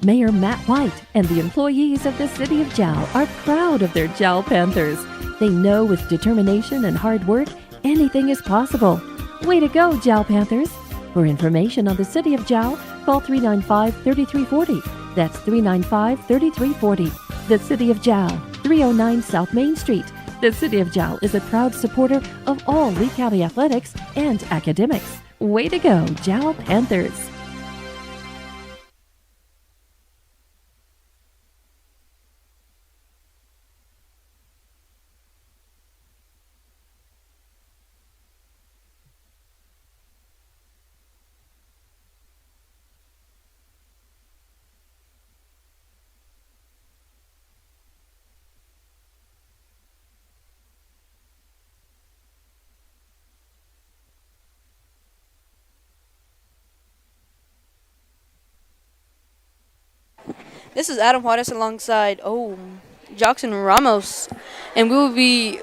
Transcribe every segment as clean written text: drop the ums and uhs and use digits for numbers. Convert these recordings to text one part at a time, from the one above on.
Mayor Matt White and the employees of the City of Jal are proud of their Jal Panthers. They know with determination and hard work, anything is possible. Way to go, Jal Panthers! For information on the City of Jal, call 395-3340. That's 395-3340. The City of Jal, 309 South Main Street. The City of Jal is a proud supporter of all Lee County athletics and academics. Way to go, Jal Panthers! This is Adam Juarez alongside Jackson Ramos, and we will be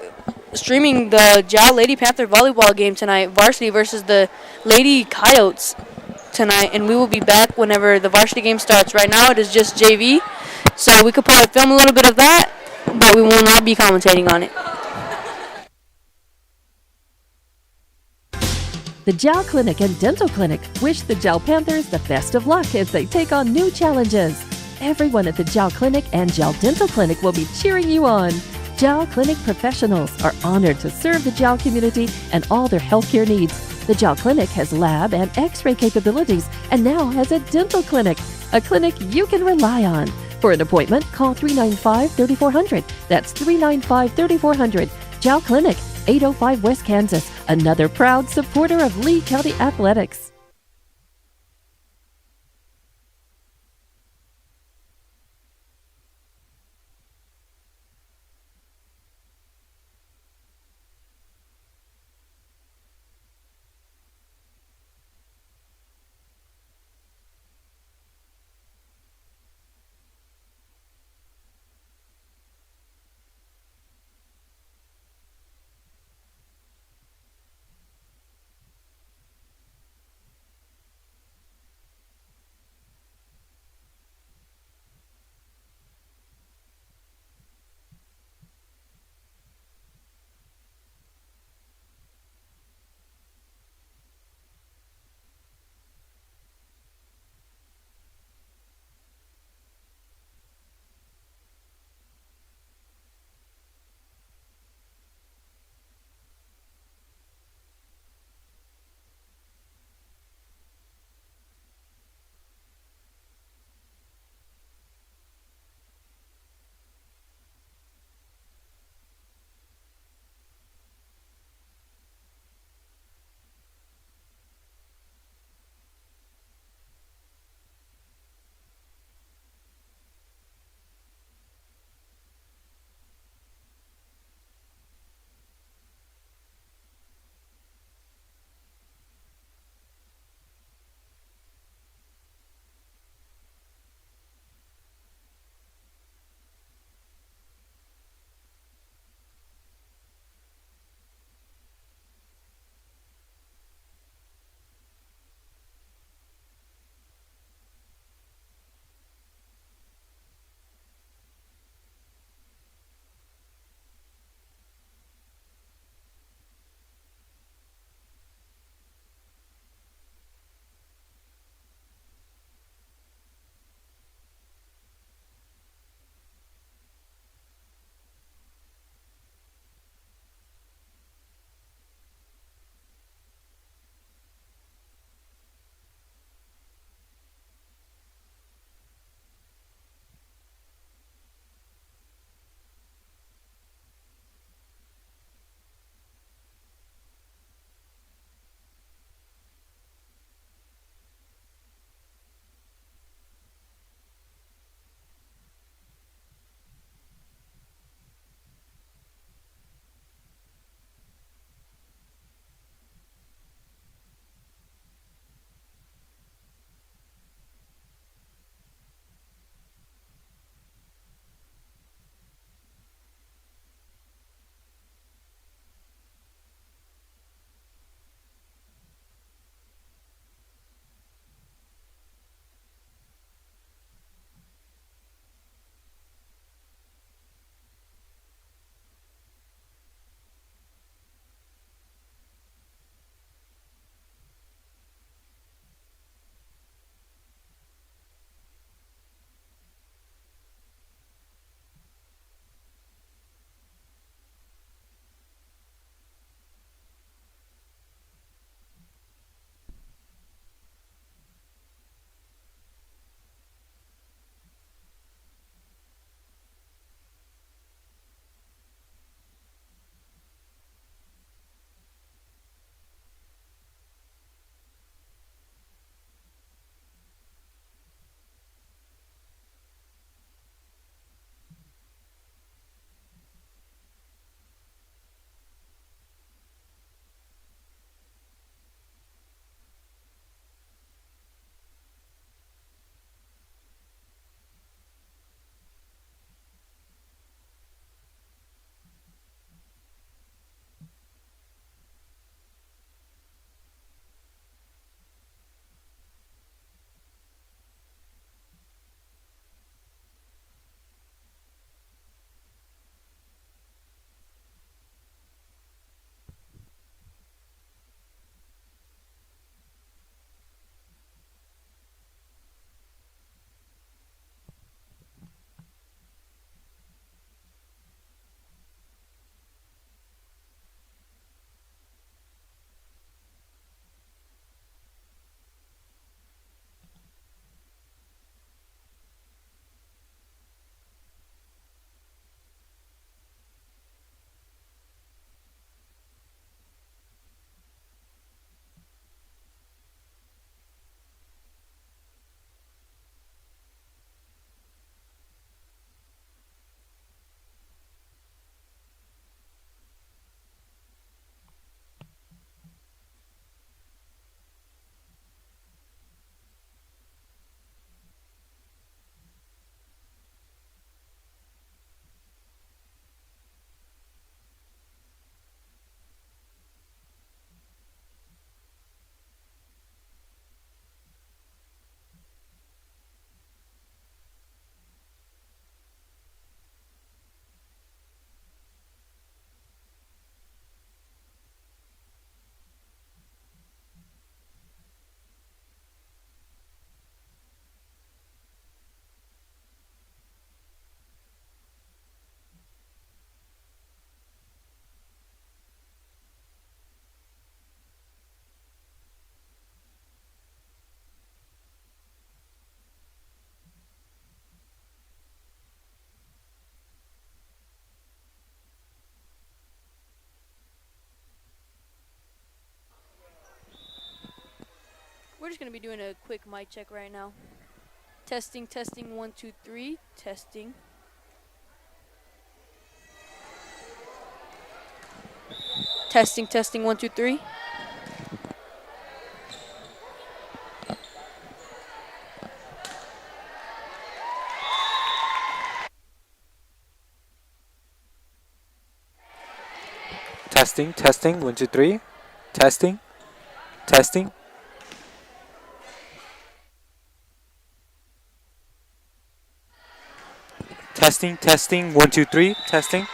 streaming the Jal Lady Panther volleyball game tonight, varsity versus the Lady Coyotes tonight, and we will be back whenever the varsity game starts. Right now it is just JV, so we could probably film a little bit of that, but we will not be commentating on it. The Jal Clinic and Dental Clinic wish the Jal Panthers the best of luck as they take on new challenges. Everyone at the Jal Clinic and Jal Dental Clinic will be cheering you on. Jal Clinic professionals are honored to serve the Jal community and all their healthcare needs. The Jal Clinic has lab and x-ray capabilities and now has a dental clinic, a clinic you can rely on. For an appointment, call 395-3400. That's 395-3400. Jal Clinic, 805 West Kansas, another proud supporter of Lee County Athletics. we're just gonna be doing a quick mic check right now. Testing, testing, 1, 2, 3, testing. Testing, testing, 1, 2, 3. Testing, testing, 1, 2, 3. Testing, testing. Testing, testing, 1, 2, 3. Testing.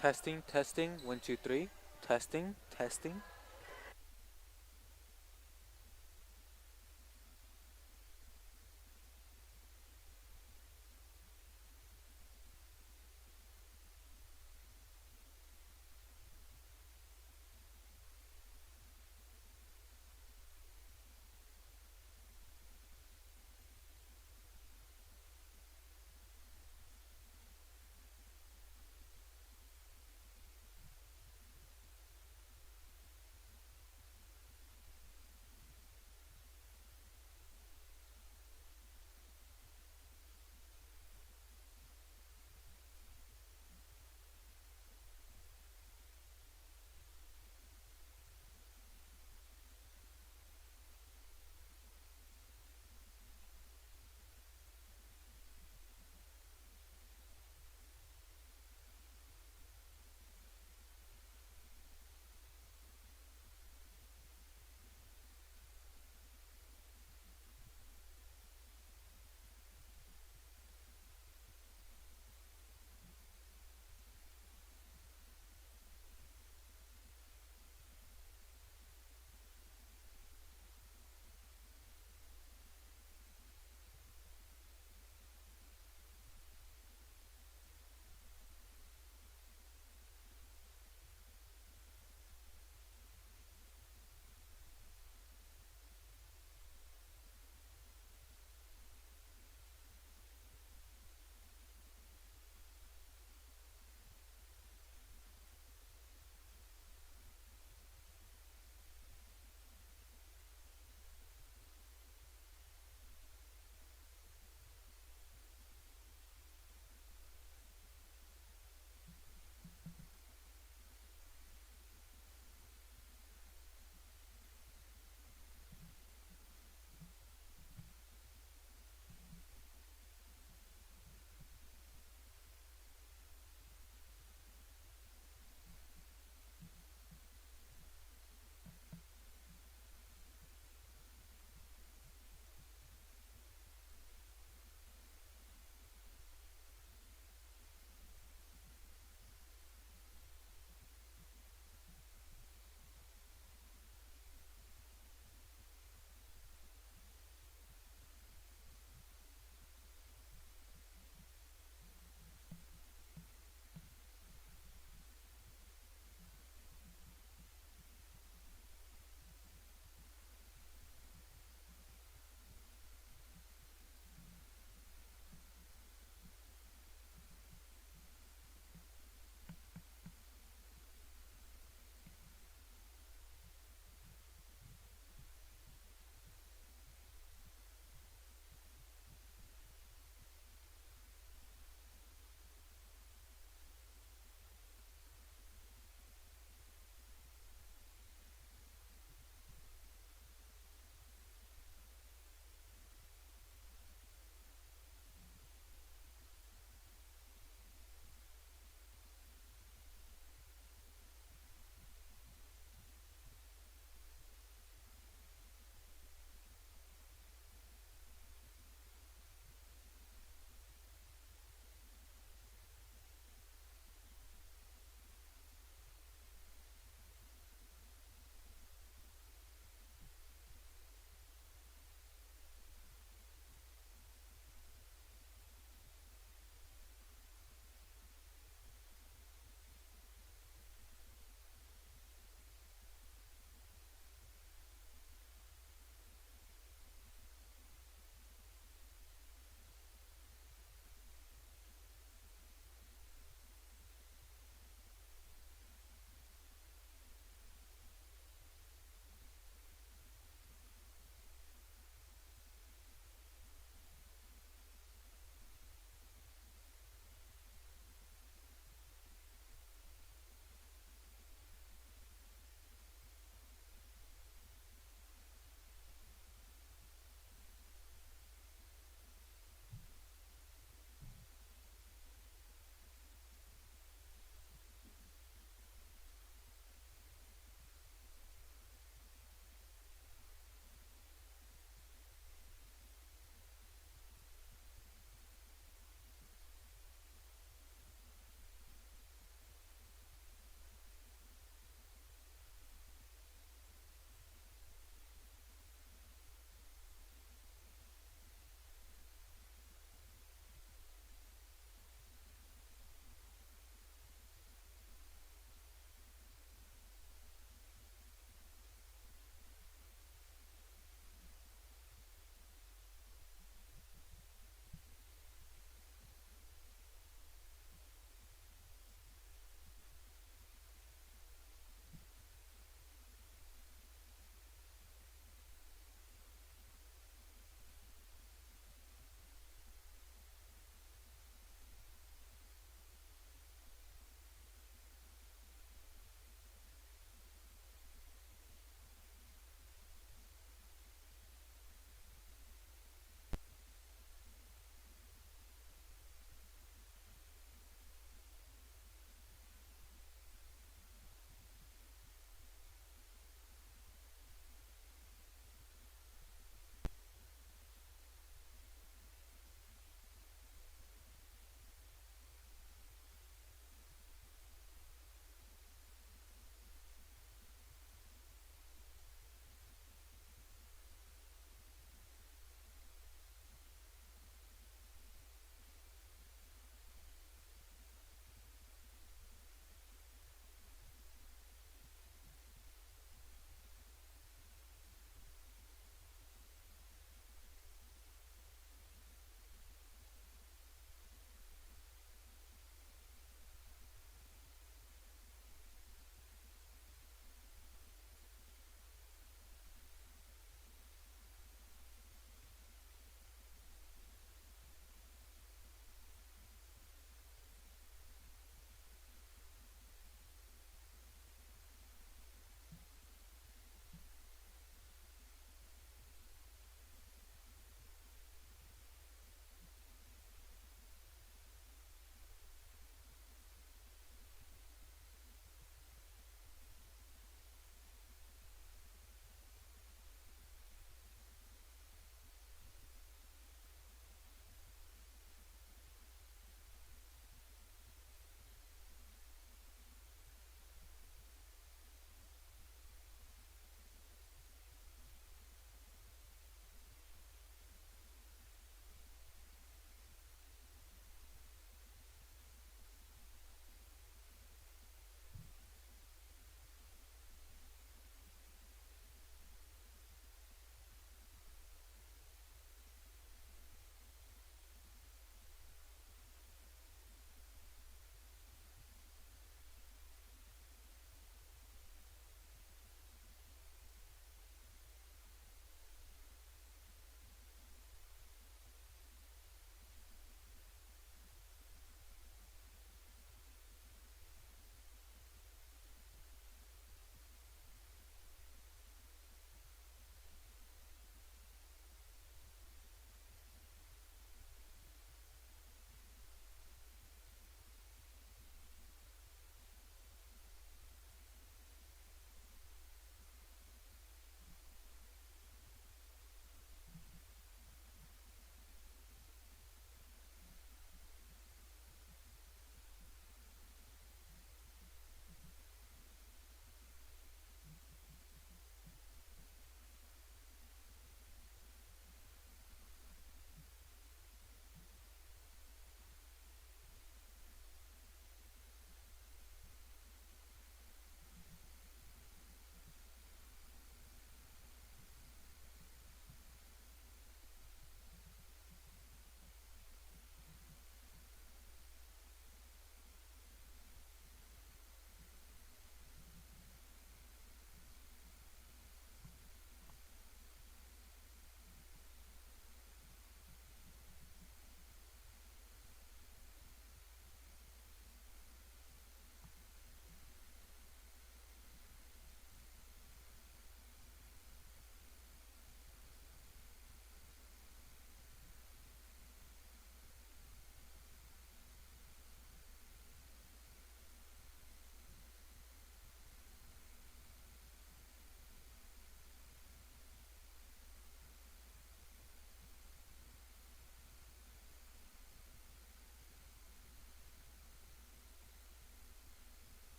Testing, testing, 1, 2, 3. Testing, testing.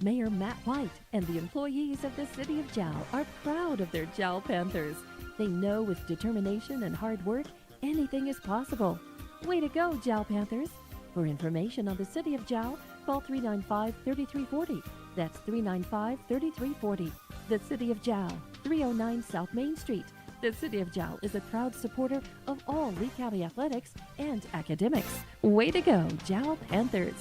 Mayor Matt White and the employees of the City of Jal are proud of their Jal Panthers. They know with determination and hard work, anything is possible. Way to go, Jal Panthers! For information on the City of Jal, call 395-3340. That's 395-3340. The City of Jal, 309 South Main Street. The City of Jal is a proud supporter of all Lee County athletics and academics. Way to go, Jal Panthers!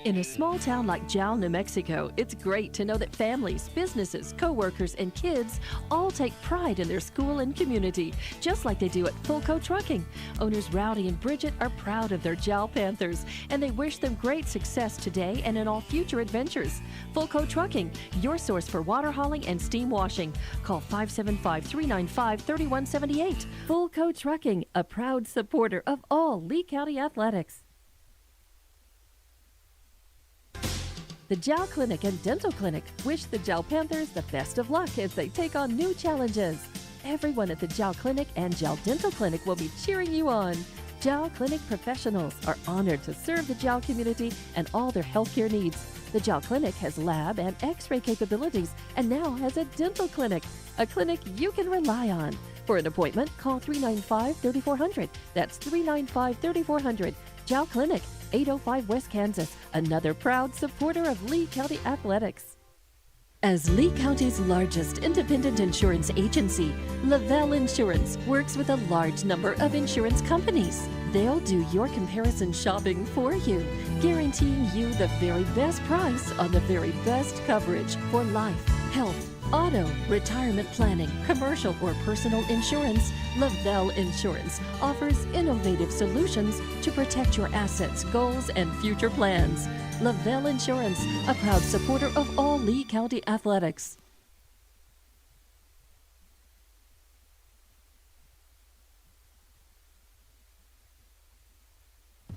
In a small town like Jal, New Mexico, it's great to know that families, businesses, co-workers, and kids all take pride in their school and community, just like they do at Fulco Trucking. Owners Rowdy and Bridget are proud of their Jal Panthers, and they wish them great success today and in all future adventures. Fulco Trucking, your source for water hauling and steam washing. Call 575-395-3178. Fulco Trucking, a proud supporter of all Lee County athletics. The Jal Clinic and Dental Clinic wish the Jal Panthers the best of luck as they take on new challenges. Everyone at the Jal Clinic and Jal Dental Clinic will be cheering you on. Jal Clinic professionals are honored to serve the Jal community and all their healthcare needs. The Jal Clinic has lab and x-ray capabilities and now has a dental clinic, a clinic you can rely on. For an appointment, call 395-3400. That's 395-3400. Jal Clinic, 805 West Kansas, another proud supporter of Lee County athletics. As Lee County's largest independent insurance agency, Lavelle Insurance works with a large number of insurance companies. They'll do your comparison shopping for you, guaranteeing you the very best price on the very best coverage for life, health, auto, retirement planning, commercial or personal insurance. Lavelle Insurance offers innovative solutions to protect your assets, goals, and future plans. Lavelle Insurance, a proud supporter of all Lee County athletics.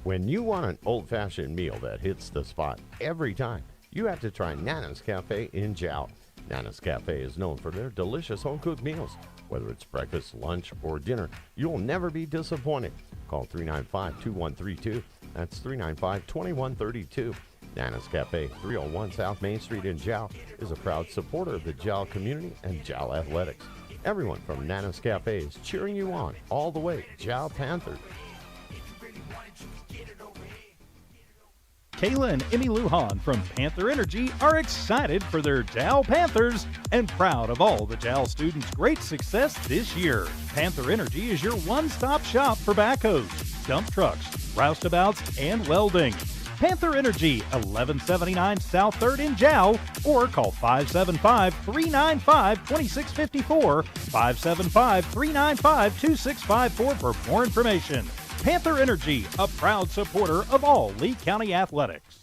When you want an old-fashioned meal that hits the spot every time, you have to try Nana's Cafe in Jal. Nana's Cafe is known for their delicious home-cooked meals. Whether it's breakfast, lunch, or dinner, you'll never be disappointed. Call 395-2132. That's 395-2132. Nana's Cafe, 301 South Main Street in Jal, is a proud supporter of the Jal community and Jal athletics. Everyone from Nana's Cafe is cheering you on all the way. Jal Panthers. Kayla and Emmy Lujan from Panther Energy are excited for their Jal Panthers and proud of all the Jal students' great success this year. Panther Energy is your one-stop shop for backhoes, dump trucks, roustabouts, and welding. Panther Energy, 1179 South 3rd in Jal, or call 575-395-2654, 575-395-2654 for more information. Panther Energy, a proud supporter of all Lee County athletics.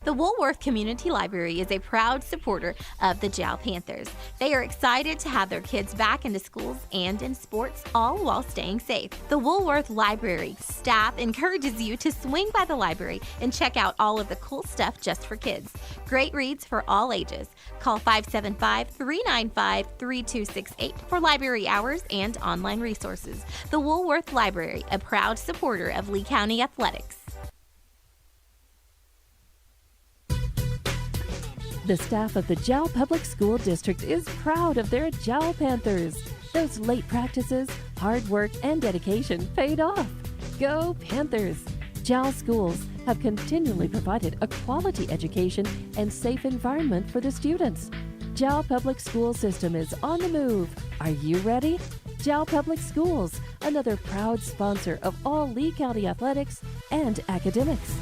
The Woolworth Community Library is a proud supporter of the Jal Panthers. They are excited to have their kids back into schools and in sports, all while staying safe. The Woolworth Library staff encourages you to swing by the library and check out all of the cool stuff just for kids. Great reads for all ages. Call 575-395-3268 for library hours and online resources. The Woolworth Library, a proud supporter of Lee County athletics. The staff of the Jal Public School District is proud of their Jal Panthers. Those late practices, hard work, and dedication paid off. Go Panthers! Jal schools have continually provided a quality education and safe environment for the students. Jal Public School System is on the move. Are you ready? Jal Public Schools, another proud sponsor of all Lee County athletics and academics.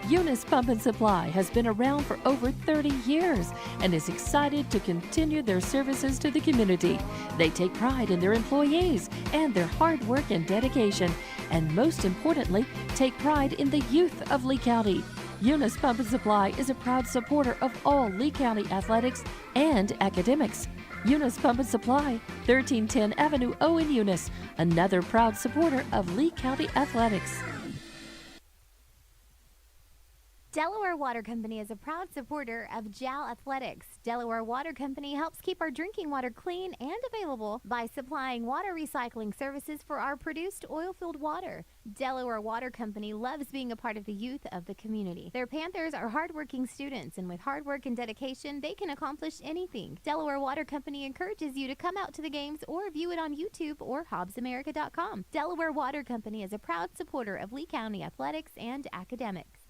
Eunice Pump and Supply has been around for over 30 years and is excited to continue their services to the community. They take pride in their employees and their hard work and dedication, and most importantly, take pride in the youth of Lee County. Eunice Pump and Supply is a proud supporter of all Lee County athletics and academics. Eunice Pump and Supply, 1310 Avenue O in Eunice, another proud supporter of Lee County athletics. Delaware Water Company is a proud supporter of JAL Athletics. Delaware Water Company helps keep our drinking water clean and available by supplying water recycling services for our produced oil-filled water. Delaware Water Company loves being a part of the youth of the community. Their Panthers are hardworking students, and with hard work and dedication, they can accomplish anything. Delaware Water Company encourages you to come out to the games or view it on YouTube or HobbsAmerica.com. Delaware Water Company is a proud supporter of Lee County athletics and academics.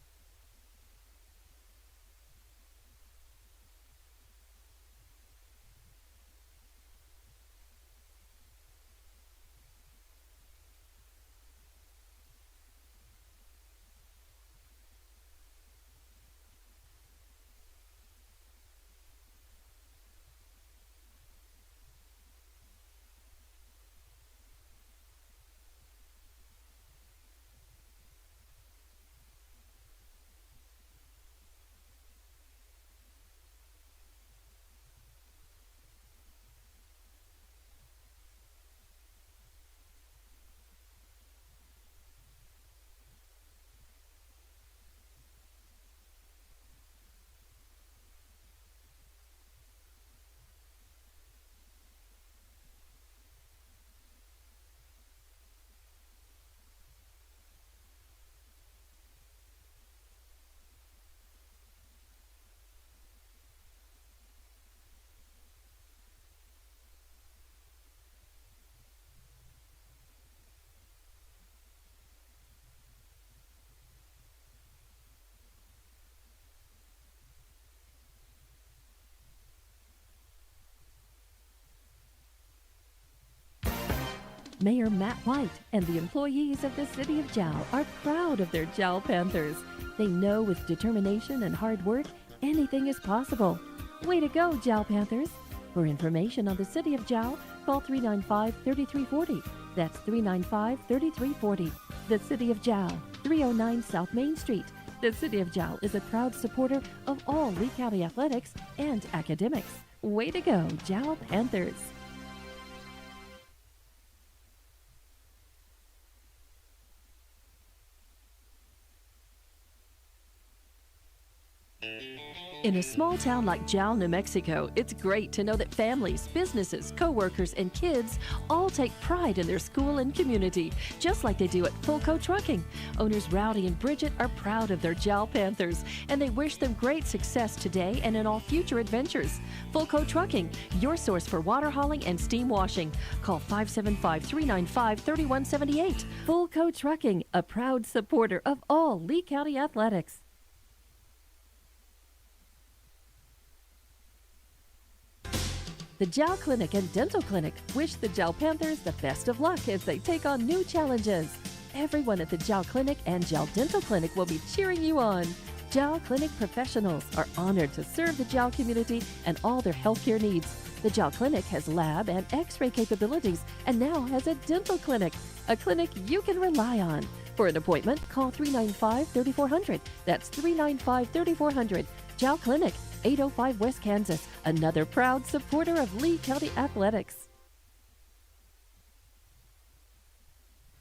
Mayor Matt White and the employees of the City of Jal are proud of their Jal Panthers. They know with determination and hard work, anything is possible. Way to go, Jal Panthers! For information on the City of Jal, call 395-3340. That's 395-3340. The City of Jal, 309 South Main Street. The City of Jal is a proud supporter of all Lee County athletics and academics. Way to go, Jal Panthers! In a small town like Jal, New Mexico, it's great to know that families, businesses, co-workers, and kids all take pride in their school and community, just like they do at Fulco Trucking. Owners Rowdy and Bridget are proud of their Jal Panthers, and they wish them great success today and in all future adventures. Fulco Trucking, your source for water hauling and steam washing. Call 575-395-3178. Fulco Trucking, a proud supporter of all Lee County athletics. The Jal Clinic and Dental Clinic wish the Jal Panthers the best of luck as they take on new challenges. Everyone at the Jal Clinic and Jal Dental Clinic will be cheering you on. Jal Clinic professionals are honored to serve the Jal community and all their healthcare needs. The Jal Clinic has lab and x-ray capabilities and now has a dental clinic, a clinic you can rely on. For an appointment, call 395-3400. That's 395-3400. Jal Clinic, 805 West Kansas, another proud supporter of Lee County athletics.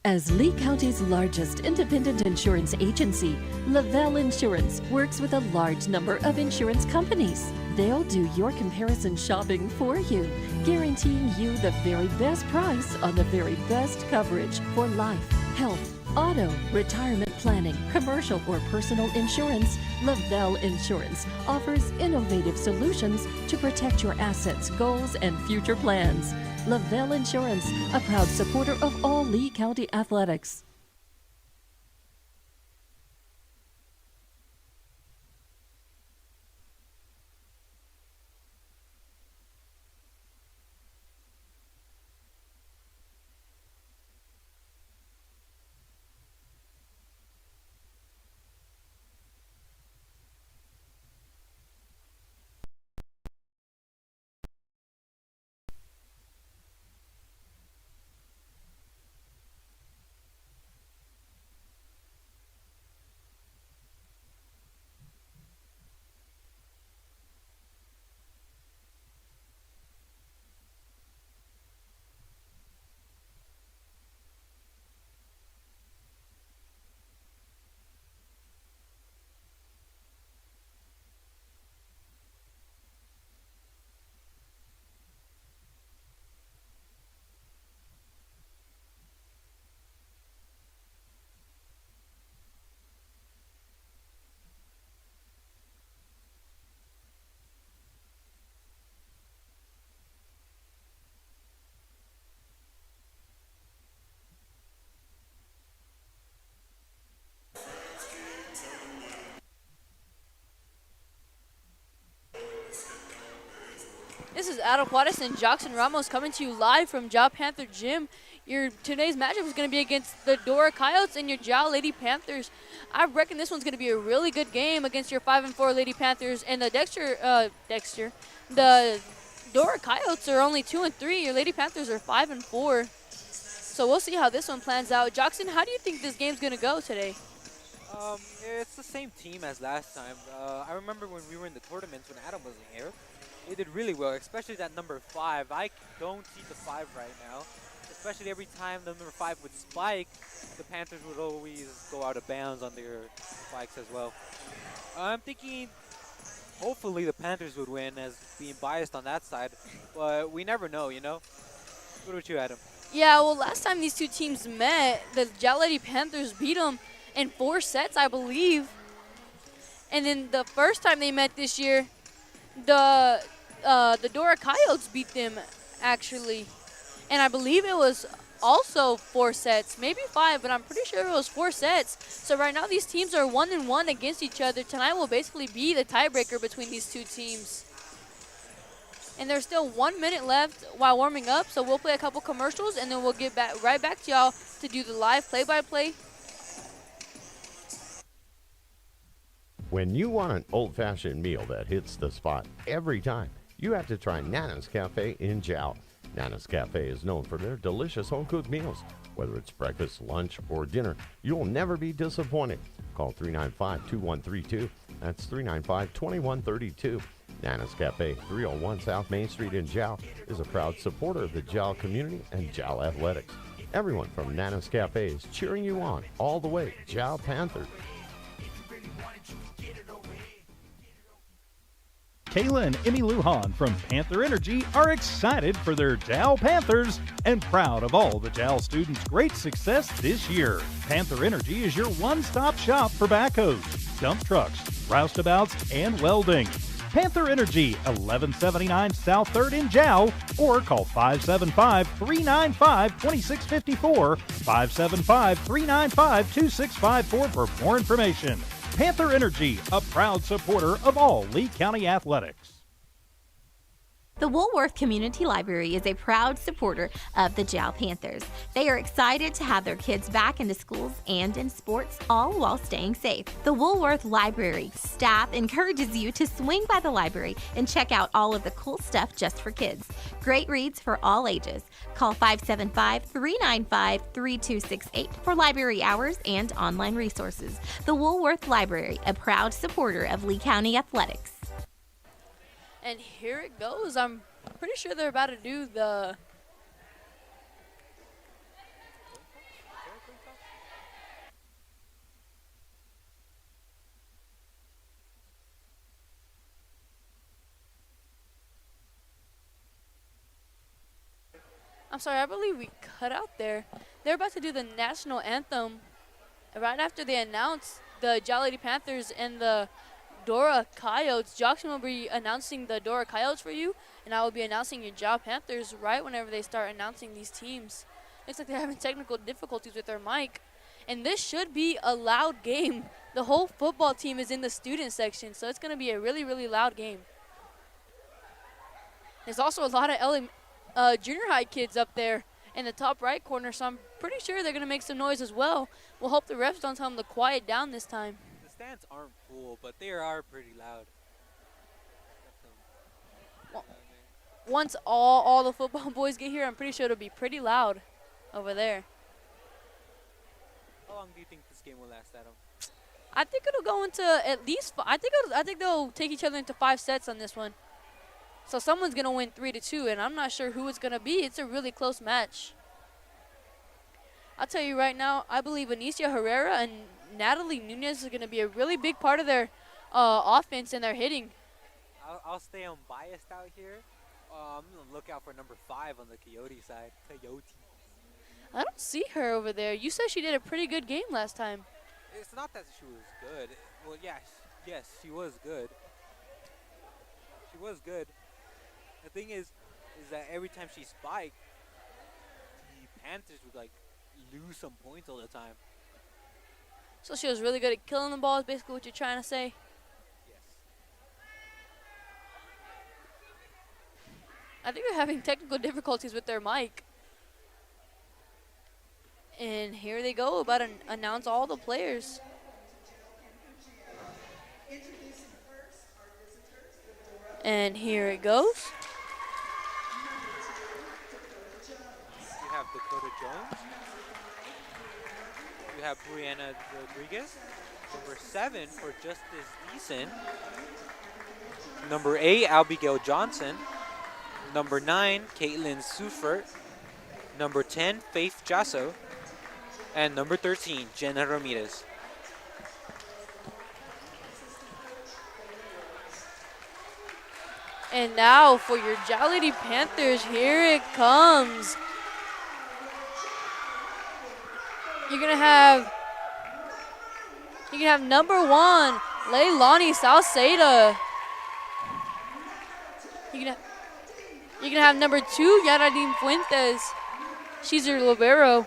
As Lee County's largest independent insurance agency, Lavelle Insurance works with a large number of insurance companies. They'll do your comparison shopping for you, guaranteeing you the very best price on the very best coverage for life, health, auto, retirement planning, commercial or personal insurance. Lavelle Insurance offers innovative solutions to protect your assets, goals, and future plans. Lavelle Insurance, a proud supporter of all Lee County athletics. Adam Juarez and Jackson Ramos coming to you live from Jal Panther Gym. Your today's matchup is going to be against the Dora Coyotes and your Jal Lady Panthers. I reckon this one's going to be a really good game against your 5-4 Lady Panthers and the the Dora Coyotes are only 2-3. Your Lady Panthers are 5-4. So we'll see how this one plans out. Jackson, how do you think this game's going to go today? It's the same team as last time. I remember when we were in the tournaments when Adam wasn't here. They did really well, especially that number 5. I don't see the 5 right now. Especially every time the number 5 would spike, the Panthers would always go out of bounds on their spikes as well. I'm thinking hopefully the Panthers would win, as being biased on that side, but we never know, you know? What about you, Adam? Yeah, well, last time these two teams met, the Jal Lady Panthers beat them in 4 sets, I believe. And then the first time they met this year, the Dora Coyotes beat them, actually. And I believe it was also 4 sets, maybe 5, but I'm pretty sure it was 4 sets. So right now these teams are 1-1 against each other. Tonight will basically be the tiebreaker between these two teams. And there's still 1 minute left while warming up, so we'll play a couple commercials and then we'll get right back to y'all to do the live play-by-play. When you want an old-fashioned meal that hits the spot every time, you have to try Nana's Cafe in Jal. Nana's Cafe is known for their delicious home-cooked meals. Whether it's breakfast, lunch, or dinner, you'll never be disappointed. Call 395-2132. That's 395-2132. Nana's Cafe, 301 South Main Street in Jal, is a proud supporter of the Jal community and Jal athletics. Everyone from Nana's Cafe is cheering you on all the way. Jal Panthers. Kayla and Emmy Lujan from Panther Energy are excited for their Jal Panthers and proud of all the Jal students' great success this year. Panther Energy is your one-stop shop for backhoes, dump trucks, roustabouts, and welding. Panther Energy, 1179 South 3rd in Jal, or call 575-395-2654, 575-395-2654 for more information. Panther Energy, a proud supporter of all Lee County athletics. The Woolworth Community Library is a proud supporter of the Jal Panthers. They are excited to have their kids back into schools and in sports, all while staying safe. The Woolworth Library staff encourages you to swing by the library and check out all of the cool stuff just for kids. Great reads for all ages. Call 575-395-3268 for library hours and online resources. The Woolworth Library, a proud supporter of Lee County athletics. And here it goes. I'm pretty sure they're about to do the... I'm sorry, I believe we cut out there. They're about to do the national anthem right after they announce the Jal Lady Panthers and the Dora Coyotes. Jackson will be announcing the Dora Coyotes for you, and I will be announcing your Jal Panthers right whenever they start announcing these teams. Looks like they're having technical difficulties with their mic. And this should be a loud game. The whole football team is in the student section, so it's going to be a really, really loud game. There's also a lot of junior high kids up there in the top right corner, so I'm pretty sure they're going to make some noise as well. We'll hope the refs don't tell them to quiet down this time. The stands aren't full, but they are pretty loud. Once all the football boys get here, I'm pretty sure it'll be pretty loud over there. How long do you think this game will last, Adam? I think it'll go into at least. I think they'll take each other into 5 sets on this one. So someone's gonna win 3-2, and I'm not sure who it's gonna be. It's a really close match. I'll tell you right now, I believe Anicia Herrera and Natalie Nunez is gonna be a really big part of their offense and their hitting. I'll stay unbiased out here. I'm gonna look out for number 5 on the Coyote side. Coyote. I don't see her over there. You said she did a pretty good game last time. It's not that she was good. Well, yeah, yes, she was good. She was good. The thing is that every time she spiked, the Panthers would like lose some points all the time. So she was really good at killing the ball, is basically what you're trying to say? Yes. I think they're having technical difficulties with their mic. And here they go, about to announce all the players. And here it goes. You have Dakota Jones. You have Brianna Rodriguez. Number 7 for Justice Neeson. Number 8, Abigail Johnson. Number 9, Caitlin Sufert. Number 10, Faith Jasso. And number 13, Jenna Ramirez. And now for your Jal Lady Panthers, here it comes. You're gonna have number 1, Leilani Salceda. You're gonna have number 2, Yaradine Fuentes. She's your libero.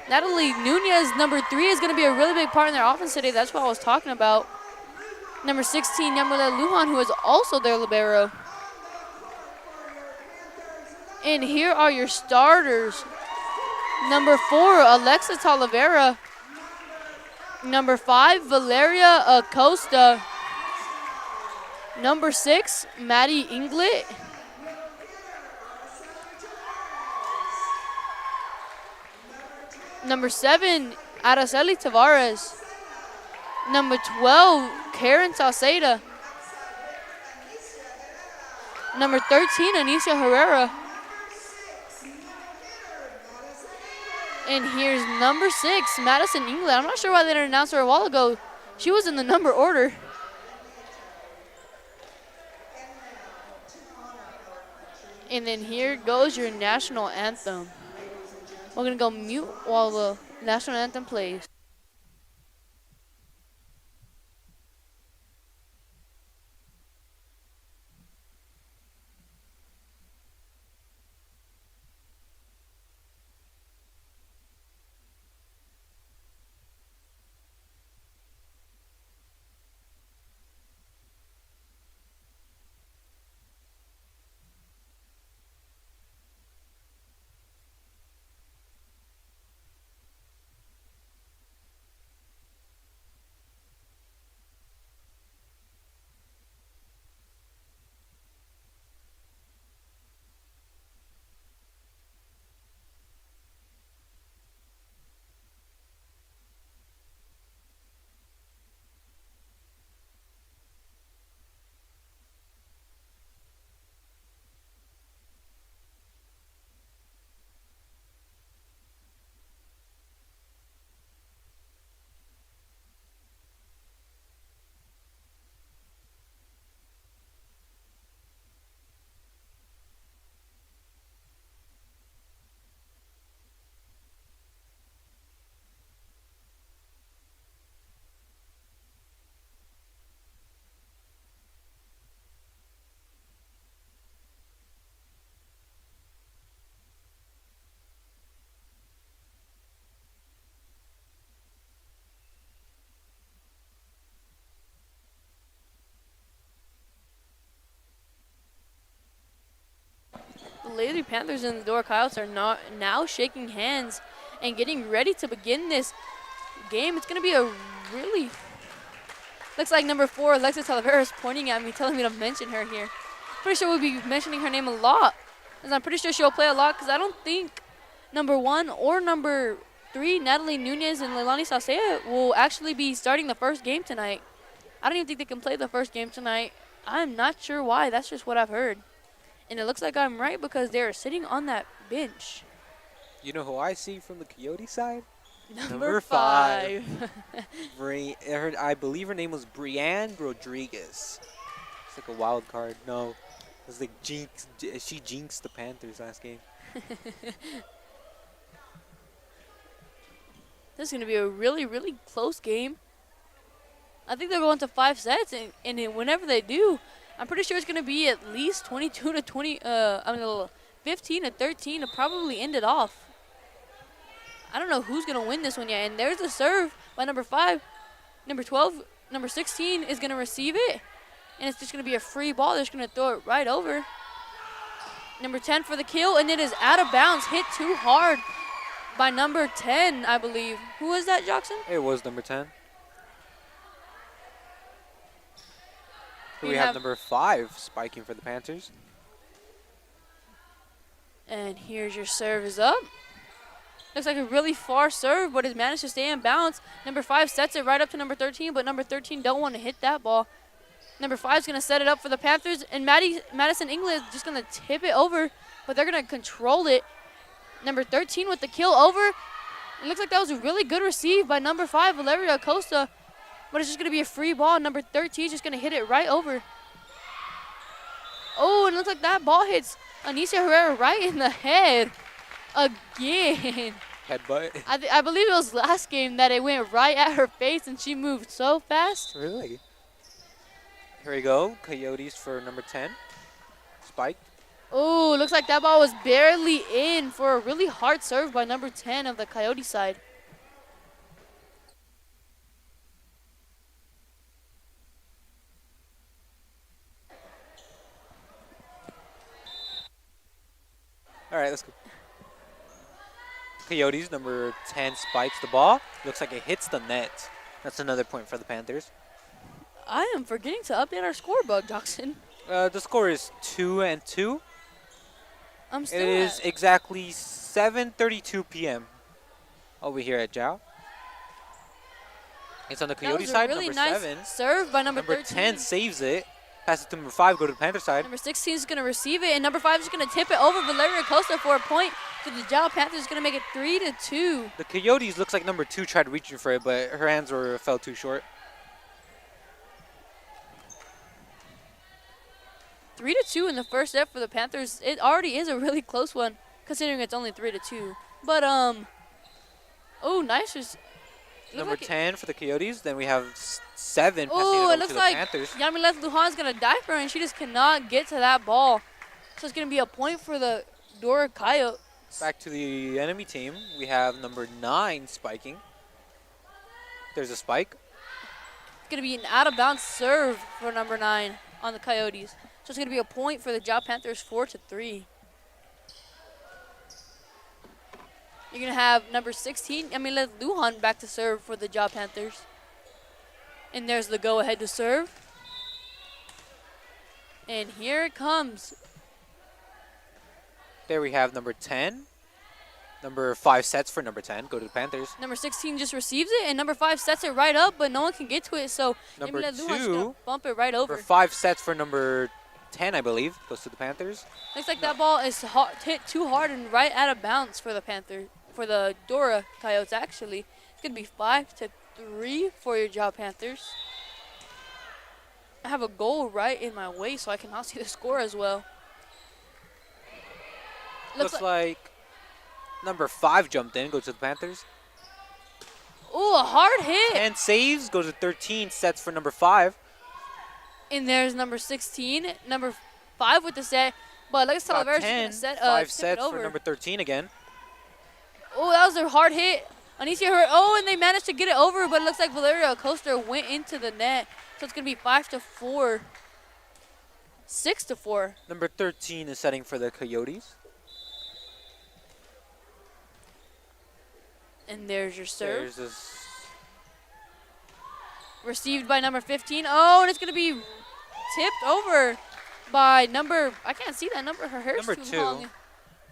Natalie Nunez, number 3, is gonna be a really big part in their offense today. That's what I was talking about. Number 16, Yamila Lujan, who is also their libero. And here are your starters. Number 4, Alexa Talavera. Number 5, Valeria Acosta. Number 6, Maddie Inglet. Number 7, Araceli Tavares. Number 12, Karen Salceda. Number 13, Anisha Herrera. And here's number 6, Madison England. I'm not sure why they didn't announce her a while ago. She was in the number order. And then here goes your national anthem. We're going to go mute while the national anthem plays. The Lady Panthers and the Dora Coyotes are now shaking hands and getting ready to begin this game. It's going to be a really... Looks like number 4, Alexis Talavera, is pointing at me, telling me to mention her here. Pretty sure we'll be mentioning her name a lot, because I'm pretty sure she'll play a lot, because I don't think number 1 or number 3, Natalie Nunez and Leilani Salceda, will actually be starting the first game tonight. I don't even think they can play the first game tonight. I'm not sure why. That's just what I've heard. And it looks like I'm right, because they're sitting on that bench. You know who I see from the Coyote side? Number 5. I believe her name was Brianne Rodriguez. It's like a wild card. No, it was like Jinx. She jinxed the Panthers last game. This is going to be a really, really close game. I think they're going to 5 sets, and whenever they do, I'm pretty sure it's going to be at least 22 to 20. 15 to 13 to probably end it off. I don't know who's going to win this one yet. And there's a serve by number 5. Number 12, number 16 is going to receive it. And it's just going to be a free ball. They're just going to throw it right over. Number 10 for the kill, and it is out of bounds. Hit too hard by number 10, I believe. Who was that, Jackson? It was number 10. We We have have- number 5 spiking for the Panthers. And here's your serve is up. Looks like a really far serve, but has managed to stay in bounds. Number 5 sets it right up to number 13, but number 13 don't want to hit that ball. Number 5 is going to set it up for the Panthers, and Madison England is just going to tip it over, but they're going to control it. Number 13 with the kill over. It looks like that was a really good receive by number 5, Valeria Acosta, but it's just going to be a free ball. Number 13 is just going to hit it right over. Oh, and it looks like that ball hits Anicia Herrera right in the head again. Headbutt. I believe it was last game that it went right at her face and she moved so fast. Really? Here we go. Coyotes for number 10. Spike. Oh, looks like that ball was barely in for a really hard serve by number 10 of the Coyote side. All right, let's go. Coyotes, number 10, spikes the ball. Looks like it hits the net. That's another point for the Panthers. I am forgetting to update our score bug, Jackson. The score is 2-2. I'm It still is at- exactly 7:32 p.m. over here at Jal. It's on the that Coyote was a side, really number nice 7. serve by number 13. 10 saves it. Passes to number 5, go to the Panther side. Number 16 is going to receive it, and number 5 is going to tip it over Valeria Acosta for a point. So the Jal Panthers is going to make it 3-2. The Coyotes looks like number 2 tried reaching for it, but her hands fell too short. 3-2 in the first set for the Panthers. It already is a really close one, considering it's only 3-2. But oh, nice. Number 10 for the Coyotes. Then we have 7 passing it Oh, over it to looks the like Panthers. Yamilet Lujan's gonna die for her, and she just cannot get to that ball. So it's gonna be a point for the Dora Coyotes. Back to the enemy team. We have number 9 spiking. There's a spike. It's gonna be an out of bounds serve for number 9 on the Coyotes. So it's gonna be a point for the Jal Panthers, 4-3. You're gonna have number 16, Yamilet Lujan, back to serve for the Jal Panthers. And there's the go ahead to serve. And here it comes. There we have number 10. Number 5 sets for number 10. Go to the Panthers. Number 16 just receives it, and number 5 sets it right up, but no one can get to it, so Number Yamilet Lujan's gonna 2. bump it right over. Number 5 sets for number 10, I believe. Goes to the Panthers. Looks like that ball is hit too hard and right out of bounds for the Dora Coyotes, actually. It's going to be 5-3 for your Jal Panthers. I have a goal right in my way, so I cannot see the score as well. Looks like number 5 jumped in. Goes to the Panthers. Ooh, a hard hit. 10 saves. Goes to 13 sets for number 5. And there's number 16, number 5 with the set. But Alex Talavera's going to set 5 tip it sets for over. number 13 again. Oh, that was a hard hit. Anicia Herrera. Oh, and they managed to get it over, but it looks like Valeria Acosta went into the net. So it's going to be 5-4. 6-4. Number 13 is setting for the Coyotes. And there's your serve. There's this. Received by number 15. Oh, and it's going to be tipped over by number, I can't see that number. Her hair's Number too 2. long.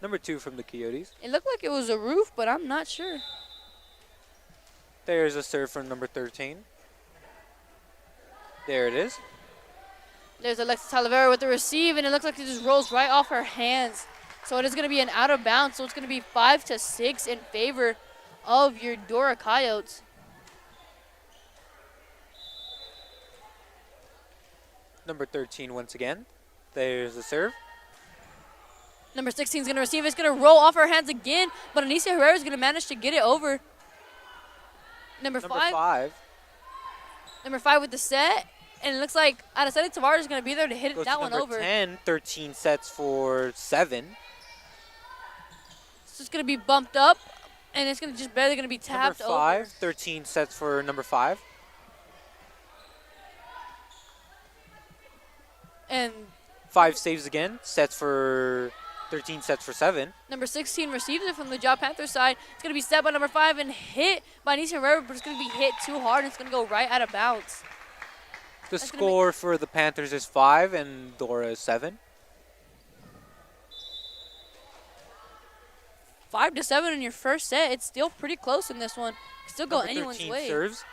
Number 2 from the Coyotes. It looked like it was a roof, but I'm not sure. There's a serve from number 13. There it is. There's Alexis Talavera with the receive, and it looks like it just rolls right off her hands. So it is going to be an out of bounds. So it's going to be 5-6 in favor of your Dora Coyotes. Number 13 once again. There's the serve. Number 16 is going to receive. It's going to roll off her hands again, but Anicia Herrera is going to manage to get it over. Number 5 with the set, and it looks like Araceli Tavares is going to be there to hit Goes that to one number over. 10, 13 sets for 7. So it's going to be bumped up, and it's going to just barely going to be Number tapped 5, over. 13 sets for number 5. And 5 saves again, sets for 13 sets for 7. Number 16 receives it from the Jal Panthers side. It's going to be set by number 5 and hit by Nisa Herrera, but it's going to be hit too hard, and it's going to go right out of bounds. The score for the Panthers is 5 and Dora is 7. 5-7 in your first set. It's still pretty close in this one. Still go Number anyone's 13 way. serves.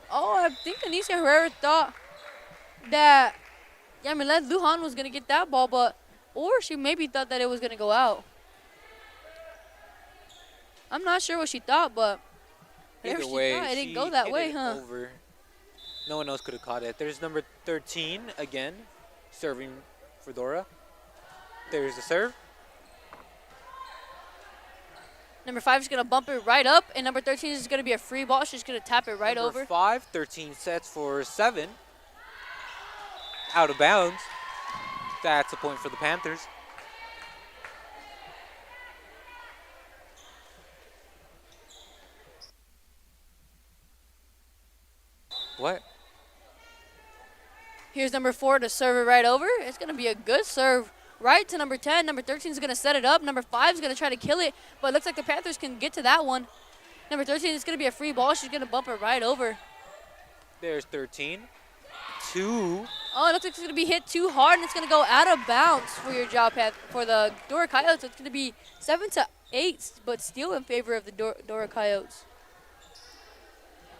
Oh, I think Anissa Herrera thought that Yamilet Lujan was going to get that ball, or she maybe thought that it was going to go out. I'm not sure what she thought, but Either way, it didn't go that way, huh? Over. No one else could have caught it. There's number 13 again, serving for Dora. There's the serve. Number 5 is going to bump it right up, and number 13 is going to be a free ball. She's going to tap it right over. Number 5, 13 sets for 7. Out of bounds. That's a point for the Panthers. What? Here's number 4 to serve it right over. It's going to be a good serve right to number 10. Number 13 is going to set it up. Number 5 is going to try to kill it, but it looks like the Panthers can get to that one. Number 13 is going to be a free ball. She's going to bump it right over. There's 13. 2. Oh, it looks like it's going to be hit too hard, and it's going to go out of bounds for your for the Dora Coyotes. It's going to be 7-8, but still in favor of the Dora Coyotes.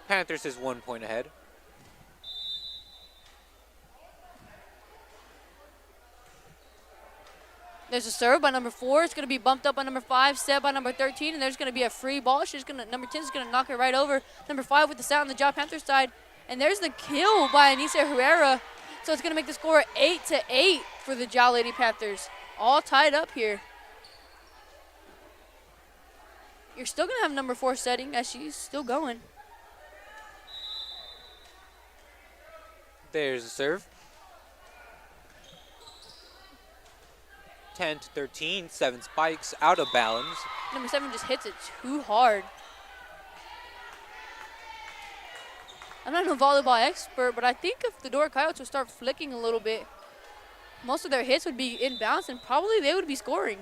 Panthers is 1 point ahead. There's a serve by number 4. It's going to be bumped up by number 5, set by number 13, and there's going to be a free ball. Number 10 is going to knock it right over. Number 5 with the set on the Jal Panthers side. And there's the kill by Anissa Herrera. So it's going to make the score 8-8 for the Jal Lady Panthers. All tied up here. You're still going to have number 4 setting as she's still going. There's the serve. 10-13, 7 spikes, out of bounds. Number 7 just hits it too hard. I'm not a volleyball expert, but I think if the Dora Coyotes would start flicking a little bit, most of their hits would be inbounds, and probably they would be scoring.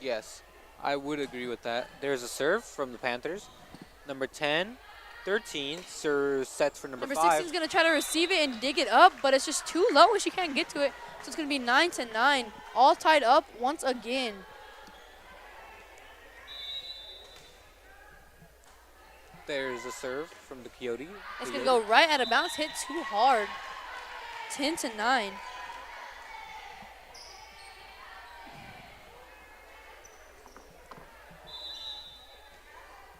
Yes, I would agree with that. There's a serve from the Panthers. Number 10, 13, sets for number 5. Number 16 is going to try to receive it and dig it up, but it's just too low and she can't get to it. So it's going to be 9-9, all tied up once again. There's a serve from the Coyote. It's going to go right out of bounds, hit too hard. 10-9.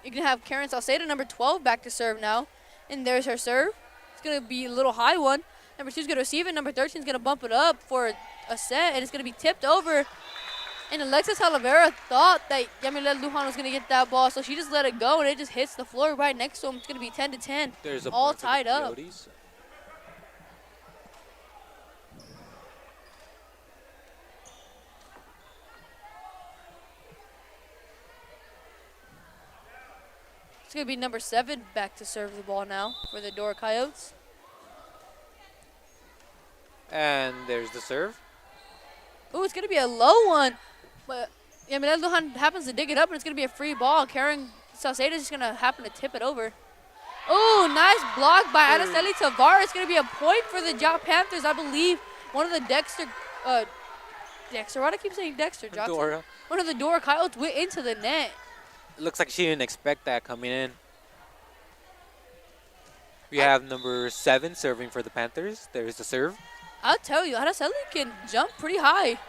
You're going to have Karen Salcedo, number 12, back to serve now. And there's her serve. It's going to be a little high one. Number 2 is going to receive it. Number 13 is going to bump it up for a set, and it's going to be tipped over. And Alexis Talavera thought that Yamilet Lujan was going to get that ball, so she just let it go, and it just hits the floor right next to him. It's going to be 10-10, There's a all point for the tied up. Coyotes. It's going to be number 7 back to serve the ball now for the Dora Coyotes. And there's the serve. Ooh, it's going to be a low one. But Yamilet Lujan happens to dig it up, and it's going to be a free ball. Karen Salcedo is just going to happen to tip it over. Ooh, nice block by Araceli Tavares. It's going to be a point for the Jal Panthers. I believe one of the Dexter, why do I keep saying Dexter, Johnson? Dora. One of the Dora Coyotes went into the net. It looks like she didn't expect that coming in. We have number 7 serving for the Panthers. There's the serve. I'll tell you, Araceli can jump pretty high.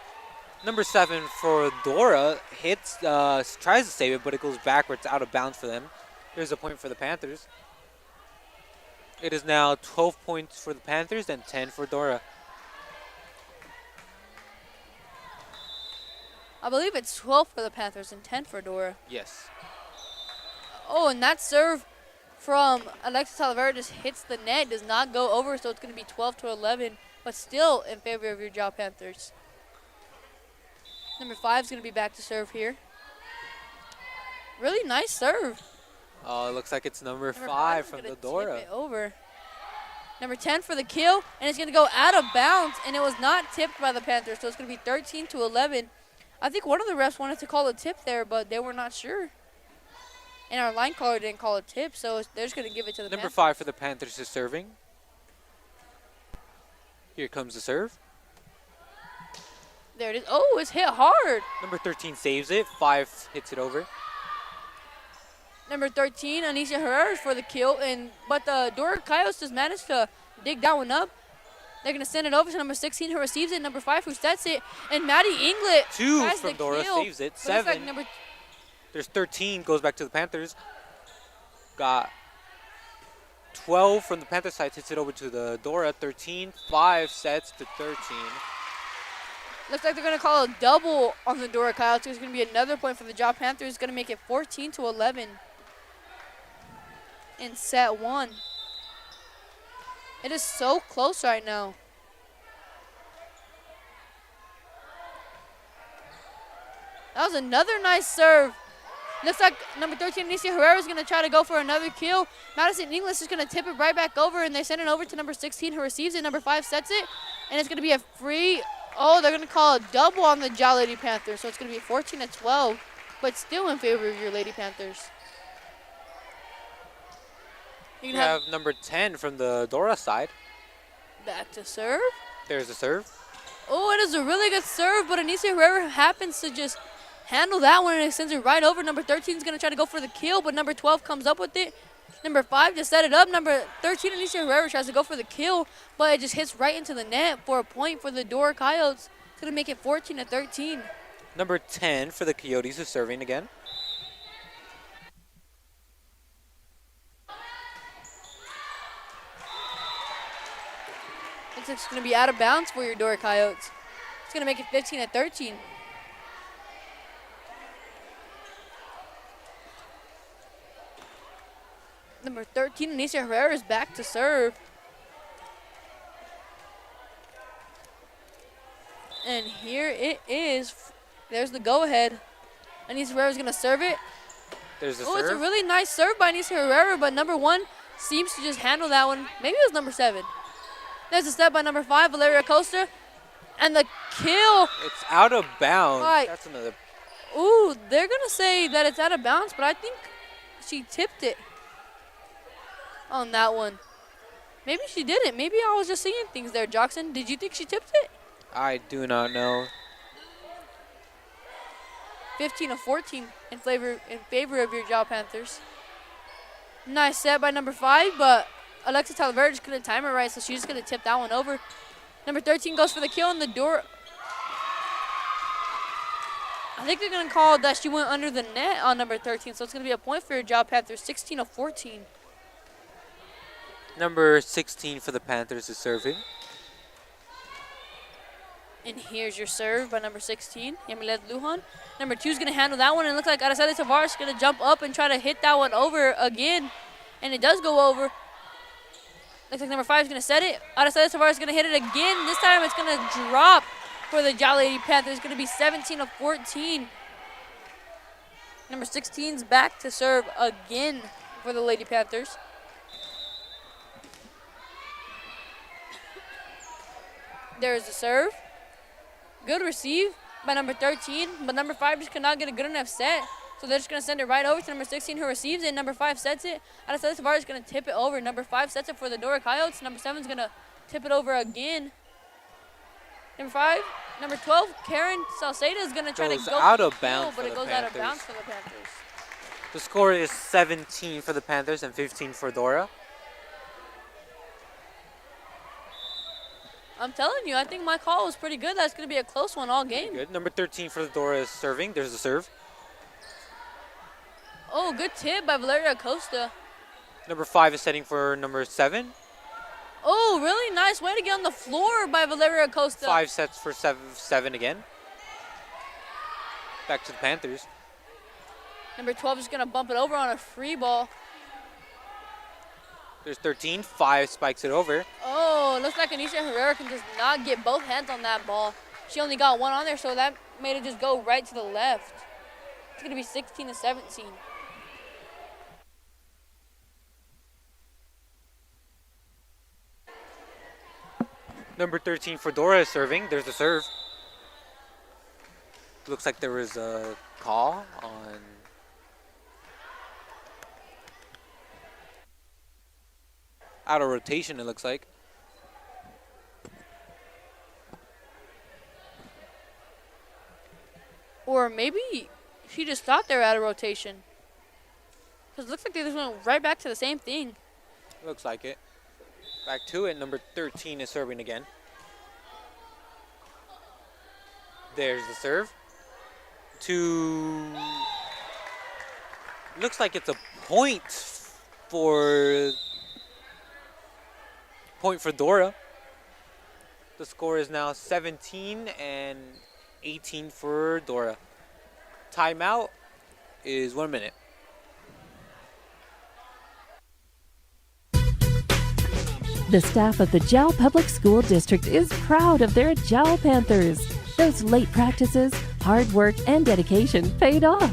Number 7 for Dora hits, tries to save it, but it goes backwards out of bounds for them. There's a point for the Panthers. It is now 12 points for the Panthers and 10 for Dora. I believe it's 12 for the Panthers and 10 for Dora. Yes. Oh, and that serve from Alexis Talavera just hits the net, does not go over, so it's going to be 12-11, but still in favor of your Jal Panthers. Number 5 is going to be back to serve here. Really nice serve. Oh, it looks like it's number 5 5 from gonna the Dora. tip it over. Number 10 for the kill, and it's going to go out of bounds, and it was not tipped by the Panthers, so it's going to be 13-11. I think one of the refs wanted to call a tip there, but they were not sure. And our line caller didn't call a tip, so they're just going to give it to the Number Panthers. 5 for the Panthers is serving. Here comes the serve. There it is. Oh, it's hit hard. Number 13 saves it. 5 hits it over. Number 13, Anicia Herrera for the kill, but the Dora Coyotes just managed to dig that one up. They're going to send it over to number 16 who receives it, number 5 who sets it, and Maddie Inglet 2 has from the Dora kill. saves it. But looks 7. like There's 13, goes back to the Panthers. Got 12 from the Panther side, hits it over to the Dora. 13, 5 sets to 13. Looks like they're going to call a double on the Dora Coyotes. It's going to be another point for the Jal Panthers. It's going to make it 14-11 in set 1. It is so close right now. That was another nice serve. Looks like number 13, Anicia Herrera, is going to try to go for another kill. Madison English is going to tip it right back over, and they send it over to number 16 who receives it. Number 5 sets it, and it's going to be a free. Oh, they're going to call a double on the Jal Lady Panthers, so it's going to be 14-12, but still in favor of your Lady Panthers. You have number 10 from the Dora side. Back to serve. There's the serve. Oh, it is a really good serve, but Anicia Herrera happens to just handle that one, and it sends it right over. Number 13 is going to try to go for the kill, but number 12 comes up with it. Number 5 just set it up. Number 13, Anicia Herrera, tries to go for the kill, but it just hits right into the net for a point for the Dora Coyotes. It's going to make it 14-13. Number 10 for the Coyotes is serving again. Looks like it's going to be out of bounds for your Dora Coyotes. It's going to make it 15-13. Number 13, Anicia Herrera, is back to serve. And here it is. There's the go-ahead. Anicia Herrera is going to serve it. There's the Oh, serve. it's a really nice serve by Anicia Herrera, but number 1 seems to just handle that one. Maybe it was number 7. There's a step by number 5, Valeria Costa. And the kill. It's out of bounds. Right. That's another. Ooh, they're going to say that it's out of bounds, but I think she tipped it on that one. Maybe she didn't. Maybe I was just seeing things there, Jackson. Did you think she tipped it? I do not know. 15-14 in favor of your Jal Panthers. Nice set by number 5, but Alexis Talavera just couldn't time it right, so she's just going to tip that one over. Number 13 goes for the kill on the door. I think they're going to call that she went under the net on number 13, so it's going to be a point for your Jal Panthers, 16-14. Number 16 for the Panthers is serving. And here's your serve by number 16, Yamilet Lujan. Number 2 is going to handle that one, and it looks like Araceli Tavares is going to jump up and try to hit that one over again. And it does go over. Looks like number 5 is going to set it. Araceli Tavares is going to hit it again. This time it's going to drop for the Jal Lady Panthers. It's going to be 17-14. Number 16 is back to serve again for the Lady Panthers. There's the serve. Good receive by number 13, but number 5 just could not get a good enough set. So they're just going to send it right over to number 16 who receives it. Number 5 sets it. Araceli Tavares is going to tip it over. Number 5 sets it for the Dora Coyotes. Number 7 is going to tip it over again. Number 5, number 12, Karen Salceda is going to try to go out for of the bounds kill, but for it the goes out of Panthers. bounds for the Panthers. The score is 17 for the Panthers and 15 for Dora. I'm telling you, I think my call was pretty good. That's going to be a close one all game. Good. Number 13 for the Dora is serving. There's the serve. Oh, good tip by Valeria Acosta. Number 5 is setting for number 7. Oh, really nice way to get on the floor by Valeria Acosta. 5 sets for 7 again. Back to the Panthers. Number 12 is going to bump it over on a free ball. There's 13. 5 spikes it over. Oh, looks like Anisha Herrera can just not get both hands on that ball. She only got one on there, so that made it just go right to the left. It's going to be 16-17. Number 13 for Dora is serving. There's the serve. Looks like there was a call on out of rotation, it looks like. Or maybe she just thought they were out of rotation. Because it looks like they just went right back to the same thing. Looks like it. Back to it. Number 13 is serving again. There's the serve. Looks like it's a point for Dora. The score is now 17 and 18 for Dora. Timeout is 1 minute. The staff of the Jal Public School District is proud of their Jal Panthers. Those late practices, hard work, and dedication paid off.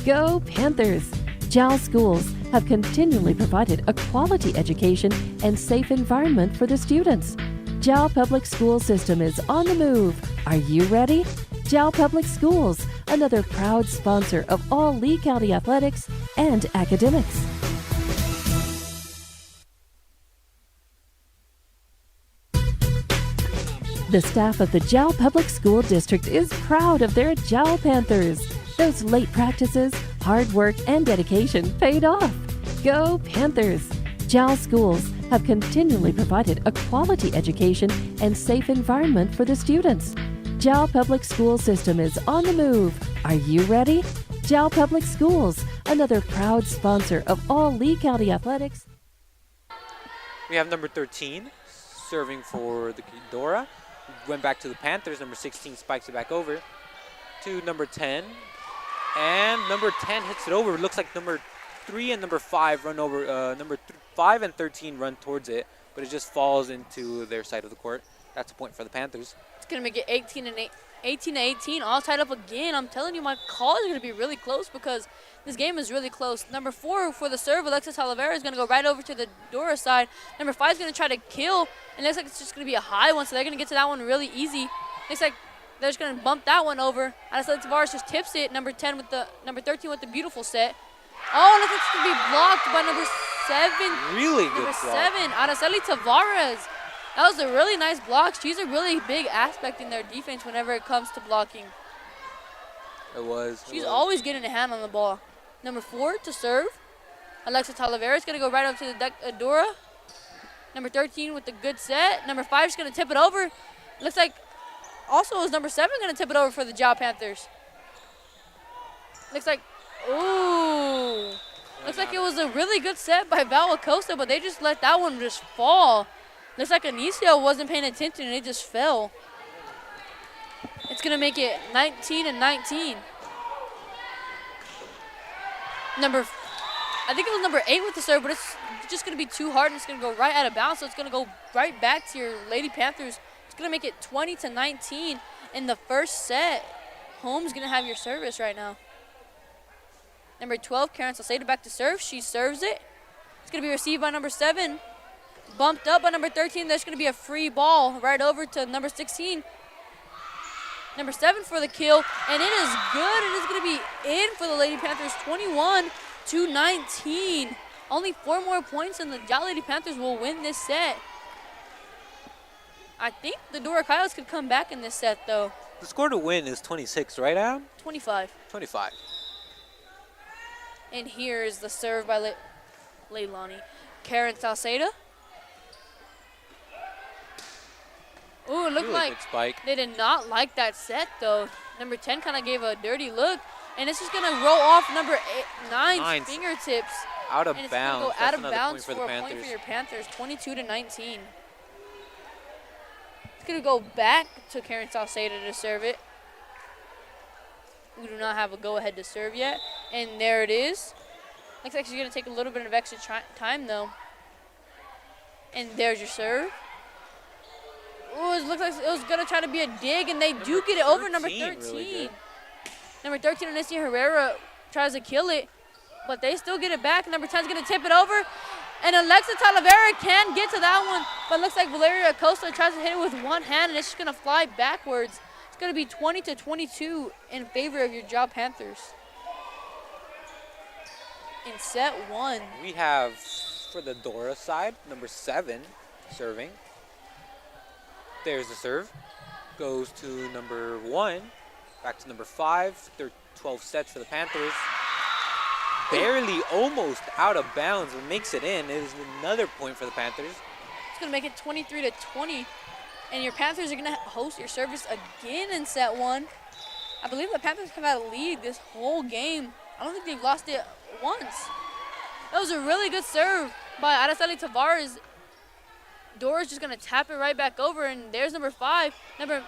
Go Panthers! Jal schools have continually provided a quality education and safe environment for the students. Jal Public School System is on the move. Are you ready? Jal Public Schools, another proud sponsor of all Lee County athletics and academics. The staff of the Jal Public School District is proud of their Jal Panthers. Those late practices, hard work, and dedication paid off. Go Panthers! Jal schools have continually provided a quality education and safe environment for the students. Jal Public School System is on the move. Are you ready? Jal Public Schools, another proud sponsor of all Lee County athletics. We have number 13 serving for the Dora. Went back to the Panthers. Number 16 spikes it back over to number 10. And number 10 hits it over. It looks like number 3 and number 5 run over. 5 and 13 run towards it, but it just falls into their side of the court. That's a point for the Panthers. It's going to make it 18 to 18, all tied up again. I'm telling you, my call is going to be really close because this game is really close. Number 4 for the serve, Alexis Talavera, is going to go right over to the Dora side. Number 5 is going to try to kill, and it looks like it's just going to be a high one, so they're going to get to that one really easy. Looks like they're just going to bump that one over. Alexis Tavares just tips it. Number 13 with the beautiful set. Oh, looks like it's going to be blocked by number 7. Really good Number block. 7, Araceli Tavares. That was a really nice block. She's a really big aspect in their defense whenever it comes to blocking. It was. She's always getting a hand on the ball. Number 4 to serve. Alexa Talavera is going to go right up to the Dora. Number 13 with the good set. Number 5 is going to tip it over. Looks like also is number 7 going to tip it over for the Jal Panthers. Looks like, ooh. Looks like it was a really good set by Val Acosta, but they just let that one just fall. Looks like Anicio wasn't paying attention and it just fell. It's going to make it 19 and 19. I think it was number 8 with the serve, but it's just going to be too hard and it's going to go right out of bounds. So it's going to go right back to your Lady Panthers. It's going to make it 20 to 19 in the first set. Home's going to have your service right now. Number 12, Karen Salcedo back to serve. She serves it. It's going to be received by number 7. Bumped up by number 13. There's going to be a free ball right over to number 16. Number 7 for the kill, and it is good. It is going to be in for the Lady Panthers, 21 to 19. Only 4 more points, and the Jal Lady Panthers will win this set. I think the Dora Coyotes could come back in this set, though. The score to win is 26, right, Adam? 25. 25. And here is the serve by Leilani. Karen Salcedo. Ooh, it looked Really like good spike. they did not like that set, though. Number 10 kind of gave a dirty look, and it's just going to roll off number 9's fingertips. Out of and it's bounds. Go That's out of another bounds point for a point for your Panthers, 22 to 19. It's going to go back to Karen Salcedo to serve it. We do not have a go-ahead to serve yet, and there it is. Looks like she's going to take a little bit of extra time, though. And there's your serve. Ooh, it looks like it was going to try to be a dig, and they do get it over number 13. Really number 13, Anicia Herrera, tries to kill it, but they still get it back. Number 10 is going to tip it over, and Alexa Talavera can get to that one, but it looks like Valeria Acosta tries to hit it with one hand, and it's just going to fly backwards. It's It's going to be 20-22 in favor of your Jal Panthers. In set 1. We have, for the Dora side, number 7 serving. There's the serve. Goes to number 1. Back to number 5. 12 sets for the Panthers. Barely almost out of bounds, but makes it in. It is another point for the Panthers. It's going to make it 23-20. And your Panthers are going to host your service again in set 1. I believe the Panthers have had a lead this whole game. I don't think they've lost it once. That was a really good serve by Araceli Tavares. Dora's just going to tap it right back over, and there's number 5. Number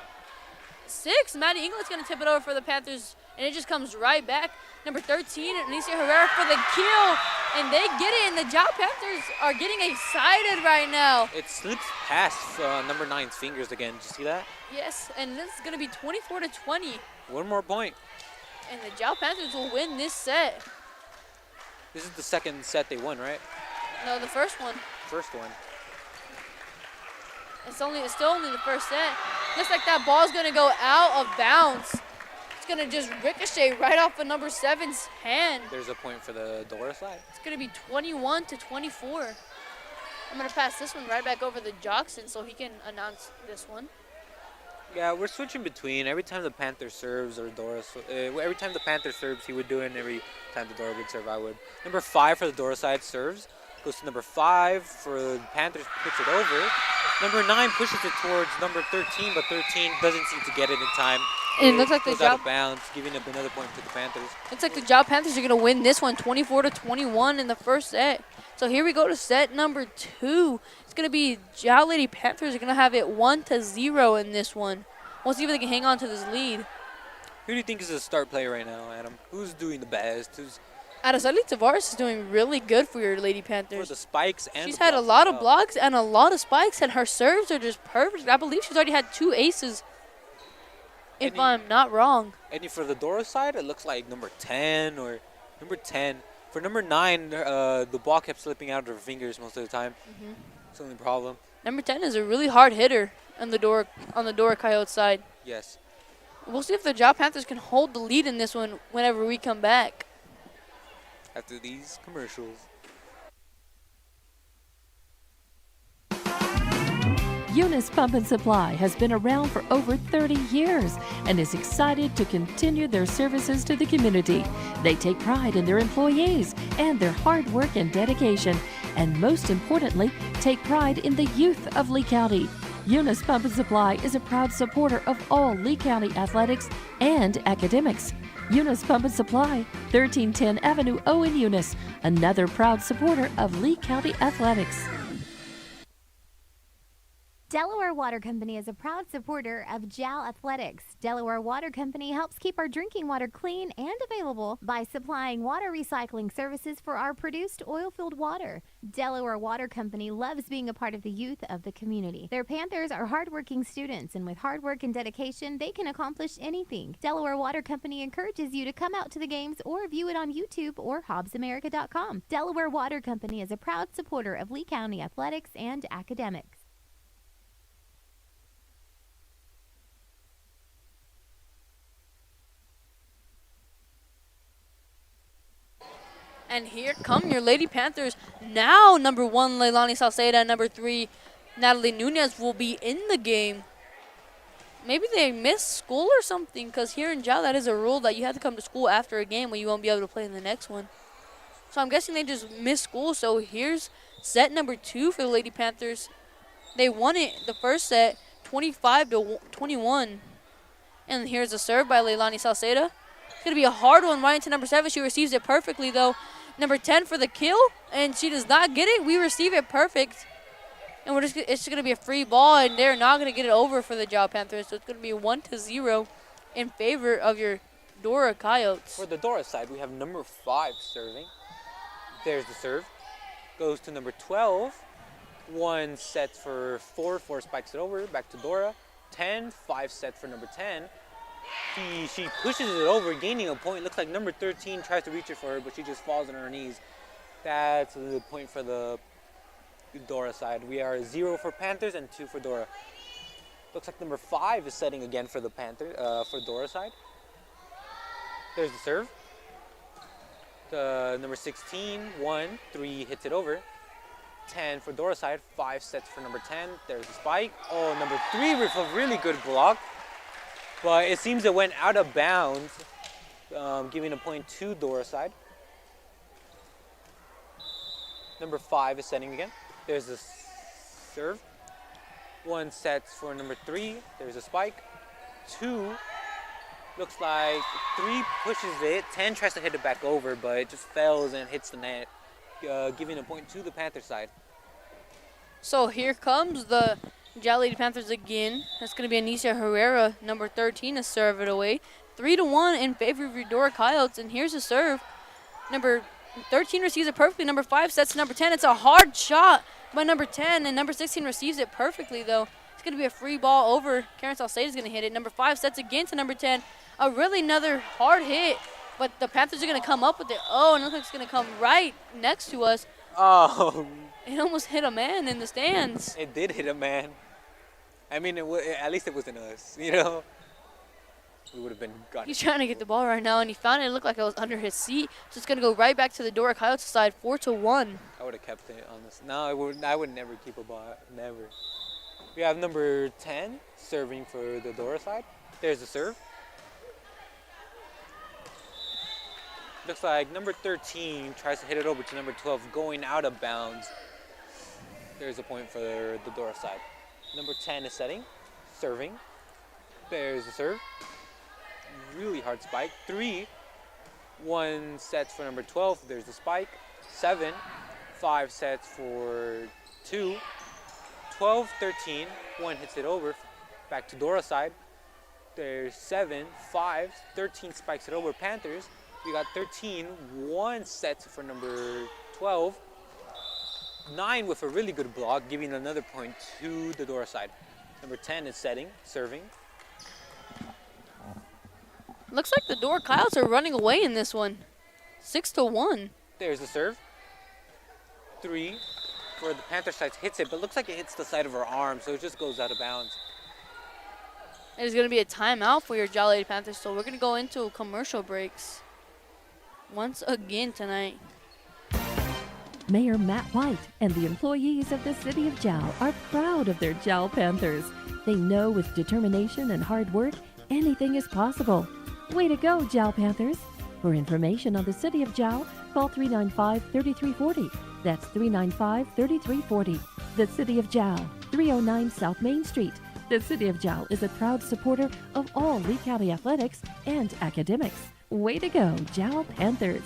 6, Maddie Inglett's going to tip it over for the Panthers, and it just comes right back. Number 13, Anicia Herrera for the kill, and they get it, and the Jal Panthers are getting excited right now. It slips past number 9's fingers again. Did you see that? Yes, and this is going to be 24-20. One more point. And the Jal Panthers will win this set. This is the second set they won, right? No, the first one. First one. It's still only the first set. Looks like that ball's going to go out of bounds. It's going to just ricochet right off of number 7's hand. There's a point for the Dora side. It's going to be 21-24. I'm going to pass this one right back over to Jockson so he can announce this one. Yeah, we're switching between every time the Panther serves or Dora. Every time the Panther serves, he would do it, and every time the Dora would serve, I would. Number 5 for the Dora side serves. Goes to number 5 for the Panthers, puts it over. Number 9 pushes it towards number 13, but 13 doesn't seem to get it in time. And it looks like the goes out of bounds, giving up another point to the Panthers. Looks like the Jal Panthers are going to win this one 24-21 in the first set. So here we go to set number 2. It's going to be Jal Lady Panthers are going to have it 1-0 in this one. We'll see if they can hang on to this lead. Who do you think is the start player right now, Adam? Who's doing the best? Araceli Tavares is doing really good for your Lady Panthers. For the spikes and she's the had a blocks lot as of well. blocks and a lot of spikes, and her serves are just perfect. I believe she's already had 2 aces, if I'm not wrong. And for the Dora side, it looks like number 10 or number 10. For number 9, the ball kept slipping out of her fingers most of the time. It's the only problem. Number 10 is a really hard hitter on the Dora Coyote side. Yes. We'll see if the Jal Panthers can hold the lead in this one whenever we come back. After these commercials. Eunice Pump and Supply has been around for over 30 years and is excited to continue their services to the community. They take pride in their employees and their hard work and dedication, and most importantly, take pride in the youth of Lee County. Eunice Pump and Supply is a proud supporter of all Lee County athletics and academics. Eunice Pump and Supply, 1310 Avenue O in Eunice, another proud supporter of Lee County athletics. Delaware Water Company is a proud supporter of JAL Athletics. Delaware Water Company helps keep our drinking water clean and available by supplying water recycling services for our produced oil-filled water. Delaware Water Company loves being a part of the youth of the community. Their Panthers are hardworking students, and with hard work and dedication, they can accomplish anything. Delaware Water Company encourages you to come out to the games or view it on YouTube or HobbsAmerica.com. Delaware Water Company is a proud supporter of Lee County athletics and academics. And here come your Lady Panthers. Now number 1, Leilani Salceda, and number 3, Natalie Nunez will be in the game. Maybe they missed school or something, because here in JAL, that is a rule that you have to come to school after a game when you won't be able to play in the next one. So I'm guessing they just missed school. So here's set number 2 for the Lady Panthers. They won it the first set, 25-21. And here's a serve by Leilani Salceda. It's going to be a hard one right into number 7. She receives it perfectly, though. Number 10 for the kill, and she does not get it. We receive it perfect. And it's just going to be a free ball, and they're not going to get it over for the JAL Panthers. So it's going to be 1-0 in favor of your Dora Coyotes. For the Dora side, we have number 5 serving. There's the serve. Goes to number 12. 1 set for 4. 4 spikes it over. Back to Dora. 10. 5 set for number 10. She pushes it over, gaining a point. Looks like number 13 tries to reach it for her, but she just falls on her knees. That's the point for the Dora side. We are 0 for Panthers and 2 for Dora. Looks like number 5 is setting again for the for Dora side. There's the serve. Number 16, 1, 3 hits it over. 10 for Dora side, 5 sets for number 10. There's the spike. Oh, number 3 with a really good block. But it seems it went out of bounds, giving a point to Dora side. Number 5 is setting again. There's the serve. 1 sets for number 3. There's a spike. 2. Looks like 3 pushes it. 10 tries to hit it back over, but it just fails and hits the net, giving a point to the Panther side. So here comes the Jal Lady Panthers again. That's going to be Anisha Herrera, number 13, to serve it away. 3-1 in favor of your Dora Coyotes, and here's the serve. Number 13 receives it perfectly. Number 5 sets to number 10. It's a hard shot by number 10, and number 16 receives it perfectly, though. It's going to be a free ball over. Karen Salcedo is going to hit it. Number 5 sets again to number 10. A really another hard hit, but the Panthers are going to come up with it. Oh, and it looks like it's going to come right next to us. Oh. It almost hit a man in the stands. It did hit a man. I mean, at least it wasn't us, you know? We would have been gone. He's trying to get the ball right now, and he found it. It looked like it was under his seat. So it's going to go right back to the Dora Coyotes side, 4-1. I would have kept it on this. No, I would never keep a ball. Never. We have number 10 serving for the Dora side. There's the serve. Looks like number 13 tries to hit it over to number 12, going out of bounds. There's a point for the Dora side. Number 10 is setting, serving. There's the serve. Really hard spike. 3, 1 sets for number 12. There's the spike. 7, 5 sets for 2. 12, 13, 1 hits it over. Back to Dora side. There's 7, 5, 13 spikes it over Panthers. We got 13, 1 sets for number 12. 9 with a really good block, giving another point to the Dora side. Number 10 is setting, serving. Looks like the Dora Coyotes are running away in this one. 6-1. There's the serve. 3 for the Panther side, hits it, but looks like it hits the side of her arm, so it just goes out of bounds. It is going to be a timeout for your Jal Lady Panthers, so we're going to go into commercial breaks once again tonight. Mayor Matt White and the employees of the City of Jal are proud of their Jal Panthers. They know with determination and hard work, anything is possible. Way to go, Jal Panthers. For information on the City of Jal, call 395-3340. That's 395-3340. The City of Jal, 309 South Main Street. The City of Jal is a proud supporter of all Lee County athletics and academics. Way to go, Jal Panthers.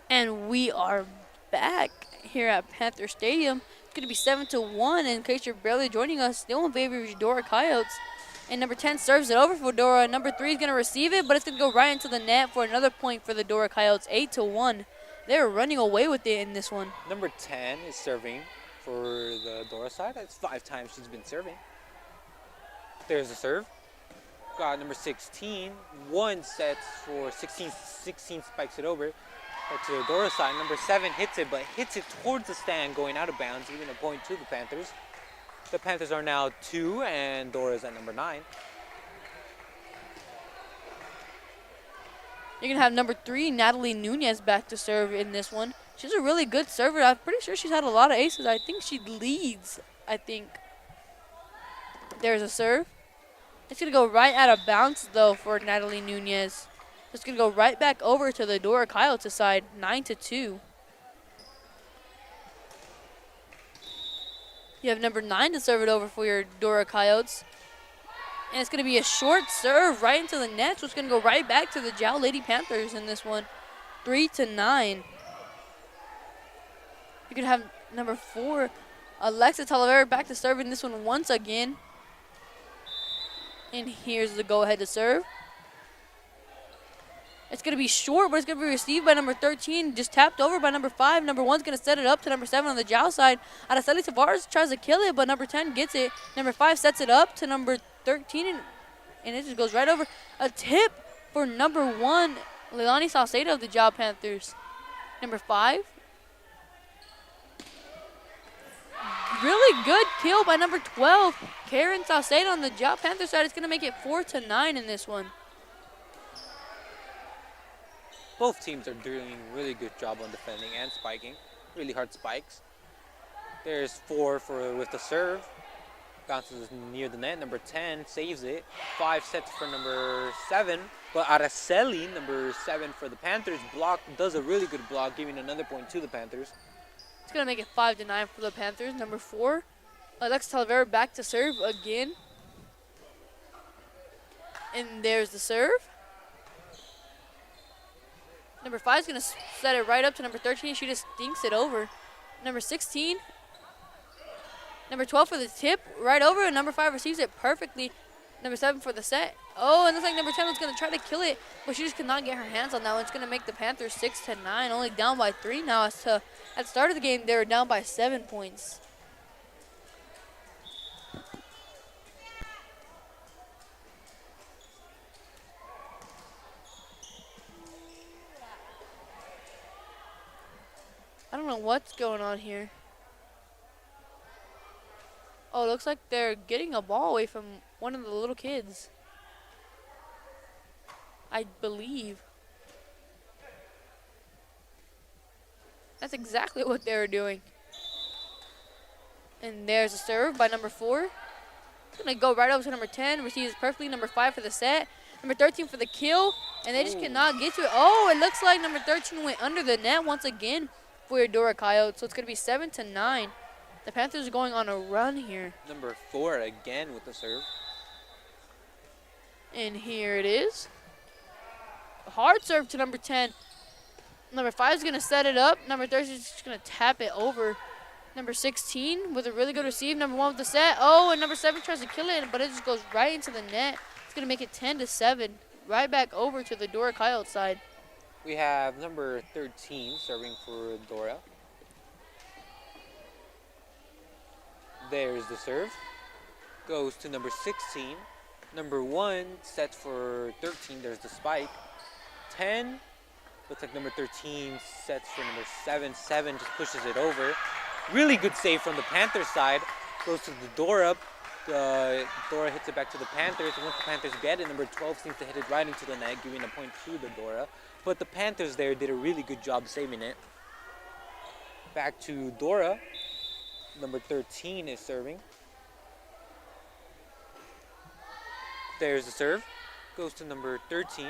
And we are back here at Panther Stadium. It's going to be 7-1 in case you're barely joining us. Still in favor of your Dora Coyotes. And number 10 serves it over for Dora. Number 3 is going to receive it, but it's going to go right into the net for another point for the Dora Coyotes. 8-1. They're running away with it in this one. Number 10 is serving for the Dora side. That's 5 times she's been serving. There's the serve. Got number 16. 1 sets for 16 spikes it over. Back to the Dora side. Number 7 hits it, but hits it towards the stand, going out of bounds, giving a point to the Panthers. The Panthers are now 2, and Dora's at number 9. You're going to have number 3, Natalie Nunez, back to serve in this one. She's a really good server. I'm pretty sure she's had a lot of aces. I think she leads, There's a serve. It's going to go right out of bounds, though, for Natalie Nunez. It's going to go right back over to the Dora Coyotes side, 9-2. You have number 9 to serve it over for your Dora Coyotes. And it's going to be a short serve right into the net, so it's going to go right back to the Jal Lady Panthers in this one, 3-9. You could have number 4, Alexa Talavera, back to serve in this one once again. And here's the go-ahead to serve. It's going to be short, but it's going to be received by number 13, just tapped over by number 5. Number 1's going to set it up to number 7 on the Jal side. Araceli Tavares tries to kill it, but number 10 gets it. Number 5 sets it up to number 13, and it just goes right over. A tip for number 1, Leilani Salcedo of the Jal Panthers. Number 5 really good kill by number 12, Karen Salcedo on the Jal Panther side. It's going to make it 4-9 in this one. Both teams are doing a really good job on defending and spiking. Really hard spikes. There's 4 with the serve. Bounces near the net. Number 10 saves it. 5 sets for number 7. But Araceli, number 7 for the Panthers, does a really good block, giving another point to the Panthers. It's going to make it 5-9 for the Panthers. Number 4, Alex Talavera back to serve again. And there's the serve. Number 5 is going to set it right up to number 13. She just dinks it over. Number 16. Number 12 for the tip, right over, and number 5 receives it perfectly. Number 7 for the set. Oh, and looks like number 10 was going to try to kill it, but she just could not get her hands on that one. It's going to make the Panthers 6-9, only down by 3 now. At the start of the game, they were down by 7 points. I don't know what's going on here. Oh, it looks like they're getting a ball away from one of the little kids. I believe. That's exactly what they were doing. And there's a serve by number 4. It's going to go right over to number 10. Receives perfectly. Number 5 for the set. Number 13 for the kill. And they just cannot get to it. Oh, it looks like number 13 went under the net once again for your Dora Coyotes. So it's going to be 7-9. The Panthers are going on a run here. Number 4 again with the serve. And here it is. A hard serve to number 10. Number 5 is going to set it up. Number 13 is just going to tap it over. Number 16 with a really good receive. Number 1 with the set. Oh, and number 7 tries to kill it, but it just goes right into the net. It's going to make it 10-7. Right back over to the Dora Coyote side. We have number 13 serving for Dora. There's the serve. Goes to number 16. Number 1 sets for 13. There's the spike. 10. Looks like number 13 sets for number 7. 7 just pushes it over. Really good save from the Panthers side. Goes to the Dora. Dora hits it back to the Panthers. Once the Panthers get it, number 12 seems to hit it right into the net, giving a point to the Dora. But the Panthers there did a really good job saving it. Back to Dora. Number 13 is serving. There's the serve. Goes to number 13.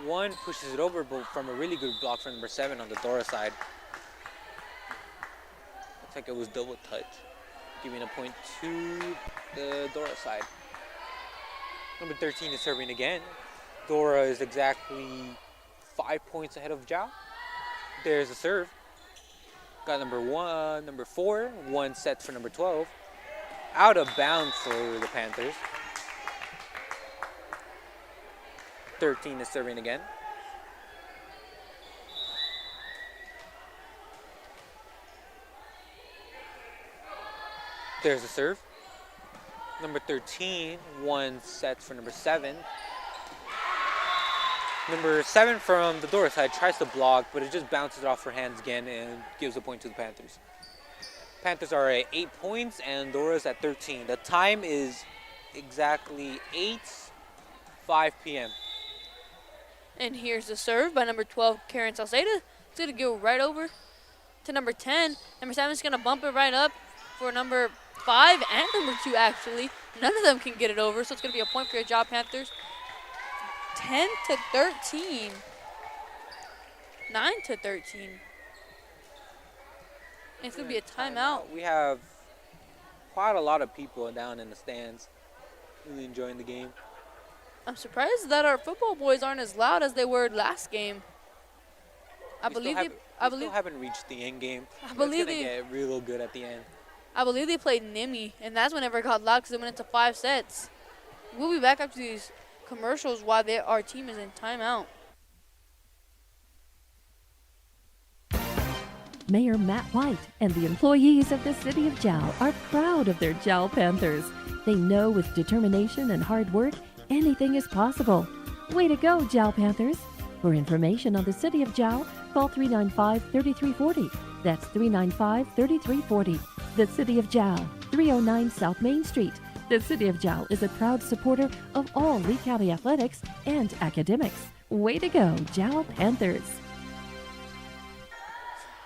1 pushes it over, but from a really good block from number 7 on the Dora side. Looks like it was double touch, giving a point to the Dora side. Number 13 is serving again. Dora is exactly 5 points ahead of Jal. There's the serve. Got number 4, 1 set for number 12. Out of bounds for the Panthers. 13 is serving again. There's the serve. Number 13, 1 set for number 7. Number 7 from the Dora side tries to block, but it just bounces off her hands again and gives a point to the Panthers. Panthers are at 8 points and Dora's at 13. The time is exactly 8:05 p.m. And here's the serve by number 12, Karen Salcedo. It's going to go right over to number 10. Number 7 is going to bump it right up for number 5 and number 2, actually. None of them can get it over, so it's going to be a point for your Jal Panthers. 10-13. 9-13. It's going to be a timeout. We have quite a lot of people down in the stands really enjoying the game. I'm surprised that our football boys aren't as loud as they were last game. I believe they haven't reached the end game. I believe it's gonna get real good at the end. I believe they played Nimi, and that's whenever it got loud because it went into 5 sets. We'll be back after these commercials while our team is in timeout. Mayor Matt White and the employees of the City of Jal are proud of their Jal Panthers. They know with determination and hard work, anything is possible. Way to go, Jal Panthers. For information on the City of Jal, call 395-3340. That's 395-3340. The City of Jal, 309 South Main Street. The City of Jal is a proud supporter of all Lee County athletics and academics. Way to go, Jal Panthers.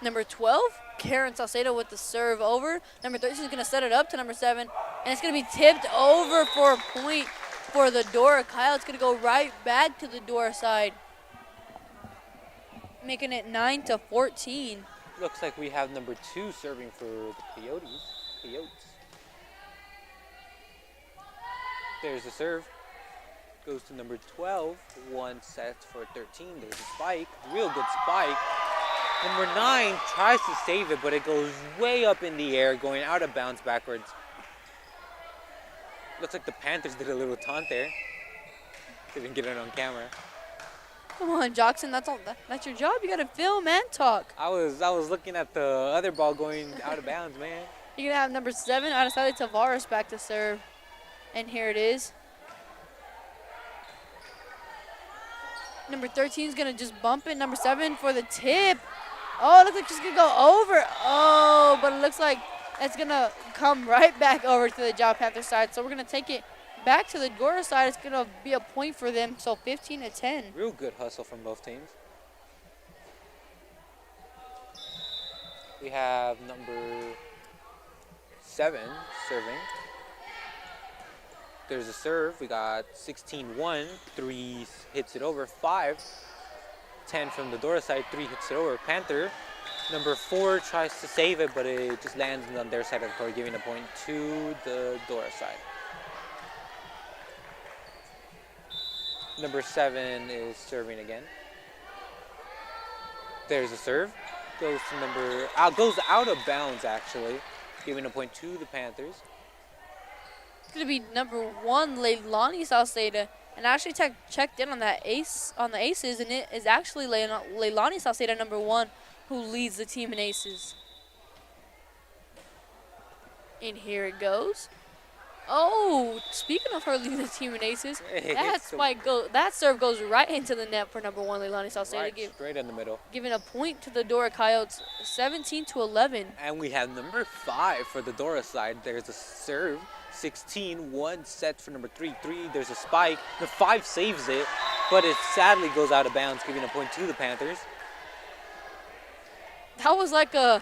Number 12, Karen Salcedo with the serve over. Number 13 is going to set it up to number 7. And it's going to be tipped over for a point for the Dora. Kyle, it's going to go right back to the Dora side, making it 9-14. Looks like we have number 2 serving for the Coyotes. There's the serve. Goes to number 12. 1 set for 13. There's a spike. Real good spike. Number 9 tries to save it, but it goes way up in the air, going out of bounds backwards. Looks like the Panthers did a little taunt there. Didn't get it on camera. Come on, Jackson, that's your job. You got to film and talk. I was looking at the other ball going out of bounds, man. You're going to have number 7, Araceli Tavares, back to serve. And here it is. Number 13 is going to just bump it. Number 7 for the tip. Oh, it looks like she's going to go over. Oh, but it looks like it's going to come right back over to the Jal Panther side. So we're going to take it back to the Dora side. It's going to be a point for them. So 15-10. Real good hustle from both teams. We have number 7 serving. There's a serve. We got 16-1. 3 hits it over. 5. 10 from the Dora side. 3 hits it over. Panther. Number 4 tries to save it, but it just lands on their side of the court, giving a point to the Dora side. Number 7 is serving again. There's a serve. Goes out of bounds, actually, giving a point to the Panthers. It's going to be number 1, Leilani Salceda. And I actually checked in on the aces, and it is actually Leilani Salceda, number 1, who leads the team in aces. And here it goes. Oh, speaking of her leading the team in aces, that serve goes right into the net for number 1, Leilani Salceda. Right, straight in the middle. Giving a point to the Dora Coyotes, 17-11. And we have number 5 for the Dora side. There's a serve. 16, 1 set for number 3. There's a spike. The 5 saves it, but it sadly goes out of bounds, giving a point to the Panthers. That was like a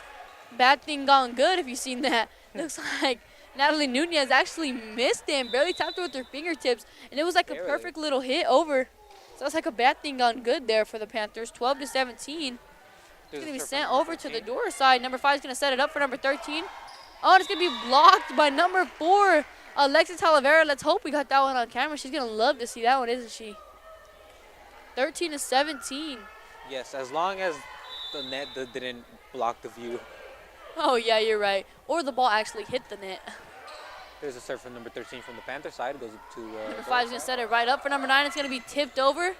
bad thing gone good, if you've seen that. Looks like Natalie Nunez actually missed it and barely tapped it with her fingertips, and it was like a perfect little hit over. So that's like a bad thing gone good there for the Panthers. 12-17. It's going to be sent over to the Dora side. Number 5 is going to set it up for number 13. Oh, and it's going to be blocked by number 4, Alexis Talavera. Let's hope we got that one on camera. She's going to love to see that one, isn't she? 13-17. Yes, as long as the net didn't block the view. Oh, yeah, you're right. Or the ball actually hit the net. There's a serve from number 13 from the Panther side. Goes to number 5 is going to set it right up for number 9. It's going to be tipped over.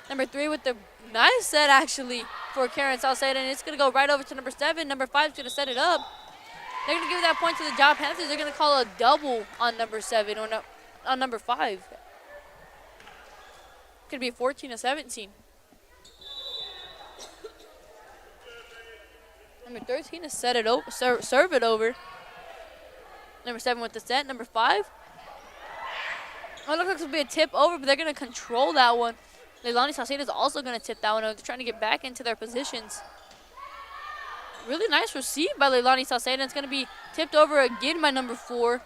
Number 3 with the nice set, actually, for Karen Salceda. And it's going to go right over to number 7. Number 5 is going to set it up. They're going to give that point to the Jal Panthers. They're going to call a double on number 7 or on number 5. It's going to be 14-17. Number 13 is set it over, serve it over. Number 7 with the set. Number 5. Oh, it looks like it's going to be a tip over, but they're going to control that one. Leilani Salceda is also going to tip that one over. They're trying to get back into their positions. Really nice receive by Leilani Salceda. It's going to be tipped over again by number 4.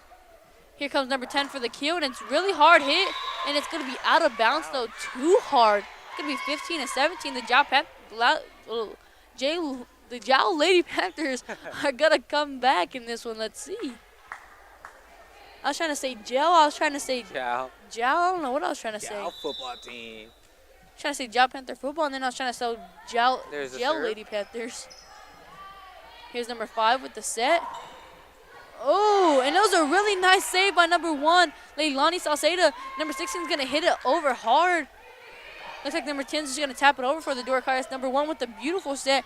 Here comes number 10 for the kill, and it's really hard hit, and it's going to be out of bounds, though, too hard. It's going to be 15-17. The Jal Lady Panthers are going to come back in this one. Let's see. I was trying to say Jal. I was trying to say Jal. I don't know what I was trying to say. Jal football team. Trying to say Jal Panther football, and then I was trying to say Jal Lady Panthers. Here's number 5 with the set. Oh, and that was a really nice save by number 1, Leilani Salceda. Number 16 is going to hit it over hard. Looks like number 10 is just going to tap it over for the Dora Coyotes. Number 1 with the beautiful set.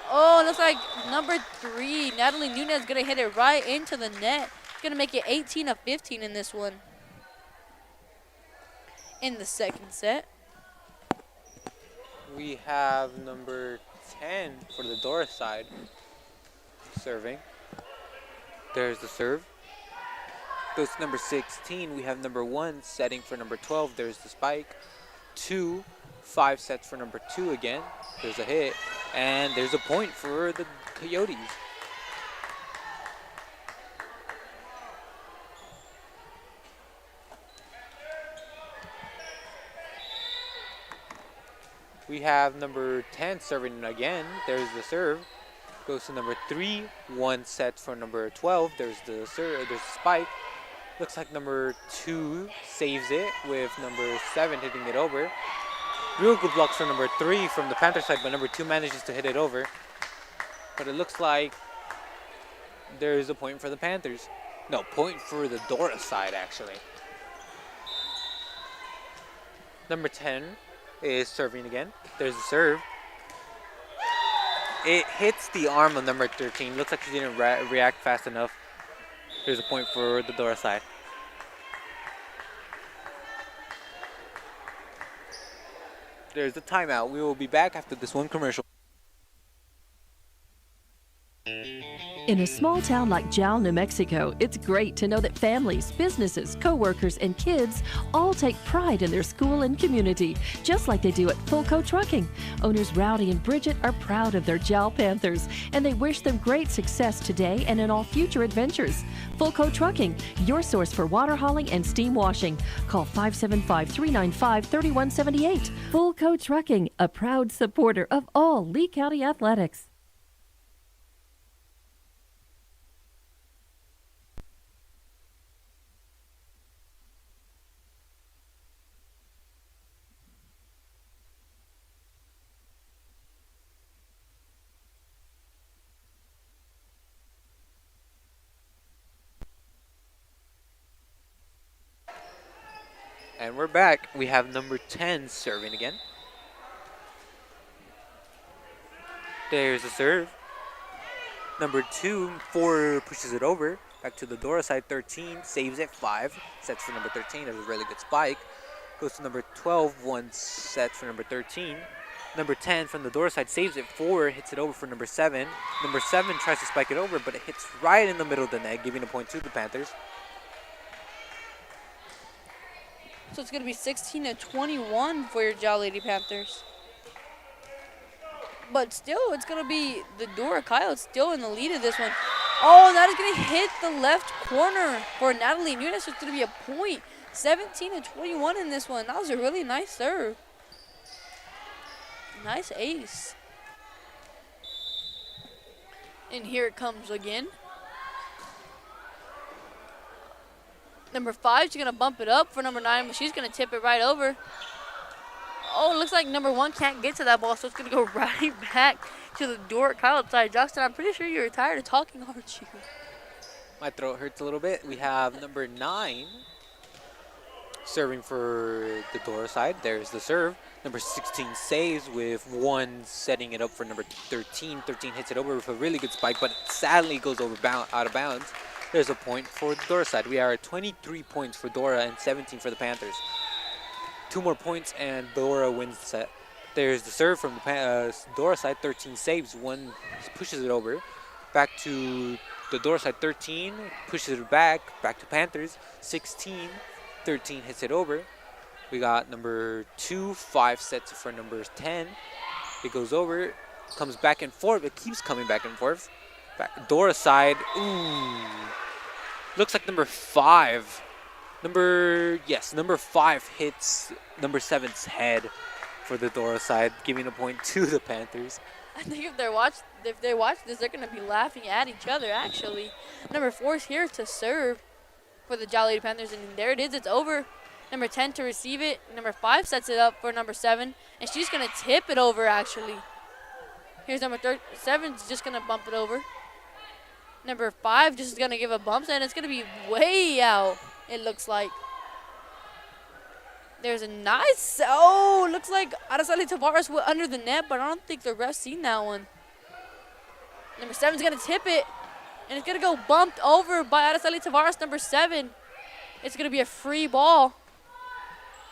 Oh, it looks like number 3, Natalie Nunez, is going to hit it right into the net. It's going to make it 18-15 in this one. In the second set. We have number 10 for the Dora side serving. There's the serve. Goes to number 16. We have number 1 setting for number 12. There's the spike. 2, 5 sets for number 2 again. There's a hit. And there's a point for the Coyotes. We have number 10 serving again. There's the serve. Goes to number 3. 1 set for number 12. There's the serve. There's the spike. Looks like number 2 saves it with number 7 hitting it over. Real good blocks for number 3 from the Panther side, but number 2 manages to hit it over. But it looks like there's a point for the Panthers. No, point for the Dora side, actually. Number 10 is serving again. There's the serve. It hits the arm of number 13. Looks like he didn't react fast enough. There's a point for the Dora side. There's the timeout. We will be back after this one commercial. In a small town like Jal, New Mexico, it's great to know that families, businesses, co-workers, and kids all take pride in their school and community, just like they do at Fulco Trucking. Owners Rowdy and Bridget are proud of their Jal Panthers, and they wish them great success today and in all future adventures. Fulco Trucking, your source for water hauling and steam washing. Call 575-395-3178. Fulco Trucking, a proud supporter of all Lee County athletics. And we're back. We have number 10 serving again. There's the serve. Number 2, 4 pushes it over. Back to the Dora side, 13 saves it, 5 sets for number 13. There's a really good spike. Goes to number 12, 1 set for number 13. Number 10 from the Dora side saves it, 4 hits it over for number 7. Number 7 tries to spike it over, but it hits right in the middle of the net, giving a point to the Panthers. So it's going to be 16-21 for your Jal Lady Panthers. But still, it's going to be the Dora Coyotes still in the lead of this one. Oh, that is going to hit the left corner for Natalie Nunes. So it's going to be a point. 17-21 in this one. That was a really nice serve. Nice ace. And here it comes again. Number 5, she's going to bump it up for number 9, but she's going to tip it right over. Oh, it looks like number 1 can't get to that ball, so it's going to go right back to the Dora Coyote side. Justin, I'm pretty sure you're tired of talking, aren't you? My throat hurts a little bit. We have number 9 serving for the Dora side. There's the serve. Number 16 saves with 1 setting it up for number 13. 13 hits it over with a really good spike, but it sadly goes out of bounds. There's a point for the Dora side. We are at 23 points for Dora and 17 for the Panthers. 2 more points and Dora wins the set. There's the serve from the Dora side. 13 saves, 1 pushes it over. Back to the Dora side. 13 pushes it back to Panthers. 16, 13 hits it over. We got number 2, 5 sets for number 10. It goes over, comes back and forth. It keeps coming back and forth. Back Dora side. Ooh. Looks like number 5. Number 5 hits number 7's head for the Dora side, giving a point to the Panthers. I think if they watch this, they're going to be laughing at each other, actually. Number 4 is here to serve for the Jal Lady Panthers, and there it is. It's over. Number 10 to receive it. Number 5 sets it up for number 7, and she's going to tip it over, actually. Here's number 7's just going to bump it over. Number 5 just is going to give a bump, and it's going to be way out, it looks like. There's a nice, looks like Araceli Tavares went under the net, but I don't think the ref seen that one. Number 7's going to tip it, and it's going to go bumped over by Araceli Tavares, number 7. It's going to be a free ball.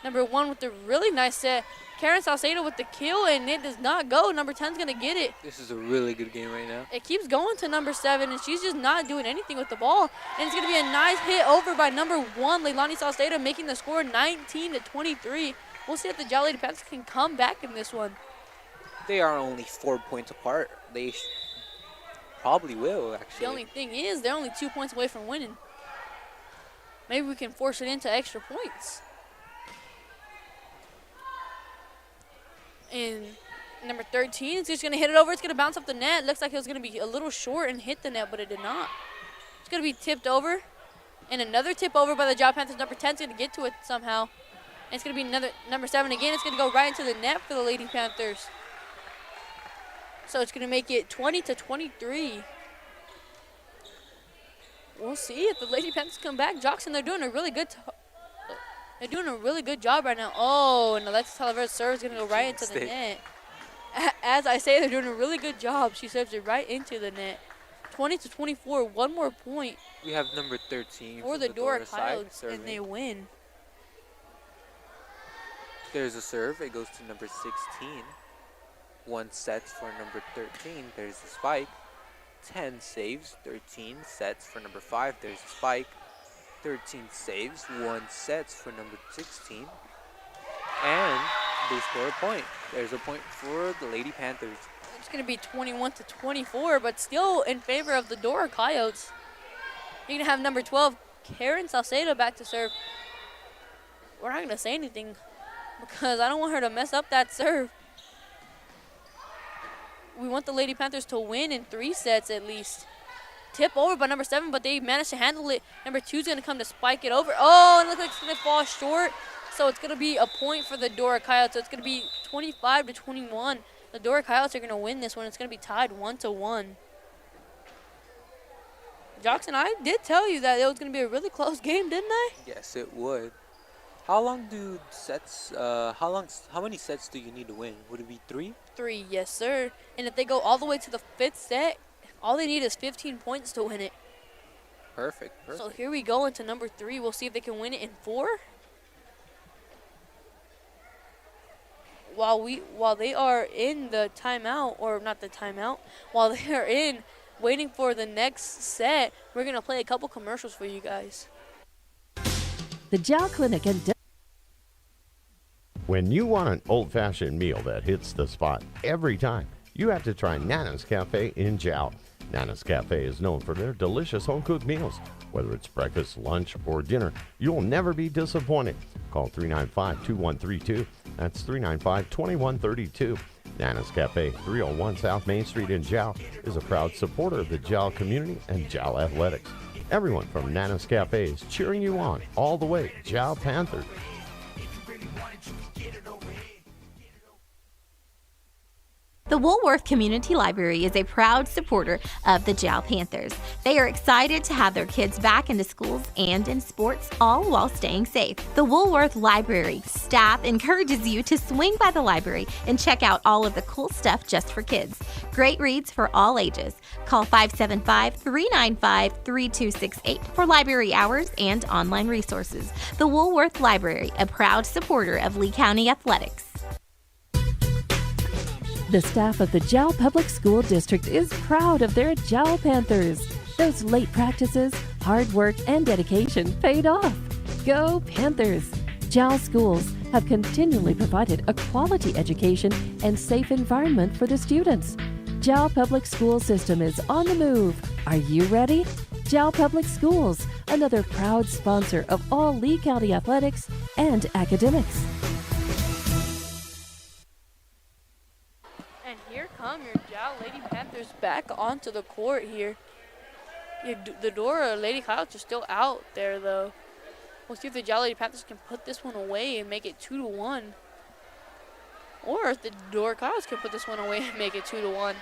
Number 1 with a really nice set Karen Salcedo with the kill, and it does not go. Number 10's going to get it. This is a really good game right now. It keeps going to number 7, and she's just not doing anything with the ball. And it's going to be a nice hit over by number 1, Leilani Salcedo, making the score 19-23. We'll see if the Jal Lady Panthers can come back in this one. They are only 4 points apart. They probably will, actually. The only thing is they're only 2 points away from winning. Maybe we can force it into extra points. And number 13 is just going to hit it over. It's going to bounce off the net. Looks like it was going to be a little short and hit the net, but it did not. It's going to be tipped over. And another tip over by the Jal Panthers. Number 10 is going to get to it somehow. And it's going to be another number 7 again. It's going to go right into the net for the Lady Panthers. So it's going to make it 20-23. We'll see if the Lady Panthers come back. Jackson, they're doing a really good job right now. Oh, and Alexis Talavera's serve is going to go right into the net. As I say, they're doing a really good job. She serves it right into the net. 20-24, one more point. We have number 13 for the Dora Coyotes, and they win. There's a serve. It goes to number 16. 1 sets for number 13. There's the spike. 10 saves. 13 sets for number 5. There's the spike. 13 saves. 1 sets for number 16. And they score a point. There's a point for the Lady Panthers. It's going to be 21-24, but still in favor of the Dora Coyotes. You're going to have number 12, Karen Salcedo, back to serve. We're not going to say anything because I don't want her to mess up that serve. We want the Lady Panthers to win in 3 sets at least. Tip over by number 7, but they managed to handle it. Number 2 is going to come to spike it over. Oh, and it looks like it's going to fall short. So it's going to be a point for the Dora Coyotes. So it's going to be 25-21. The Dora Coyotes are going to win this one. It's going to be tied 1-1. Jackson, I did tell you that it was going to be a really close game, didn't I? Yes, it would. How long do sets? How many sets do you need to win? Would it be 3? 3, yes, sir. And if they go all the way to the 5th set, all they need is 15 points to win it. Perfect. So here we go into number 3. We'll see if they can win it in 4. While they are in the timeout, or not the timeout, while they are in waiting for the next set, we're going to play a couple commercials for you guys. The Jal Clinic and When you want an old-fashioned meal that hits the spot every time, you have to try Nana's Cafe in Jal. Nana's Cafe is known for their delicious home-cooked meals. Whether it's breakfast, lunch, or dinner, you'll never be disappointed. Call 395-2132. That's 395-2132. Nana's Cafe, 301 South Main Street in Jal, is a proud supporter of the Jal community and Jal athletics. Everyone from Nana's Cafe is cheering you on all the way. Jal Panthers. The Woolworth Community Library is a proud supporter of the Jal Panthers. They are excited to have their kids back into schools and in sports, all while staying safe. The Woolworth Library staff encourages you to swing by the library and check out all of the cool stuff just for kids. Great reads for all ages. Call 575-395-3268 for library hours and online resources. The Woolworth Library, a proud supporter of Lee County Athletics. The staff of the Jal Public School District is proud of their Jal Panthers. Those late practices, hard work, and dedication paid off. Go Panthers! Jal schools have continually provided a quality education and safe environment for the students. Jal Public School System is on the move. Are you ready? Jal Public Schools, another proud sponsor of all Lee County athletics and academics. Your Jal Lady Panthers back onto the court here. The Dora Lady Coyotes are still out there, though. We'll see if the Jal Lady Panthers can put this one away and make it 2-1. Or if the Dora Coyotes can put this one away and make it 2-1.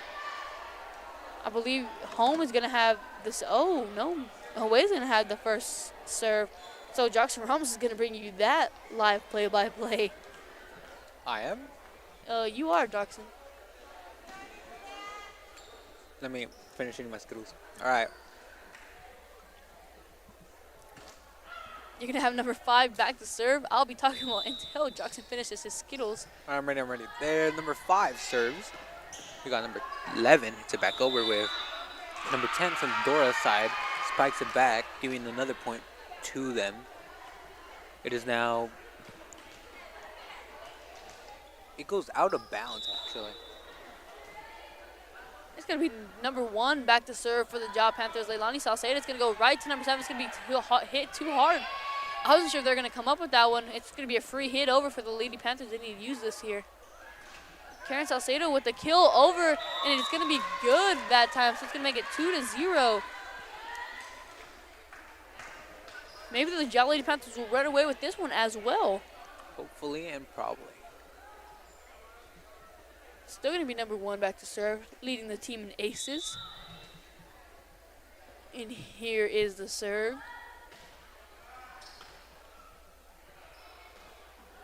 I believe home is going to have this. Oh, no. Away is going to have the first serve. So Jackson Ramos is going to bring you that live play-by-play. I am? You are, Jackson. Let me finish eating my Skittles. All right. You're going to have number 5 back to serve. I'll be talking about until Jackson finishes his Skittles. I'm ready. There, number 5 serves. We got number 11 hits it back over with. Number 10 from Dora's side spikes it back, giving another point to them. It is now... It goes out of bounds, actually. It's going to be number 1 back to serve for the Jal Panthers. Leilani Salcedo. It's going to go right to number 7. It's going to be hit too hard. I wasn't sure if they're going to come up with that one. It's going to be a free hit over for the Lady Panthers. They need to use this here. Karen Salcedo with the kill over, and it's going to be good that time, so it's going to make it 2-0. Maybe the Jal Lady Panthers will run away with this one as well. Hopefully and probably. Still going to be number 1 back to serve, leading the team in aces. And here is the serve.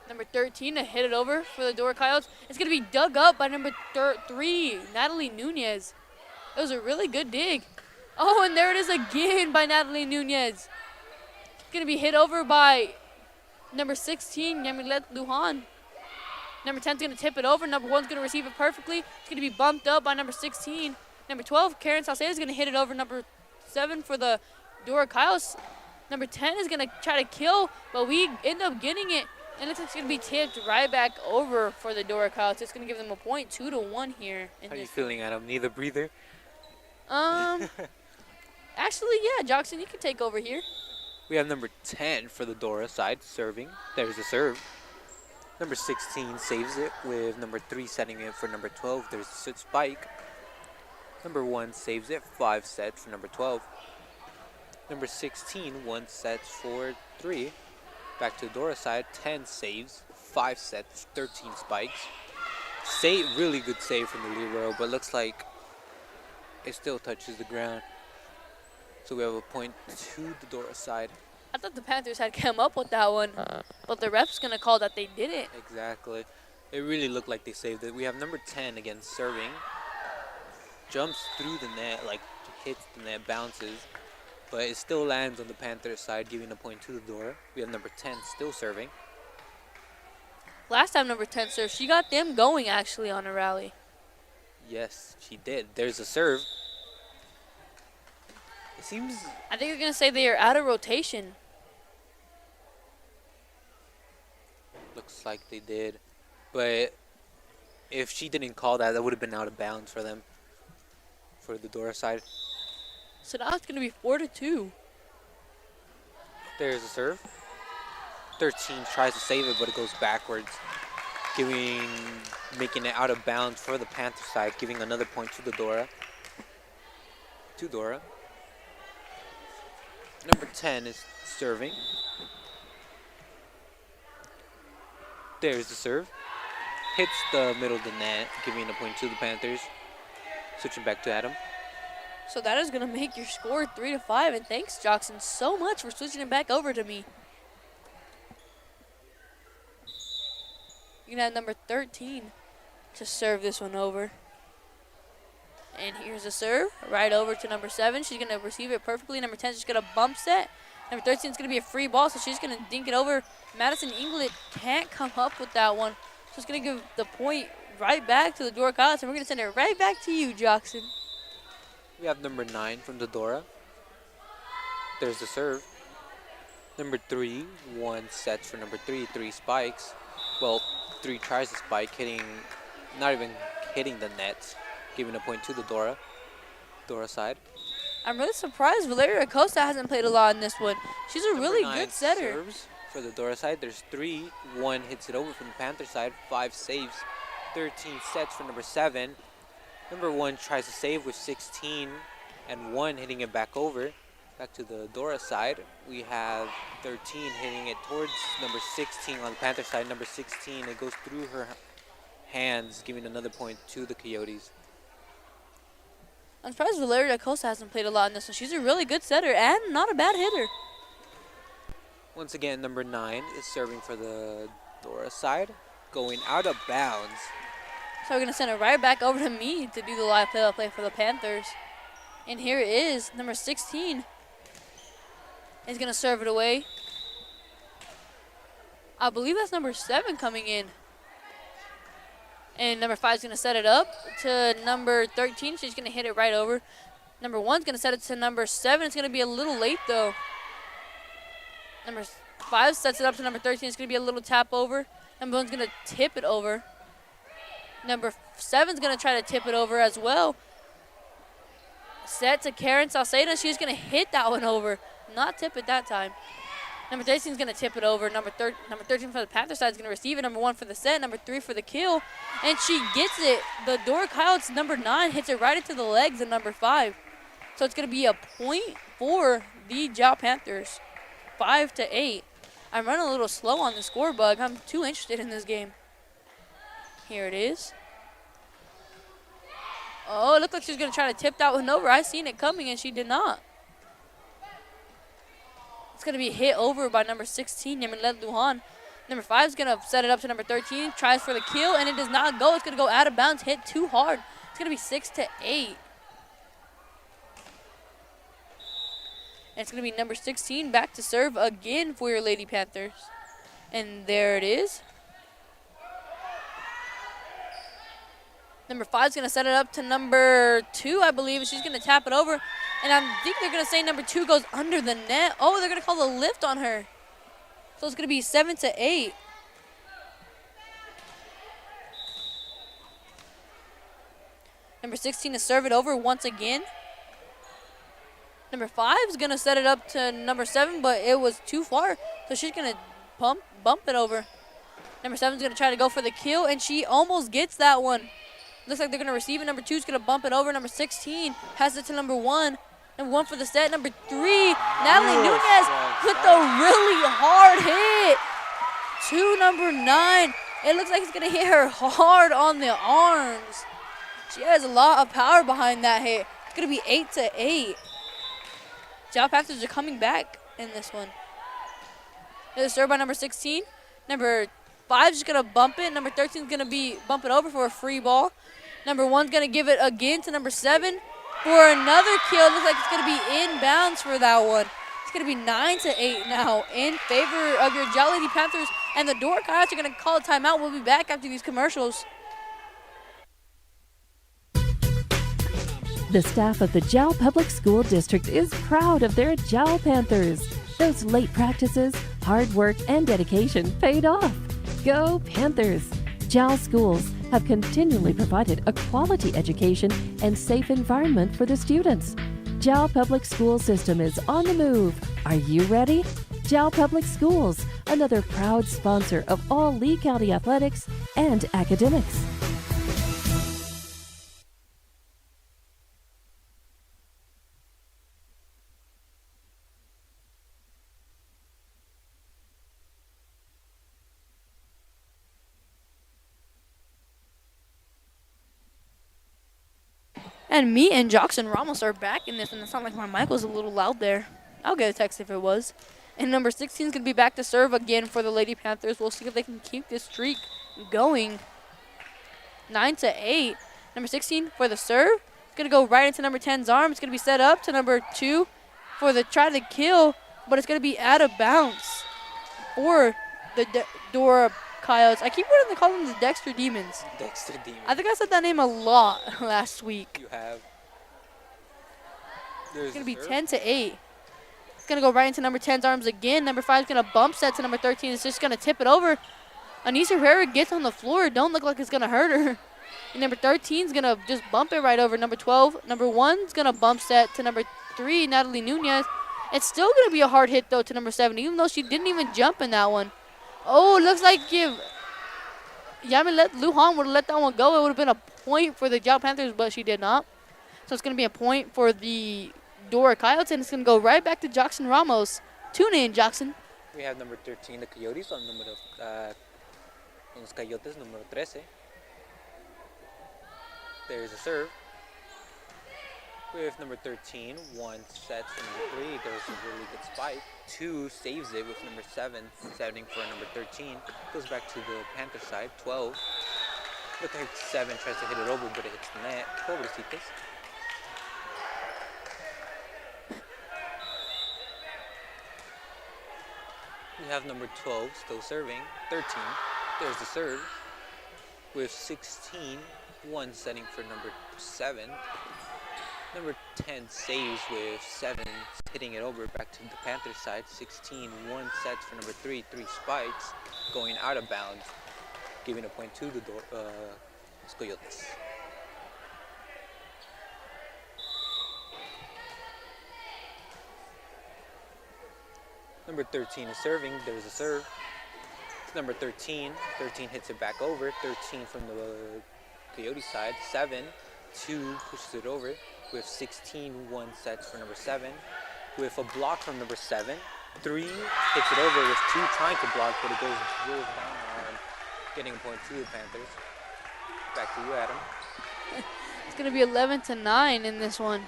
Number 13 to hit it over for the Dora Coyotes. It's going to be dug up by number 3, Natalie Nunez. It was a really good dig. Oh, and there it is again by Natalie Nunez. It's going to be hit over by number 16, Yamilet Lujan. Number 10 is going to tip it over. Number 1 is going to receive it perfectly. It's going to be bumped up by number 16. Number 12, Karen Salcedo, is going to hit it over number 7 for the Dora Coyotes. Number 10 is going to try to kill, but we end up getting it. And it looks like it's going to be tipped right back over for the Dora Coyotes. It's going to give them a point, 2-1 here. How are you feeling, Adam? Need a breather? Actually, yeah, Jackson, you can take over here. We have number 10 for the Dora side serving. There's the serve. Number 16 saves it with number 3 setting it for number 12. There's the spike. Number 1 saves it, 5 sets for number 12. Number 16, 1 sets for 3. Back to the Dora side, 10 saves, 5 sets, 13 spikes. Really good save from the libero, but looks like it still touches the ground. So we have a point to the Dora side. I thought the Panthers had come up with that one, but the ref's going to call that they did it. Exactly. It really looked like they saved it. We have number 10 again serving. Jumps through the net, like hits the net, bounces. But it still lands on the Panthers side, giving a point to the Dora. We have number 10 still serving. Last time number 10 served, she got them going actually on a rally. Yes, she did. There's a serve. It seems... I think they're going to say they are out of rotation. Looks like they did. But if she didn't call that, that would have been out of bounds for them. For the Dora side. So now it's going to be 4-2. There's a serve. 13 tries to save it, but it goes backwards, making it out of bounds for the Panther side, giving another point to the Dora. To Dora. Number 10 is serving. There's the serve. Hits the middle of the net, giving a point to the Panthers. Switching back to Adam. So that is going to make your score 3-5. And thanks, Jackson, so much for switching it back over to me. You're going to have number 13 to serve this one over. And here's a serve right over to number 7. She's going to receive it perfectly. Number 10 is just going to bump set. Number 13 is going to be a free ball, so she's going to dink it over. Madison England can't come up with that one. So it's going to give the point right back to the Dora Coyotes, and we're going to send it right back to you, Jackson. We have number 9 from the Dora. There's the serve. Number 3, 1 sets for number 3, 3 spikes. Well, 3 tries to spike, not even hitting the net, giving a point to the Dora side. I'm really surprised Valeria Acosta hasn't played a lot in this one. She's a really good setter. Serves for the Dora side. There's 3, 1 hits it over from the Panther side, 5 saves, 13 sets for number 7. Number 1 tries to save with 16 and 1 hitting it back over. Back to the Dora side, we have 13 hitting it towards number 16 on the Panther side. Number 16, it goes through her hands, giving another point to the Coyotes. I'm surprised Valeria Acosta hasn't played a lot in this one. She's a really good setter and not a bad hitter. Once again, number 9 is serving for the Dora side, going out of bounds. So we're going to send it right back over to me to do the live play-by-play for the Panthers. And here it is, number 16 is going to serve it away. I believe that's number 7 coming in. And number 5 is going to set it up to number 13. She's going to hit it right over. Number 1's going to set it to number 7. It's going to be a little late, though. Number 5 sets it up to number 13. It's going to be a little tap over. Number 1's going to tip it over. Number 7's going to try to tip it over as well. Set to Karen Salcedo. She's going to hit that one over. Not tip it that time. Number 13 is going to tip it over. Number 13 for the Panther side is going to receive it. Number 1 for the set. Number 3 for the kill. And she gets it. The Dora Coyotes, number 9, hits it right into the legs of number 5. So it's going to be a point for the Jal Panthers. 5-8. I'm running a little slow on the score bug. I'm too interested in this game. Here it is. Oh, it looked like she was going to try to tip that one over. I seen it coming, and she did not. It's going to be hit over by number 16, Yamilet Lujan. Number 5 is going to set it up to number 13, tries for the kill, and it does not go. It's going to go out of bounds, hit too hard. It's going to be 6-8. And it's going to be number 16 back to serve again for your Lady Panthers. And there it is. Number 5 is going to set it up to number 2, I believe. She's going to tap it over. And I think they're going to say number 2 goes under the net. Oh, they're going to call the lift on her. So it's going to be 7-8. Number 16 to serve it over once again. Number 5 is going to set it up to number 7, but it was too far. So she's going to bump it over. Number 7 is going to try to go for the kill, and she almost gets that one. Looks like they're going to receive it. Number 2 is going to bump it over. Number 16 has it to number 1. Number 1 for the set. Number 3, Natalie Nunez with a really hard hit to number 9. It looks like it's going to hit her hard on the arms. She has a lot of power behind that hit. It's going to be 8-8. Jal Panthers are coming back in this one. There's a serve by number 16. Number 5 is going to bump it. Number 13 is going to bump it over for a free ball. Number 1 is going to give it again to number 7 for another kill. It looks like it's going to be inbounds for that one. It's going to be 9-8 now in favor of your Jal Lady Panthers. And the Dora Coyotes are going to call a timeout. We'll be back after these commercials. The staff of the Jal Public School District is proud of their Jal Panthers. Those late practices, hard work, and dedication paid off. Go Panthers! Jal schools have continually provided a quality education and safe environment for the students. Jal Public School System is on the move. Are you ready? Jal Public Schools, another proud sponsor of all Lee County athletics and academics. And me and Jackson Ramos are back in this, and it sounded like my mic was a little loud there. I'll get a text if it was. And number 16 is going to be back to serve again for the Lady Panthers. We'll see if they can keep this streak going. 9-8. Number 16 for the serve. It's going to go right into number 10's arm. It's going to be set up to number 2 for the try to kill, but it's going to be out of bounds for the Dora Coyotes. I keep wanting to call them the Dexter Demons. Dexter Demons. I think I said that name a lot last week. You have. It's going to be 10-8. It's going to go right into number 10's arms again. Number 5 is going to bump set to number 13. It's just going to tip it over. Anissa Herrera gets on the floor. Don't look like it's going to hurt her. And number 13 is going to just bump it right over. Number 12, number 1 is going to bump set to number 3, Natalie Nunez. It's still going to be a hard hit, though, to number 7, even though she didn't even jump in that one. Oh, it looks like if Yamilet Lujan would have let that one go, it would have been a point for the Jal Panthers, but she did not. So it's going to be a point for the Dora Coyotes, and it's going to go right back to Jackson Ramos. Tune in, Jackson. We have number 13, the Coyotes, on los Coyotes, número 13. There's a serve. With number 13, 1 sets to number 3. There's a really good spike. 2 saves it with number 7 setting for number 13. Goes back to the Panther side. 12. Look like 7 tries to hit it over, but it hits the net. Pobrecitos. We We have number 12 still serving. 13. There's the serve. With 16, 1 setting for number 7. Number 10 saves with 7 hitting it over back to the Panthers side. 16, 1 sets for number 3, 3 spikes going out of bounds, giving a point to the Coyotes. Number 13 is serving. There's a serve. Number 13. 13 hits it back over. 13 from the Coyote side. 7. 2 pushes it over with 16. 1 sets for number 7. With a block from number 7. 3 hits it over with 2 trying to block, but it rolls down and getting a point to the Panthers. Back to you, Adam. It's going to be 11-9 in this one.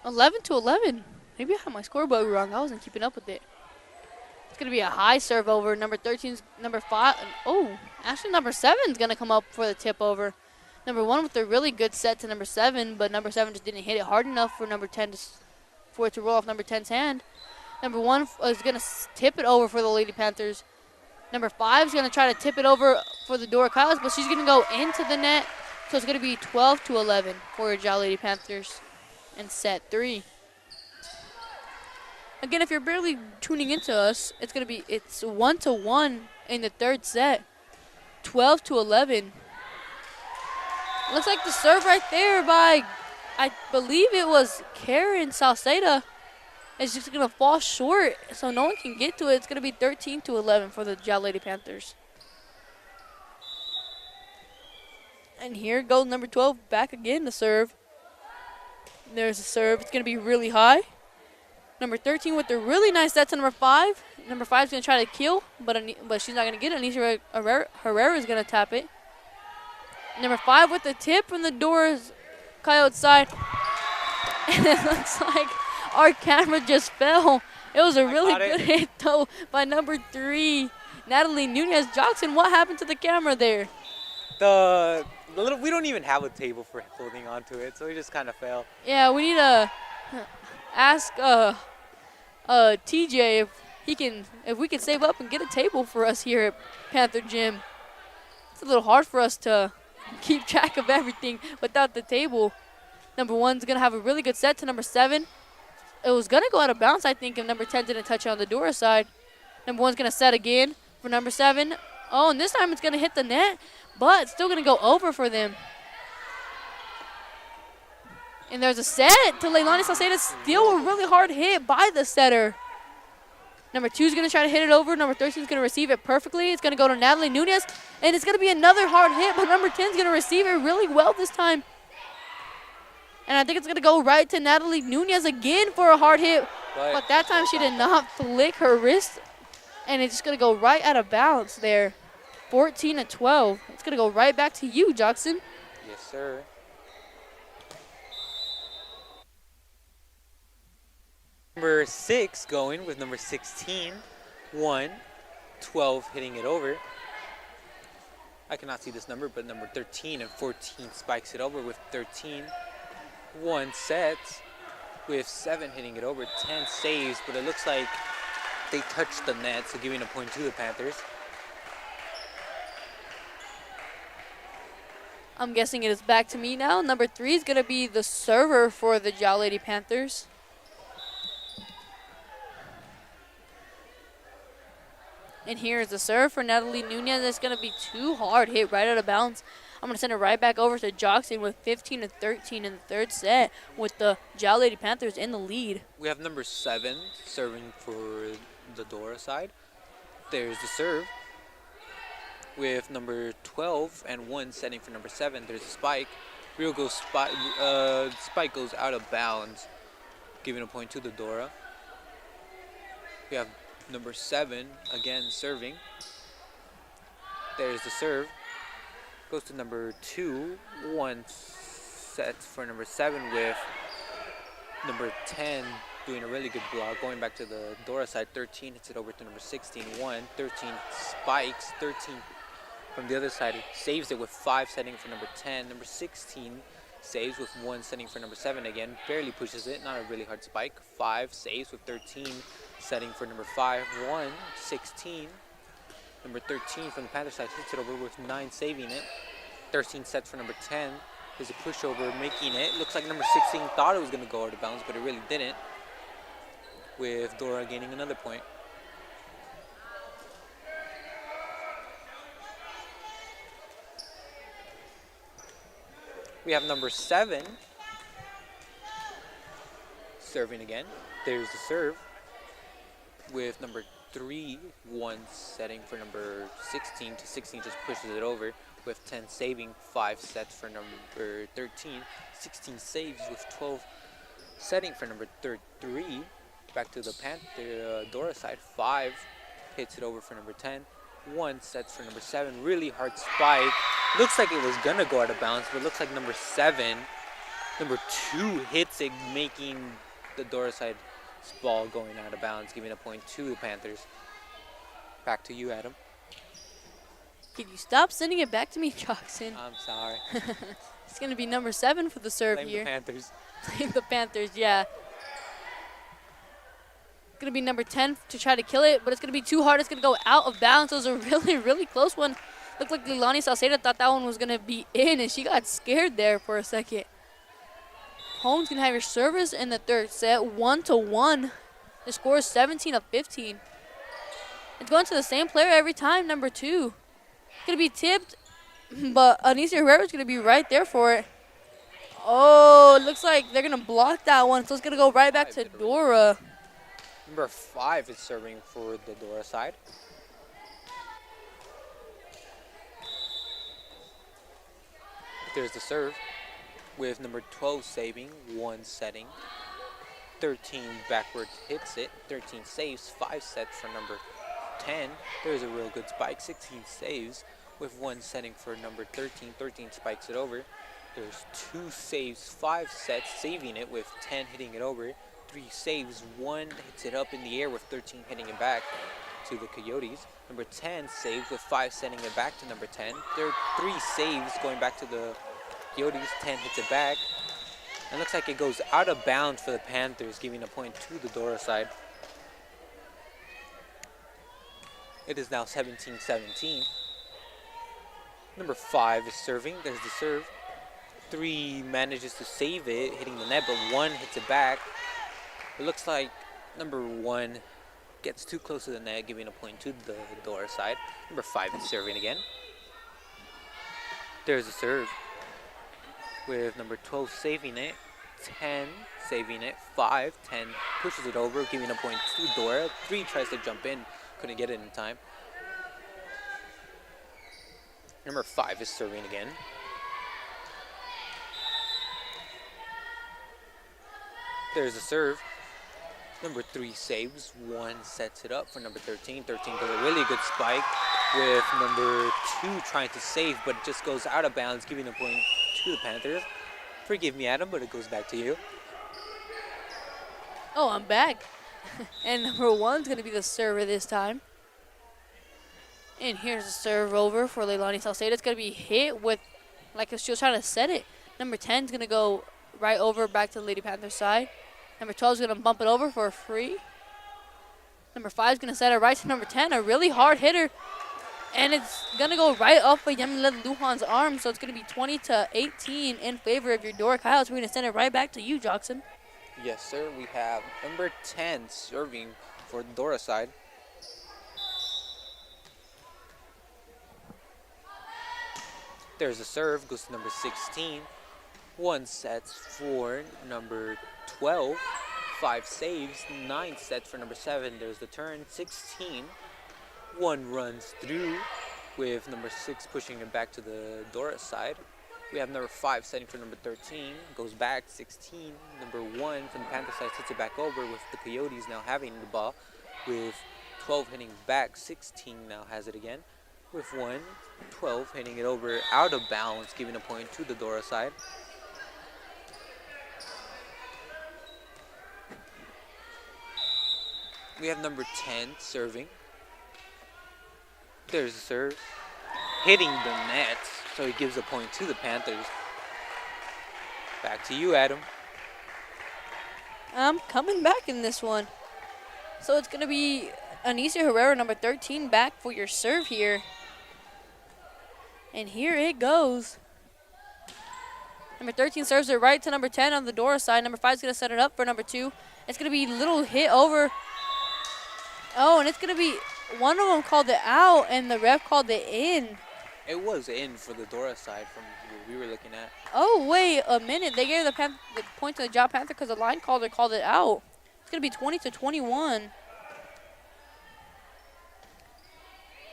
11-11. Maybe I had my scoreboard wrong. I wasn't keeping up with it. It's going to be a high serve over. Number 13's number 5. Oh, actually number 7's going to come up for the tip over. Number 1 with a really good set to number 7, but number 7 just didn't hit it hard enough for number 10 for it to roll off number 10's hand. Number 1 is going to tip it over for the Lady Panthers. Number 5 is going to try to tip it over for the Dora Coyotes, but she's going to go into the net. So it's going to be 12-11 for Jal Lady Panthers in set 3. Again, if you're barely tuning into us, it's 1-1 in the third set. 12-11. Looks like the serve right there by, I believe it was Karen Salceda, is just going to fall short, so no one can get to it. It's going to be 13-11 for the Jal Lady Panthers. And here goes number 12 back again to serve. There's a serve. It's going to be really high. Number 13 with a really nice set to number 5. Number 5 is going to try to kill, but she's not going to get it. Anisha Herrera is going to tap it. Number 5 with the tip from the Dora's Coyote side. And it looks like our camera just fell. It was a really good hit, though, by number 3, Natalie Nunez. Jackson, what happened to the camera there? We don't even have a table for holding on to it, so it just kind of fell. Yeah, we need to ask TJ if we can save up and get a table for us here at Panther Gym. It's a little hard for us to keep track of everything without the table. Number 1's going to have a really good set to number 7. It was going to go out of bounds, I think, if number 10 didn't touch it on the Dora side. Number 1's going to set again for number 7. Oh, and this time it's going to hit the net, but it's still going to go over for them. And there's a set to Leilani Salceda. Still a really hard hit by the setter. Number 2 is going to try to hit it over. Number 13 is going to receive it perfectly. It's going to go to Natalie Nunez. And it's going to be another hard hit, but number 10 is going to receive it really well this time. And I think it's going to go right to Natalie Nunez again for a hard hit. But that time she did not flick her wrist. And it's just going to go right out of bounds there. 14-12. It's going to go right back to you, Jackson. Yes, sir. Number 6 going with number 16. 1, 12 hitting it over. I cannot see this number, but number 13 and 14 spikes it over with 13. 1 sets with 7 hitting it over. 10 saves, but it looks like they touched the net, so giving a point to the Panthers. I'm guessing it is back to me now. Number 3 is going to be the server for the Jal Lady Panthers. And here's the serve for Natalie Nunez. It's going to be too hard, hit right out of bounds. I'm going to send it right back over to Jackson with 15-13 in the third set with the Jal Lady Panthers in the lead. We have number 7 serving for the Dora side. There's the serve. With number 12 and 1 setting for number 7, there's a spike. Spike goes out of bounds, giving a point to the Dora. We have number 7 again serving. There's the serve. Goes to number 2. 1 sets for number 7 with number 10 doing a really good block. Going back to the Dora side, 13 hits it over to number 16. 1, 13 spikes. 13 from the other side saves it with 5 setting for number 10. Number 16 saves with 1 setting for number 7 again. Barely pushes it. Not a really hard spike. 5 saves with 13. setting for number 5, 1, 16. Number 13 from the Panther side hits it over with 9 saving it. 13 sets for number 10. There's a pushover making it. Looks like number 16 thought it was going to go out of bounds, but it really didn't. With Dora gaining another point. We have number 7 serving again. There's the serve with number 3, 1 setting for number 16 to 16 just pushes it over with 10 saving, 5 sets for number 13, 16 saves with 12 setting for number 3. Back to the Panther Dora side, 5 hits it over for number 10, 1 sets for number 7. Really hard spike. Looks like it was gonna go out of bounds, but looks like number 7, number 2 hits it, making the Dora side ball going out of bounds, giving a point to the Panthers. Back to you, Adam. Can you stop sending it back to me, Jackson? I'm sorry. It's going to be number 7 for the serve Blame here. the Panthers. Blame the Panthers, yeah. It's going to be number 10 to try to kill it, but it's going to be too hard. It's going to go out of bounds. It was a really, really close one. Looked like Leilani Salceda thought that one was going to be in, and she got scared there for a second. Holmes going to have your service in the third set, 1-1. The score is 17 of 15. It's going to the same player every time, number 2. Going to be tipped, but Anicia Herrera is going to be right there for it. Oh, it looks like they're going to block that one, so it's going to go right back to Dora. Number 5 is serving for the Dora side. There's the serve with number 12 saving, 1 setting. 13 backwards hits it, 13 saves, 5 sets for number 10. There's a real good spike, 16 saves with 1 setting for number 13. 13 spikes it over. There's 2 saves, 5 sets, saving it with 10 hitting it over. 3 saves, 1 hits it up in the air with 13 hitting it back to the Coyotes. Number 10 saves with 5 sending it back to number 10. There are 3 saves going back to the Coyotes, 10 hits it back. And looks like it goes out of bounds for the Panthers, giving a point to the Dora side. It is now 17-17. Number 5 is serving. There's the serve. 3 manages to save it, hitting the net, but 1 hits it back. It looks like number 1 gets too close to the net, giving a point to the Dora side. Number 5 is serving again. There's the serve with number 12 saving it, 10 saving it, 5, 10 pushes it over, giving a point to Dora. 3 tries to jump in, couldn't get it in time. Number 5 is serving again. There's a serve. Number 3 saves, 1 sets it up for number 13. 13 does a really good spike with number 2 trying to save, but it just goes out of bounds, giving a point to the Panthers. Forgive me, Adam, but it goes back to you. Oh, I'm back. And number 1's going to be the server this time. And here's the serve over for Leilani Salceda. It's going to be hit with, like she was trying to set it. Number 10's going to go right over back to the Lady Panthers side. Number 12 is going to bump it over for a free. Number 5 is going to set it right to number 10, a really hard hitter. And it's going to go right off of Yamilet Lujan's arm, so it's going to be 20-18 in favor of your Dora Coyotes. We're going to send it right back to you, Jackson. Yes, sir. We have number 10 serving for the Dora side. There's a serve, goes to number 16. 1 sets for number 12. 5 saves, 9 sets for number 7. There's the turn, 16. 1 runs through with number 6 pushing it back to the Dora side. We have number 5 setting for number 13. Goes back, 16. Number 1 from the Panther side hits it back over with the Coyotes now having the ball. With 12 hitting back, 16 now has it again. With 12 hitting it over out of bounds, giving a point to the Dora side. We have number 10 serving. There's a serve. Hitting the net, so he gives a point to the Panthers. Back to you, Adam. I'm coming back in this one. So it's going to be Anicia Herrera, number 13, back for your serve here. And here it goes. Number 13 serves it right to number 10 on the Dora side. Number 5 is going to set it up for number 2. It's going to be a little hit over. Oh, and it's going to be, one of them called it out, and the ref called it in. It was in for the Dora side from what we were looking at. Oh, wait a minute. They gave the point to the Jal Panther because the line caller called it out. It's going to be 20-21.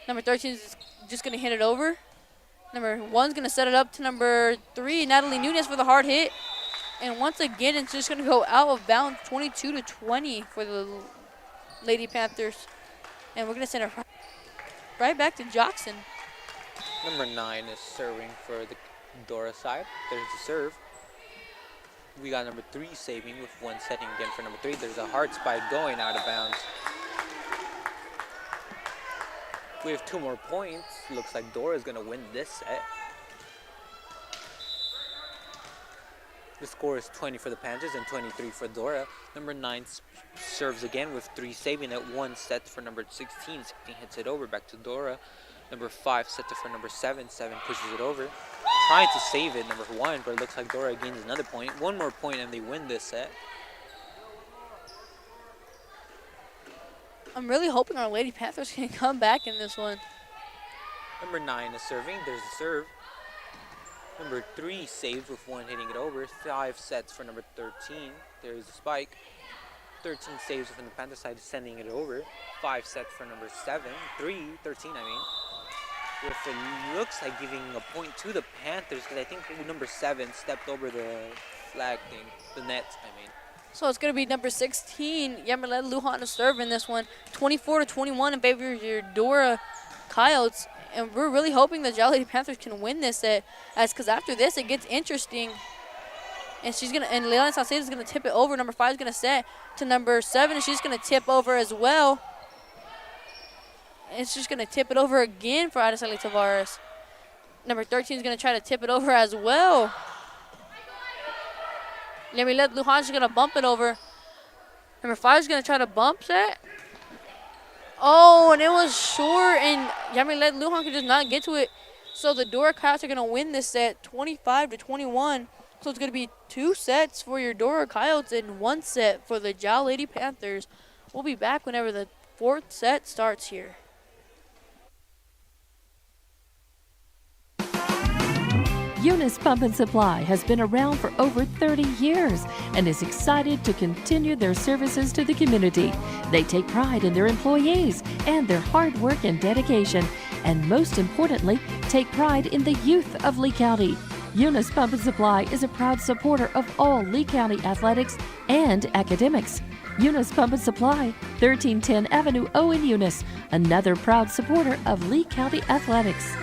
Number 13 is just going to hit it over. Number 1's going to set it up to number 3, Natalie Nunez, for the hard hit. And once again, it's just going to go out of bounds, 22-20 for the Lady Panthers. And we're going to send it right back to Jackson. Number 9 is serving for the Dora side. There's the serve. We got number 3 saving with 1 setting again for number 3. There's a hard spike going out of bounds. We have 2 more points. Looks like Dora is going to win this set. The score is 20 for the Panthers and 23 for Dora. Number 9 serves again with 3 saving at 1 set for number 16. 16 hits it over, back to Dora. Number 5 sets it for number 7. 7 pushes it over. Trying to save it, number 1, but it looks like Dora gains another point. 1 more point and they win this set. I'm really hoping our Lady Panthers can come back in this one. Number 9 is serving. There's the serve. Number 3 saves with 1 hitting it over. 5 sets for number 13. There's the spike. 13 saves from the Panther side, sending it over. 5 sets for number 7. 13, I mean. If it looks like giving a point to the Panthers, because I think number 7 stepped over the flag thing, the net, I mean. So it's going to be number 16, Yamilet Lujan, to serve in this one. 24-21 in favor of your Dora Coyotes. And we're really hoping the Jal Lady Panthers can win this set, because after this it gets interesting. And Leilani Salcedo is going to tip it over. Number 5 is going to set to number 7, and she's going to tip over as well. And it's just going to tip it over again for Araceli Tavares. Number 13 is going to try to tip it over as well. Yamilet Lujan is going to bump it over. Number 5 is going to try to bump set. Oh, and it was short, and Yamilet Lujan could just not get to it. So the Dora Coyotes are going to win this set 25-21. So it's going to be 2 sets for your Dora Coyotes and 1 set for the Jal Lady Panthers. We'll be back whenever the 4th set starts here. Eunice Pump and Supply has been around for over 30 years and is excited to continue their services to the community. They take pride in their employees and their hard work and dedication, and most importantly, take pride in the youth of Lee County. Eunice Pump and Supply is a proud supporter of all Lee County athletics and academics. Eunice Pump and Supply, 1310 Avenue O in Eunice, another proud supporter of Lee County athletics.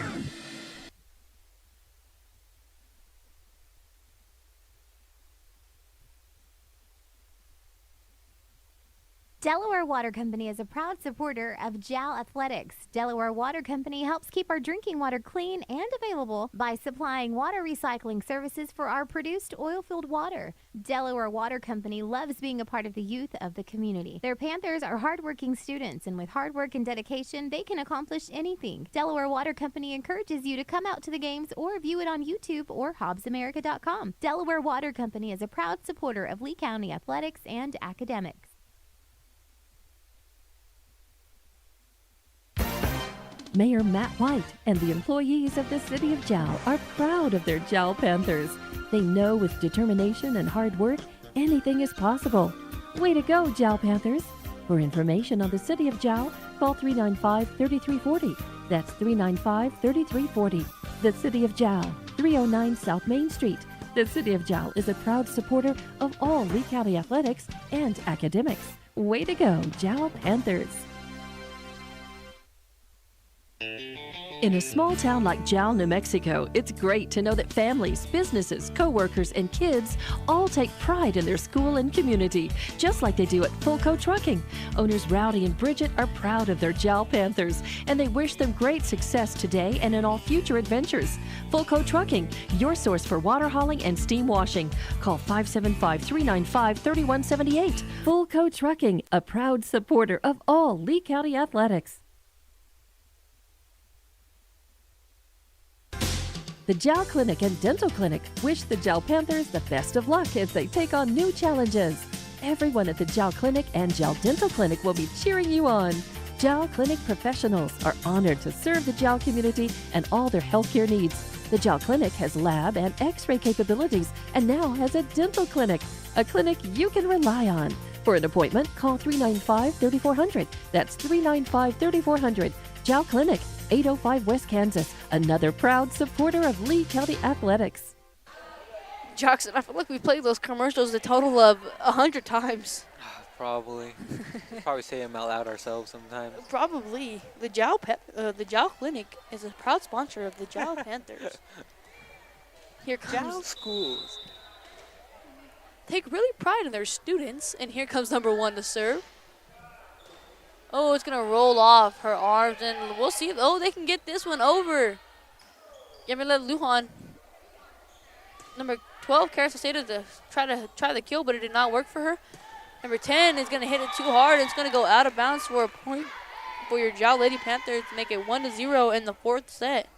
Delaware Water Company is a proud supporter of JAL Athletics. Delaware Water Company helps keep our drinking water clean and available by supplying water recycling services for our produced oil-filled water. Delaware Water Company loves being a part of the youth of the community. Their Panthers are hardworking students, and with hard work and dedication, they can accomplish anything. Delaware Water Company encourages you to come out to the games or view it on YouTube or HobbsAmerica.com. Delaware Water Company is a proud supporter of Lee County athletics and academics. Mayor Matt White and the employees of the City of Jal are proud of their Jal Panthers. They know with determination and hard work, anything is possible. Way to go, Jal Panthers! For information on the City of Jal, call 395-3340. That's 395-3340. The City of Jal, 309 South Main Street. The City of Jal is a proud supporter of all Lee County athletics and academics. Way to go, Jal Panthers! In a small town like Jal, New Mexico, it's great to know that families, businesses, co-workers, and kids all take pride in their school and community, just like they do at Fulco Trucking. Owners Rowdy and Bridget are proud of their Jal Panthers, and they wish them great success today and in all future adventures. Fulco Trucking, your source for water hauling and steam washing. Call 575-395-3178. Fulco Trucking, a proud supporter of all Lee County athletics. The Jal Clinic and Dental Clinic wish the Jal Panthers the best of luck as they take on new challenges. Everyone at the Jal Clinic and Jal Dental Clinic will be cheering you on. Jal Clinic professionals are honored to serve the Jal community and all their healthcare needs. The Jal Clinic has lab and x-ray capabilities and now has a dental clinic, a clinic you can rely on. For an appointment, call 395-3400. That's 395-3400. Jal Clinic, 805 West Kansas, another proud supporter of Lee County athletics. Jackson, I feel like we played those commercials a total of 100 times. Probably. Probably say them out loud ourselves sometimes. Probably. The Jal Clinic is a proud sponsor of the Jal Panthers. Here comes Jal schools. Take really pride in their students, and here comes number 1 to serve. Oh, it's going to roll off her arms, and we'll see. Oh, they can get this one over. Yamila Lujan. Number 12, Carasaceta, to try the kill, but it did not work for her. Number 10 is going to hit it too hard. It's going to go out of bounds for a point for your Jal Lady Panthers to make it 1-0 in the 4th set.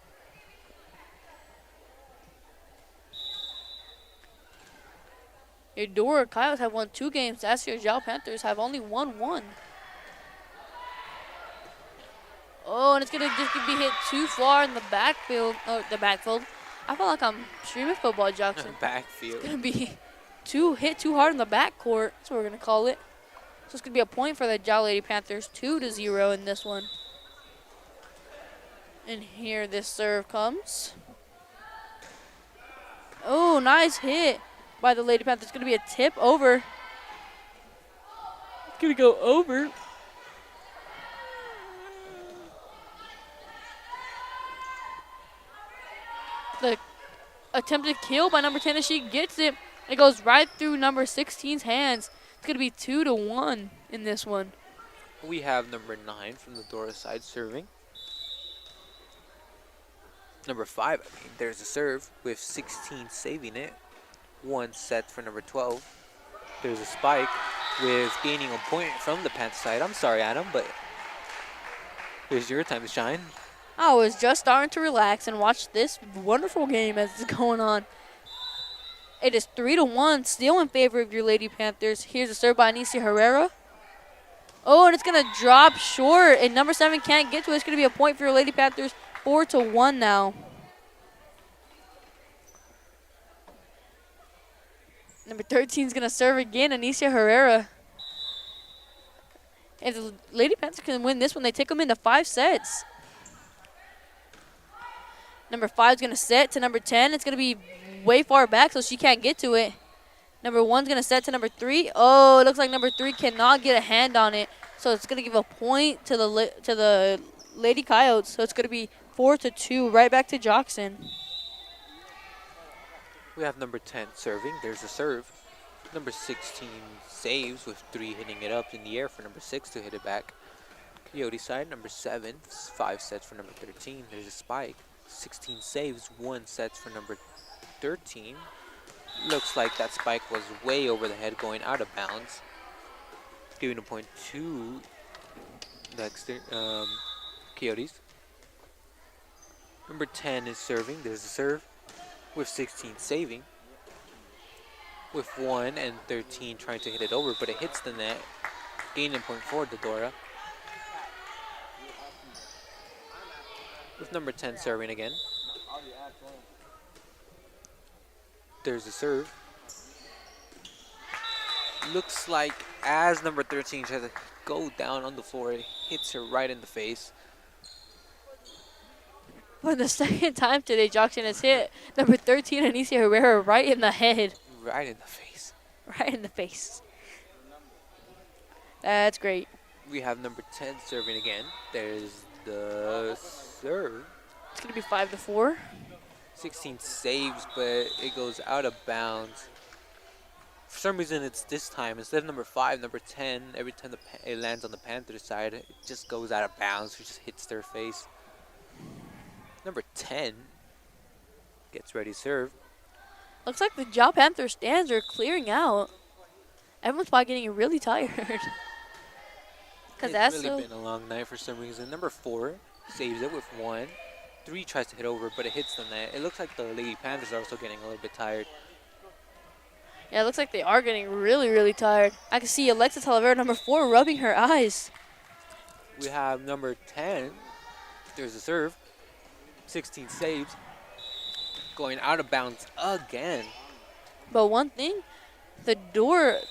Your Dora Coyotes have won 2 games. Last year's Jal Panthers have only won 1. Oh, and it's going to just be hit too far in the backfield. Oh, the backfield. I feel like I'm streaming football, Jackson. Backfield. It's going to be hit too hard in the backcourt. That's what we're going to call it. So it's going to be a point for the Jal Lady Panthers, 2-0 in this one. And here this serve comes. Oh, nice hit by the Lady Panthers. It's going to be a tip over. It's going to go over. The attempted kill by number 10 as she gets it. It goes right through number 16's hands. It's going to be 2-1 in this one. We have number 9 from the Dora side serving. Number 5, there's a serve with 16 saving it. 1 set for number 12. There's a spike with gaining a point from the Panther side. I'm sorry, Adam, but here's your time to shine. I was just starting to relax and watch this wonderful game as it's going on. It is 3-1, still in favor of your Lady Panthers. Here's a serve by Anicia Herrera. Oh, and it's going to drop short, and number 7 can't get to it. It's going to be a point for your Lady Panthers, 4-1 now. Number 13 is going to serve again, Anicia Herrera. And the Lady Panthers can win this one. They take them into 5 sets. Number 5 is going to set to number 10. It's going to be way far back, so she can't get to it. Number 1 is going to set to number 3. Oh, it looks like number 3 cannot get a hand on it. So it's going to give a point to the Lady Coyotes. So it's going to be 4-2, right back to Jackson. We have number 10 serving. There's a serve. Number 16 saves with 3 hitting it up in the air for number 6 to hit it back. Coyote side, number 7, 5 sets for number 13. There's a spike. 16 saves, 1 sets for number 13. Looks like that spike was way over the head going out of bounds. Giving a point to the Coyotes. Number 10 is serving. There's a serve with 16 saving. With 1 and 13 trying to hit it over, but it hits the net. Gaining a point for the Dora. With number 10 serving again. There's a serve. Looks like as number 13 tries to go down on the floor, it hits her right in the face. For the second time today, Jackson has hit number 13, Anicia Herrera, right in the head. Right in the face. Right in the face. That's great. We have number 10 serving again. There's the serve. It's going to be 5-4. 16 saves, but it goes out of bounds. For some reason, it's this time, instead of number 5, number 10, every time it lands on the Panthers side, it just goes out of bounds. It just hits their face. Number 10 gets ready to serve. Looks like the Jal Panther stands are clearing out. Everyone's probably getting really tired. It's really been a long night for some reason. Number 4 saves it with 1. 3 tries to hit over, but it hits the net. It looks like the Lady Panthers are also getting a little bit tired. Yeah, it looks like they are getting really, really tired. I can see Alexa Talavera, number 4, rubbing her eyes. We have number 10. There's a serve. 16 saves. Going out of bounds again. But one thing, the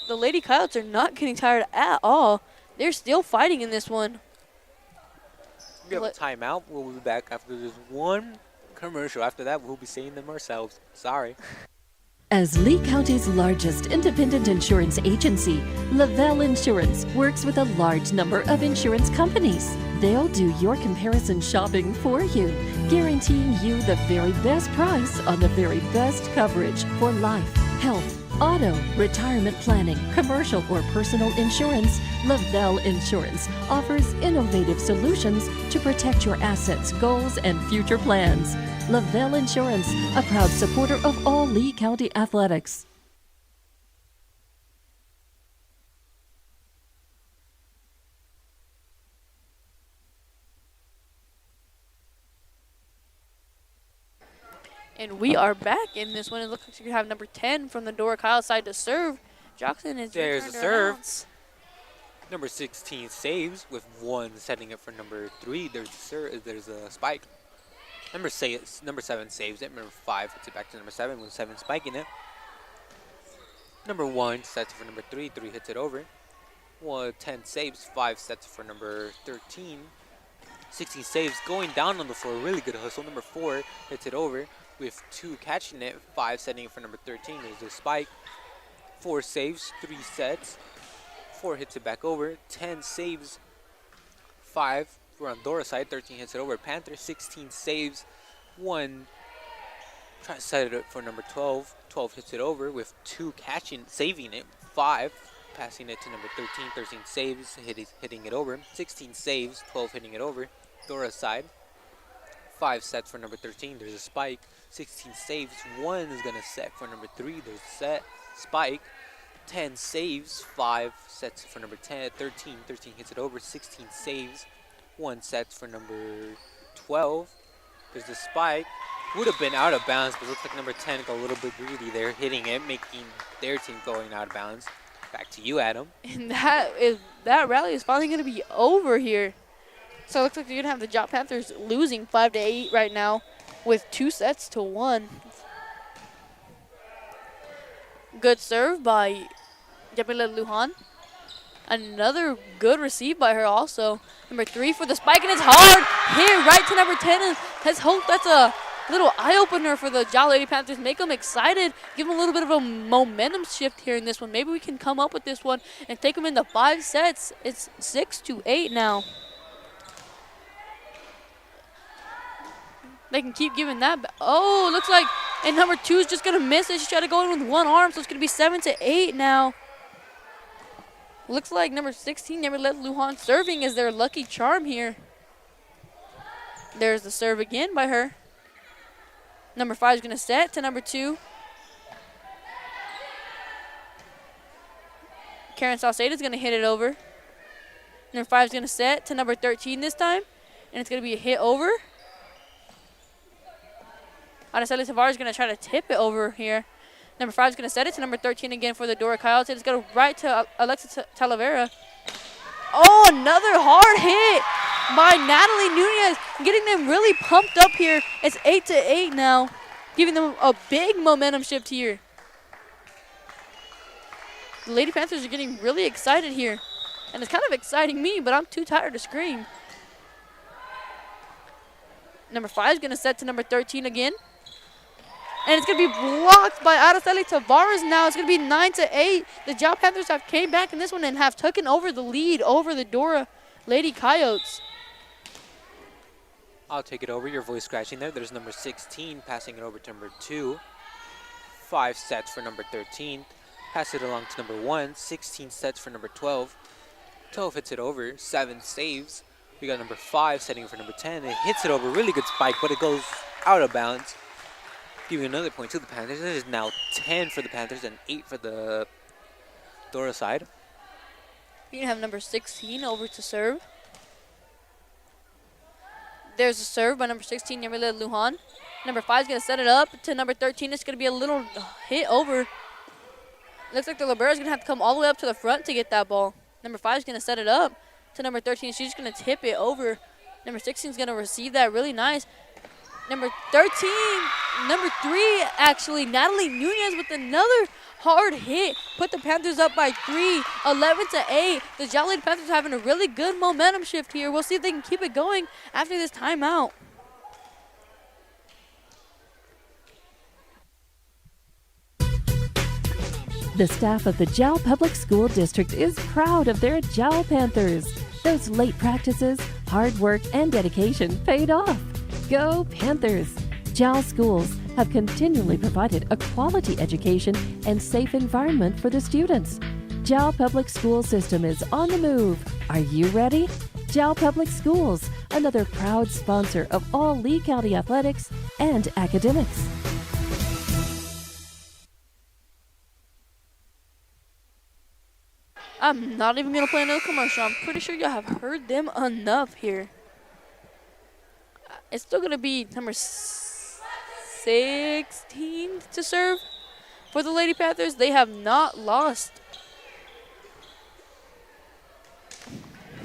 Lady Coyotes are not getting tired at all. They're still fighting in this one. We have a timeout. We'll be back after this one commercial. After that, we'll be saying them ourselves. Sorry. As Lee County's largest independent insurance agency, Lavelle Insurance works with a large number of insurance companies. They'll do your comparison shopping for you, guaranteeing you the very best price on the very best coverage for life, health, auto, retirement planning, commercial or personal insurance. Lavelle Insurance offers innovative solutions to protect your assets, goals, and future plans. Lavelle Insurance, a proud supporter of all Lee County athletics. And we are back in this one. It looks like you have number 10 from the Dora Kyle side to serve. Jackson is There's a to serve. announce. Number 16 saves with 1 setting it for number 3. There's a spike. Number 7 saves it. Number 5 hits it back to number 7 with 7 spiking it. Number 1 sets it for number 3. 3 hits it over. 10 saves. 5 sets it for number 13. 16 saves. Going down on the floor. Really good hustle. Number 4 hits it over with 2 catching it. 5 setting it for number 13. There's a spike. 4 saves. 3 sets. 4 hits it back over. 10 saves. 5. We're on Dora's side. 13 hits it over. Panther 16 saves. 1 tries to set it for number 12. 12 hits it over with 2 saving it. 5 passing it to number 13. 13 saves, hitting it over. 16 saves. 12 hitting it over. Dora's side. 5 sets for number 13. There's a spike. 16 saves. 1 is going to set for number 3. There's a set. Spike. 10 saves. 5 sets for number 13. 13 hits it over. 16 saves. 1 sets for number 12. There's the spike. Would have been out of bounds, but looks like number 10 got a little bit greedy there, hitting it, making their team going out of bounds. Back to you, Adam. And that rally is finally going to be over here. So it looks like you're going to have the Jal Panthers losing 5-8 right now with 2 sets to 1. Good serve by Jamila Lujan. Another good receive by her also. Number 3 for the spike, and it's hard. Hit right to number 10. And let's hope that's a little eye-opener for the Jal Lady Panthers. Make them excited. Give them a little bit of a momentum shift here in this one. Maybe we can come up with this one and take them into 5 sets. It's 6-8 now. They can keep giving that back. Oh, looks like, and number 2 is just going to miss it. She's trying to go in with one arm, so it's going to be 7-8 now. Looks like number 16 never let Lujan serving as their lucky charm here. There's the serve again by her. Number 5 is going to set to number 2. Karen Salcedo is going to hit it over. Number 5 is going to set to number 13 this time. And it's going to be a hit over. Araceli Tavares is going to try to tip it over here. Number 5 is going to set it to number 13 again for the Dora Coyotes. It's going to right to Alexa Talavera. Oh, another hard hit by Natalie Nunez, getting them really pumped up here. It's 8-8 now, giving them a big momentum shift here. The Lady Panthers are getting really excited here, and it's kind of exciting me, but I'm too tired to scream. Number 5 is going to set to number 13 again. And it's going to be blocked by Araceli Tavares now. It's going to be 9-8. The Jal Panthers have came back in this one and have taken over the lead over the Dora Lady Coyotes. I'll take it over. Your voice scratching there. There's number 16 passing it over to number 2. 5 sets for number 13. Pass it along to number 1. 16 sets for number 12. 12 hits it over. 7 saves. We got number 5 setting for number 10. It hits it over. Really good spike, but it goes out of bounds. Giving another point to the Panthers. It is now 10 for the Panthers and 8 for the Dora side. We're going to have number 16 over to serve. There's a serve by number 16, Yamila Lujan. Number 5 is going to set it up to number 13. It's going to be a little hit over. Looks like the libero is going to have to come all the way up to the front to get that ball. Number 5 is going to set it up to number 13. She's going to tip it over. Number 16 is going to receive that really nice. Number 13, number 3, actually, Natalie Nunez with another hard hit. Put the Panthers up by 3, 11-8. The Jal Lady Panthers are having a really good momentum shift here. We'll see if they can keep it going after this timeout. The staff of the Jal Public School District is proud of their Jal Panthers. Those late practices, hard work, and dedication paid off. Go Panthers! Jal schools have continually provided a quality education and safe environment for the students. Jal Public School System is on the move. Are you ready? Jal Public Schools, another proud sponsor of all Lee County athletics and academics. I'm not even going to play another commercial. I'm pretty sure y'all have heard them enough here. It's still going to be number 16 to serve for the Lady Panthers. They have not lost.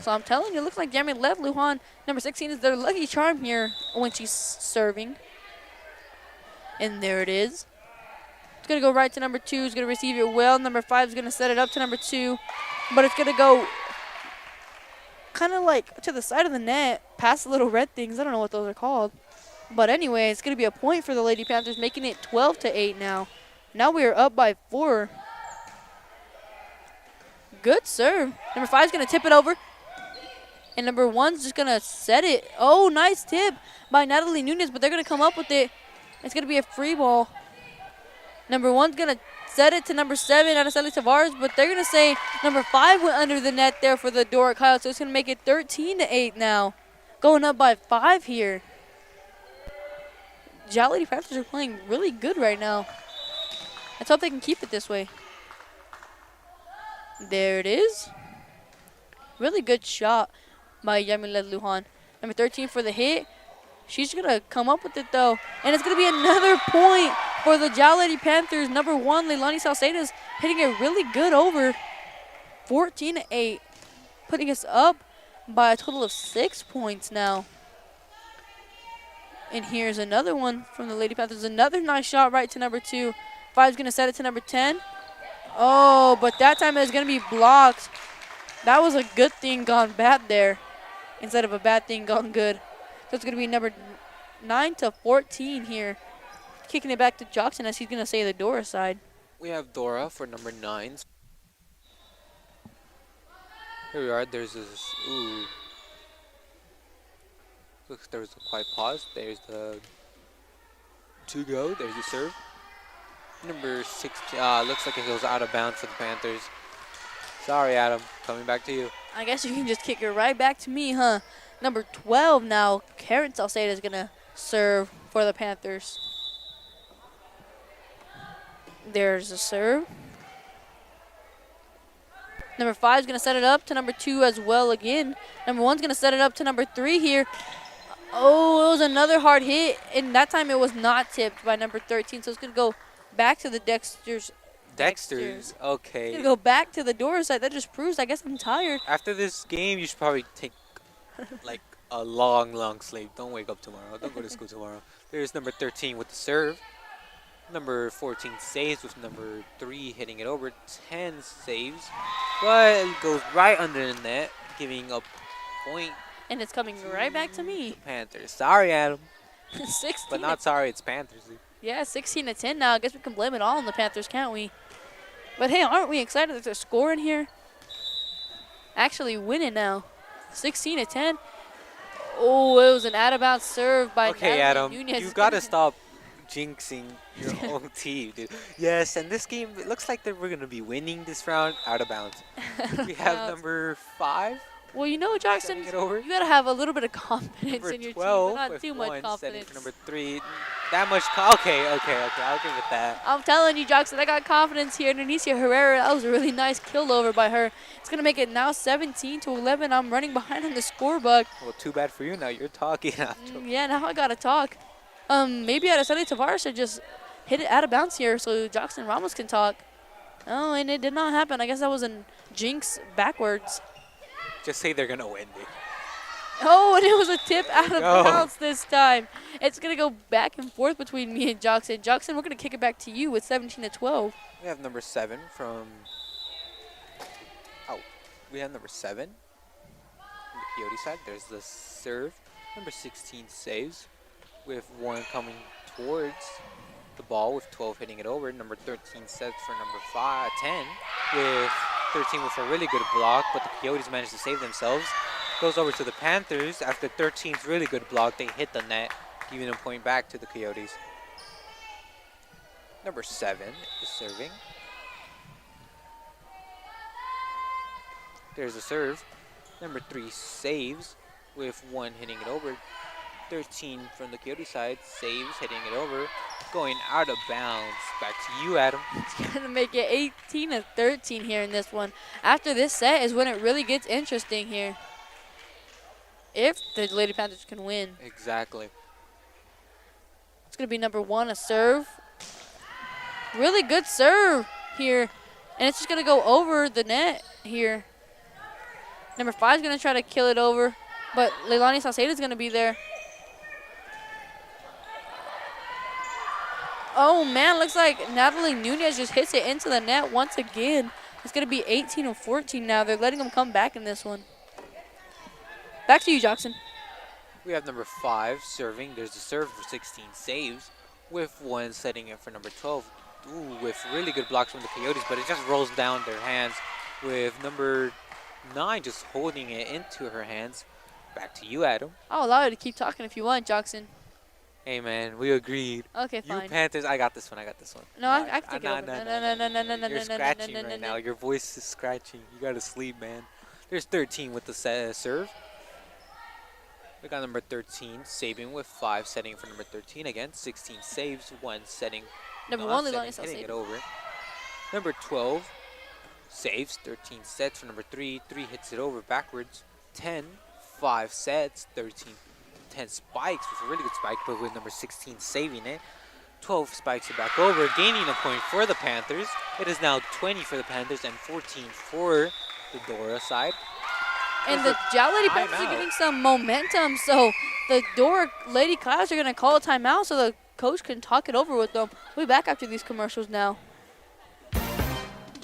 So I'm telling you, it looks like Jeremy Lev Lujan, number 16, is their lucky charm here when she's serving. And there it is. It's going to go right to number 2. It's going to receive it well. Number 5 is going to set it up to number 2. But it's going to go kind of like to the side of the net, past the little red things. I don't know what those are called. But anyway, it's going to be a point for the Lady Panthers, making it 12-8 now. Now we are up by 4. Good serve. Number 5 is going to tip it over. And number 1's just going to set it. Oh, nice tip by Natalie Nunez, but they're going to come up with it. It's going to be a free ball. Number 1's going to set it to number 7, Araceli Tavares, but they're going to say number 5 went under the net there for the Dora Coyotes, so it's going to make it 13-8 now. Going up by 5 here. Jal Lady Panthers are playing really good right now. Let's hope they can keep it this way. There it is. Really good shot by Yamila Lujan. Number 13 for the hit. She's going to come up with it, though. And it's going to be another point for the Jal Lady Panthers. Number 1, Leilani Salcedo's hitting it really good over. 14-8. Putting us up by a total of 6 points now. And here's another one from the Lady Panthers. Another nice shot right to number 2. 5's going to set it to number 10. Oh, but that time it's going to be blocked. That was a good thing gone bad there instead of a bad thing gone good. So it's going to be number 9-14 here. Kicking it back to Jackson as he's going to say the Dora side. We have Dora for number 9. Here we are. There's this. Ooh. Looks there was a quiet pause. There's the to go. There's the serve. Number 16. Looks like it goes out of bounds for the Panthers. Sorry, Adam. Coming back to you. I guess you can just kick it right back to me, huh? Number 12 now. Karen Salcedo is going to serve for the Panthers. There's a serve. Number 5 is going to set it up to number 2 as well again. Number 1's going to set it up to number 3 here. Oh, it was another hard hit, and that time it was not tipped by number 13, so it's going to go back to the Dexter's. Dexter's, okay. It's going to go back to the Dora side. That just proves I guess I'm tired. After this game, you should probably take like a long sleep. Don't wake up tomorrow. Don't go to school tomorrow. There's number 13 with the serve. Number 14 saves with number 3 hitting it over. 10 saves, but it goes right under the net, giving a point. And it's coming right back to me. Panthers. Sorry, Adam. 16. But not sorry, it's Panthers. Yeah, 16-10 now. I guess we can blame it all on the Panthers, can't we? But hey, aren't we excited that they're scoring here? Actually winning now. 16-10. Oh, it was an out-of-bounds serve by Okay, Natalie Adam, Nunez. you It's got gonna to stop jinxing your own team, dude. Yes, and this game, it looks like that we're going to be winning this round out of bounds. We have bounce. number 5 Well, you know, Jackson, setting it over. you gotta have a little bit of confidence Number in your team, 12 but not with too much 1 setting confidence. for number 3. That much. Okay, I'll give it that. I'm telling you, Jackson, I got confidence here. And Anicia Herrera, that was a really nice kill over by her. It's gonna make it now 17-11. I'm running behind on the scorebook. Well, too bad for you now. You're talking. Yeah, now I gotta talk. Maybe Araceli Tavares should just hit it out of bounds here so Jackson Ramos can talk. Oh, and it did not happen. I guess that was a jinx backwards. Just say they're going to win, dude. Oh, and it was a tip out of No. bounds this time. It's going to go back and forth between me and Jackson. Jackson, we're going to kick it back to you with 17-12. We have number 7 from... Oh, we have number 7 from the Coyote side. There's the serve. Number 16 saves with 1 coming towards the ball with 12 hitting it over. Number 13 sets for number 10 with 13 with a really good block, but the Coyotes managed to save themselves. Goes over to the Panthers. After 13's really good block, they hit the net, giving a point back to the Coyotes. Number 7 is serving. There's a serve. Number 3 saves with 1 hitting it over. 13 from the Coyote side saves, hitting it over, going out of bounds. Back to you, Adam. It's going to make it 18-13 here in this one. After this set is when it really gets interesting here. If the Lady Panthers can win. Exactly. It's going to be number 1, a serve. Really good serve here. And it's just going to go over the net here. Number 5 is going to try to kill it over, but Leilani Salcedo is going to be there. Oh, man, looks like Natalie Nunez just hits it into the net once again. It's going to be 18-14 now. They're letting them come back in this one. Back to you, Jackson. We have number 5 serving. There's a serve for 16 saves with 1 setting it for number 12. Ooh, with really good blocks from the Coyotes, but it just rolls down their hands with number 9 just holding it into her hands. Back to you, Adam. I'll allow you to keep talking if you want, Jackson. Hey, man, we agreed. Okay, You fine. Panthers, I got this one. No, I can take it over. No. You're scratching no, right no. now. Your voice is scratching. You got to sleep, man. There's 13 with the serve. We got number 13 saving with 5 setting for number 13 again. 16 saves, 1 setting. Number not 1, setting, Leilani hitting it Salcedo. over. Number 12 saves, 13 sets for number 3. 3 hits it over backwards. 10, 5 sets, 13. 10 spikes with a really good spike, but with number 16 saving it. 12 spikes it back over, gaining a point for the Panthers. It is now 20 for the Panthers and 14 for the Dora side. And the Jal Lady Panthers are timeout. getting some momentum, so the Dora Lady Clouds are going to call a timeout so the coach can talk it over with them. We'll be back after these commercials now.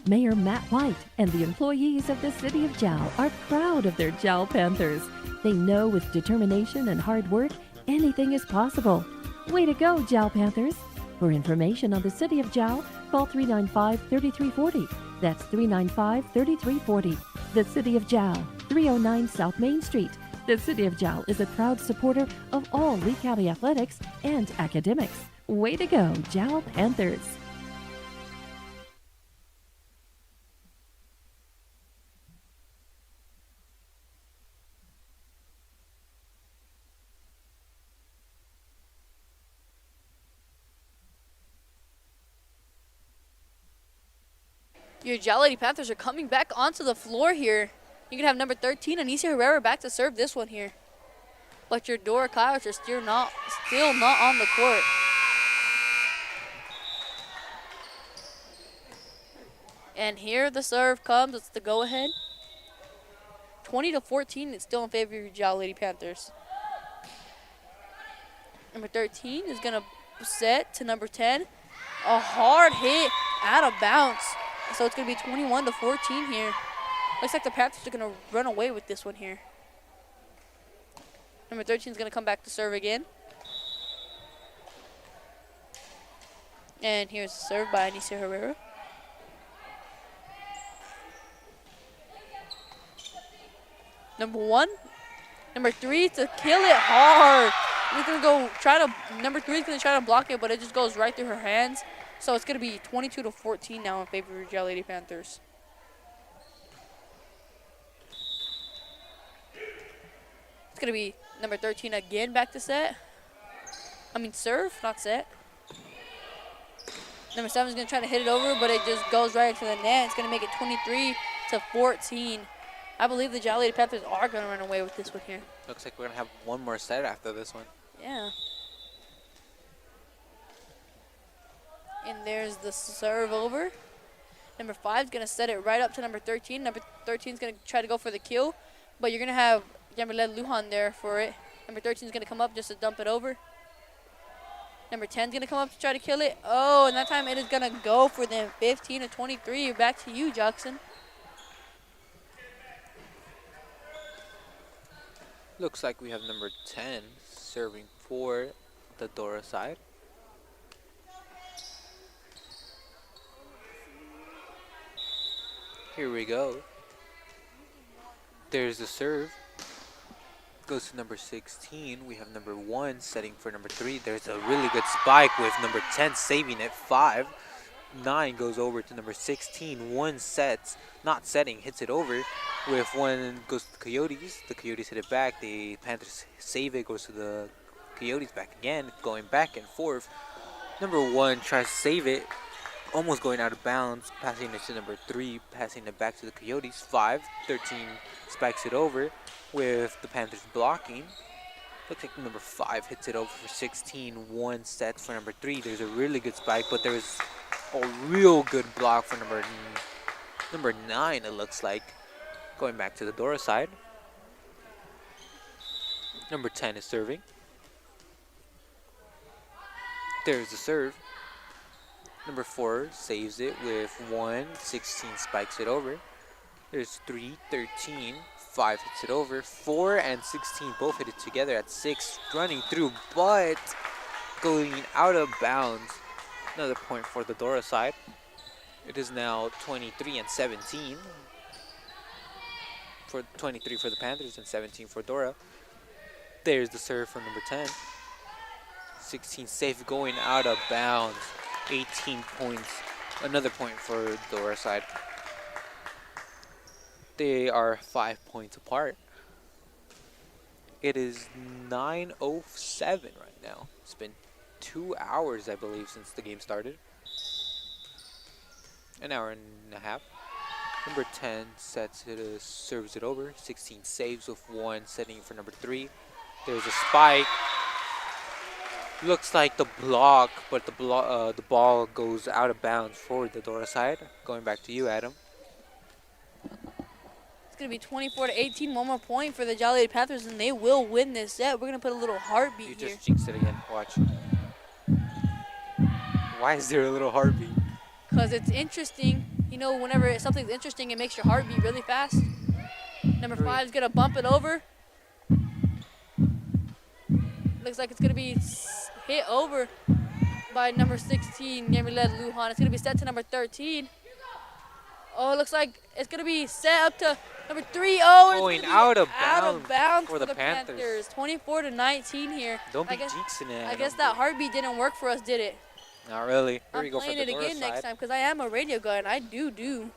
Mayor Matt White and the employees of the city of Jal are proud of their Jal Panthers. They know with determination and hard work, anything is possible. Way to go, Jal Panthers. For information on the city of Jal, call 395-3340. That's 395-3340. The city of Jal, 309 South Main Street. The city of Jal is a proud supporter of all Lee County athletics and academics. Way to go, Jal Panthers. Your Jal Lady Panthers are coming back onto the floor here. You can have number 13, Anicia Herrera, back to serve this one here. But your Dora Clouds are still not on the court. And here the serve comes. It's the go-ahead. 20-14. It's still in favor of your Jal Lady Panthers. Number 13 is going to set to number 10. A hard hit out of bounds. So it's going to be 21-14 here. Looks like the Panthers are going to run away with this one here. Number 13 is going to come back to serve again. And here's the serve by Anicia Herrera. Number 1 Number 3 to kill it hard. He's going to go number 3 is going to try to block it, but it just goes right through her hands. So it's going to be 22-14 now in favor of Jal Lady Panthers. It's going to be number 13 again back to set. Serve, not set. Number 7 is going to try to hit it over, but it just goes right into the net. It's going to make it 23-14. I believe the Jal Lady Panthers are going to run away with this one here. Looks like we're going to have one more set after this one. Yeah. And there's the serve over. Number 5 is going to set it right up to number 13. Number 13 is going to try to go for the kill, but you're going to have Yamiled Lujan there for it. Number 13 is going to come up just to dump it over. Number 10 is going to come up to try to kill it. Oh, and that time it is going to go for them. 15-23. Back to you, Jackson. Looks like we have number 10 serving for the Dora side. Here we go. There's the serve. Goes to number 16. We have number 1 setting for number 3. There's a really good spike with number 10 saving it. 5. 9 goes over to number 16. 1 sets, not setting, hits it over. With 1 goes to the Coyotes. The Coyotes hit it back. The Panthers save it, goes to the Coyotes back again, going back and forth. Number 1 tries to save it, almost going out of bounds, passing it to number 3, passing it back to the Coyotes. 5. 13 spikes it over with the Panthers blocking. Looks like number 5 hits it over for 16. 1 set for number 3. There's a really good spike, but there's a real good block for number 9, it looks like. Going back to the Dora side. Number 10 is serving. There's the serve. Number 4 saves it with 1. 16 spikes it over. There's 3. 13. 5 hits it over. 4 and 16 both hit it together at 6. Running through, but going out of bounds. Another point for the Dora side. It is now 23-17. For 23 for the Panthers and 17 for Dora. There's the serve from number 10. 16 safe, going out of bounds. 18 points. Another point for Dora side. They are 5 points apart. It is 9:07 right now. It's been 2 hours, I believe, since the game started. An hour and a half. Number 10 sets it, serves it over. 16 saves with 1 setting for number 3. There's a spike. Looks like the block, but the ball goes out of bounds for the Dora side. Going back to you, Adam. It's going to be 24-18. One more point for the Jal Lady Panthers, and they will win this set. We're going to put a little heartbeat You here. just jinxed it again. Watch. Why is there a little heartbeat? Because it's interesting. You know, whenever something's interesting, it makes your heart beat really fast. Number 5 is going to bump it over. Looks like it's going to be hit over by number 16, Yamiled Lujan. It's going to be set to number 13. Oh, it looks like it's going to be set up to number 3. Oh, Going out of bounds for the Panthers. 24-19 here. Don't be jinxing it. I guess that heartbeat didn't work for us, did it? Not really. Here I'm we go for playing the it Dora again next side. time because I am a radio guy and I do the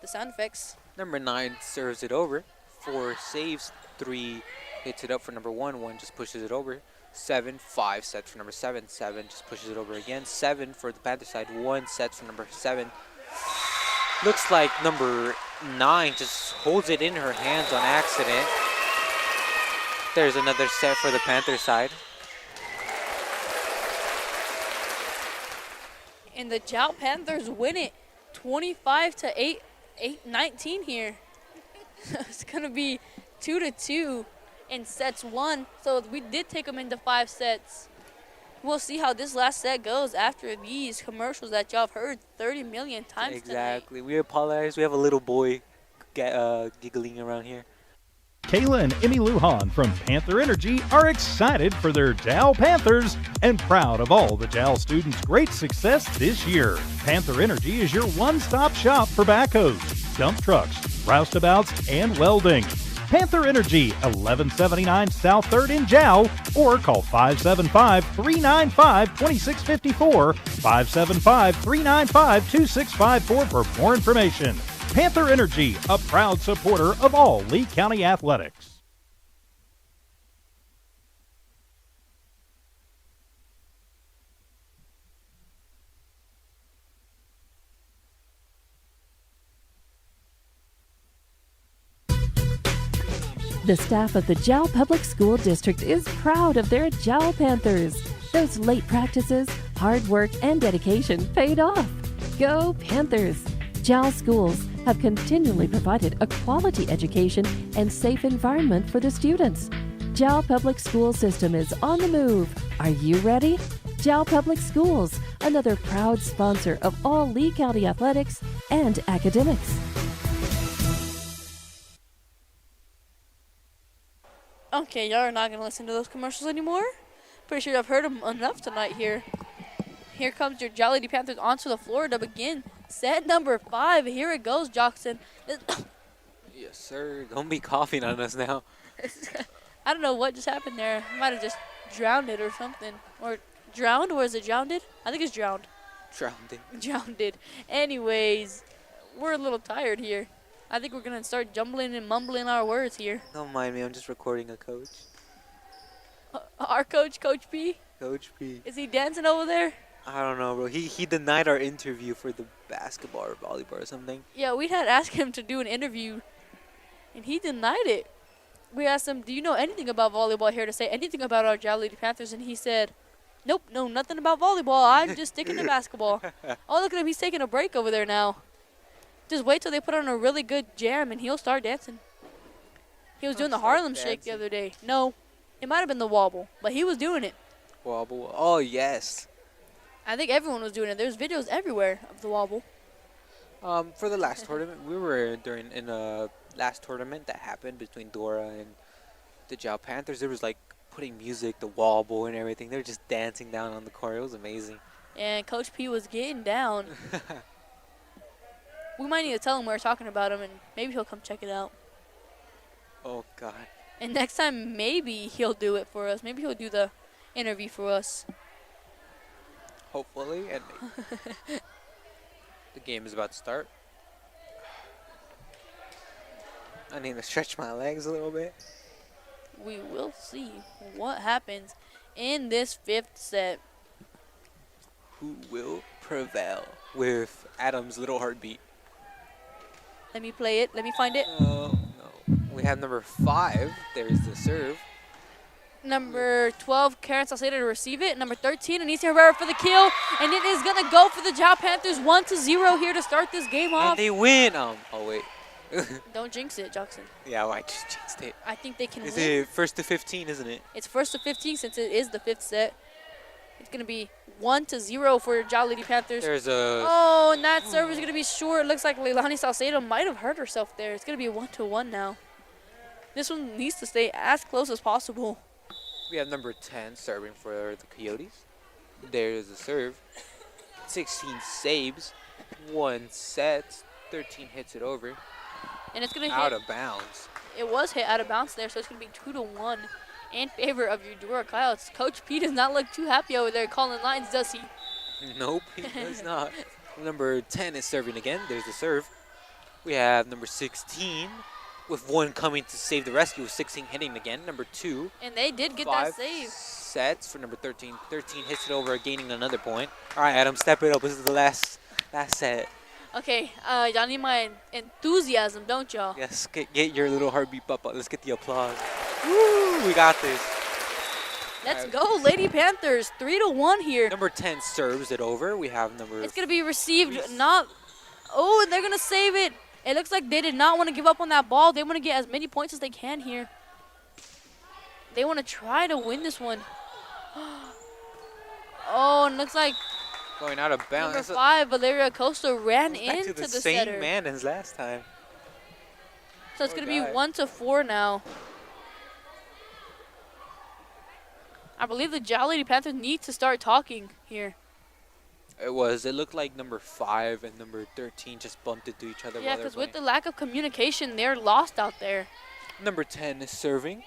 sound effects. Number 9 serves it over. 4 saves. 3 hits it up for number 1. 1 just pushes it over. 7. 5 sets for number 7. 7 just pushes it over again. 7 for the Panther side. 1 sets for number 7. Looks like number 9 just holds it in her hands on accident. There's another set for the Panther side. And the Jal Panthers win it 25-19 here. It's going to be 2-2 in sets 1. So we did take them into 5 sets. We'll see how this last set goes after these commercials that y'all have heard 30 million times Exactly. tonight. We apologize. We have a little boy giggling around here. Kayla and Emmy Lujan from Panther Energy are excited for their Jal Panthers and proud of all the Jal students' great success this year. Panther Energy is your one-stop shop for backhoes, dump trucks, roustabouts, and welding. Panther Energy, 1179 South 3rd in Jow, or call 575-395-2654, 575-395-2654 for more information. Panther Energy, a proud supporter of all Lee County athletics. The staff of the Jal Public School District is proud of their Jal Panthers. Those late practices, hard work, and dedication paid off. Go Panthers! Jal schools have continually provided a quality education and safe environment for the students. Jal Public School System is on the move. Are you ready? Jal Public Schools, another proud sponsor of all Lee County athletics and academics. Okay, y'all are not going to listen to those commercials anymore. Pretty sure I've heard them enough tonight here. Here comes your Jal Lady Panthers onto the floor to begin set number 5. Here it goes, Jockson. Yes, sir. Don't be coughing on us now. I don't know what just happened there. Might have just drowned it or something. Or drowned, or is it drowned? I think it's drowned. Drowned it. Drowned it. Anyways, we're a little tired here. I think we're going to start jumbling and mumbling our words here. Don't mind me. I'm just recording a coach. Our coach, Coach P? Coach P. Is he dancing over there? I don't know, bro. He denied our interview for the basketball or volleyball or something. Yeah, we had asked him to do an interview, and he denied it. We asked him, do you know anything about volleyball here to say anything about our Jal Lady Panthers? And he said, nope, no, nothing about volleyball. I'm just sticking to basketball. Oh, look at him. He's taking a break over there now. Just wait till they put on a really good jam, and he'll start dancing. He was doing the Harlem Shake the other day. No, it might have been the wobble, but he was doing it. Wobble. Oh, yes. I think everyone was doing it. There's videos everywhere of the wobble. For the last tournament, we were in a last tournament that happened between Dora and the Jal Panthers. There was like putting music, the wobble and everything. They were just dancing down on the court. It was amazing. And Coach P was getting down. We might need to tell him we're talking about him, and maybe he'll come check it out. Oh, God. And next time, maybe he'll do it for us. Maybe he'll do the interview for us. Hopefully. And the game is about to start. I need to stretch my legs a little bit. We will see what happens in this 5th set. Who will prevail with Adam's little heartbeat? Let me play it. Let me find it. No. We have number 5. There's the serve. Number 12, Karen Salcedo to receive it. Number 13, Anissa Herrera for the kill. And it is going to go for the Jal Panthers 1-0 here to start this game off. And they win. Oh, wait. Don't jinx it, Jackson. Yeah, well, I just jinxed it. I think they can Is win. it 1st to 15, isn't it? It's 1st to 15 since it is the 5th set. It's going to be 1-0 for Jal Lady Panthers. There's a... Oh, and that serve is going to be short. It looks like Leilani Salcedo might have hurt herself there. It's going to be 1-1 now. This one needs to stay as close as possible. We have number 10 serving for the Coyotes. There's the serve. 16 saves, 1 sets, 13 hits it over. And it's going to out of bounds. It was hit out of bounds there, so it's going to be 2-1 in favor of your Dora Clouds. Coach P does not look too happy over there calling lines, does he? Nope, he does not. Number 10 is serving again. There's the serve. We have number 16 with 1 coming to save the rescue, with 16 hitting again. Number 2. And they did get 5 that save. Sets for number 13. 13 hits it over, gaining another point. All right, Adam, step it up. This is the last set. Okay, y'all need my enthusiasm, don't y'all? Yes, get your little heartbeat up. Let's get the applause. Woo, we got this. Let's go, Lady Panthers. 3-1 here. Number 10 serves it over. We have number... It's going to be received, not... Oh, and they're going to save it. It looks like they did not want to give up on that ball. They want to get as many points as they can here. They want to try to win this one. Oh, and looks like... Going out of bounds. Number 5, Valeria Acosta ran into the same setter. man as last time. So it's going to be 1-4 now. I believe the Jal Lady Panthers need to start talking here. It looked like number 5 and number 13 just bumped into each other. Yeah, because with the lack of communication, they're lost out there. Number 10 is serving.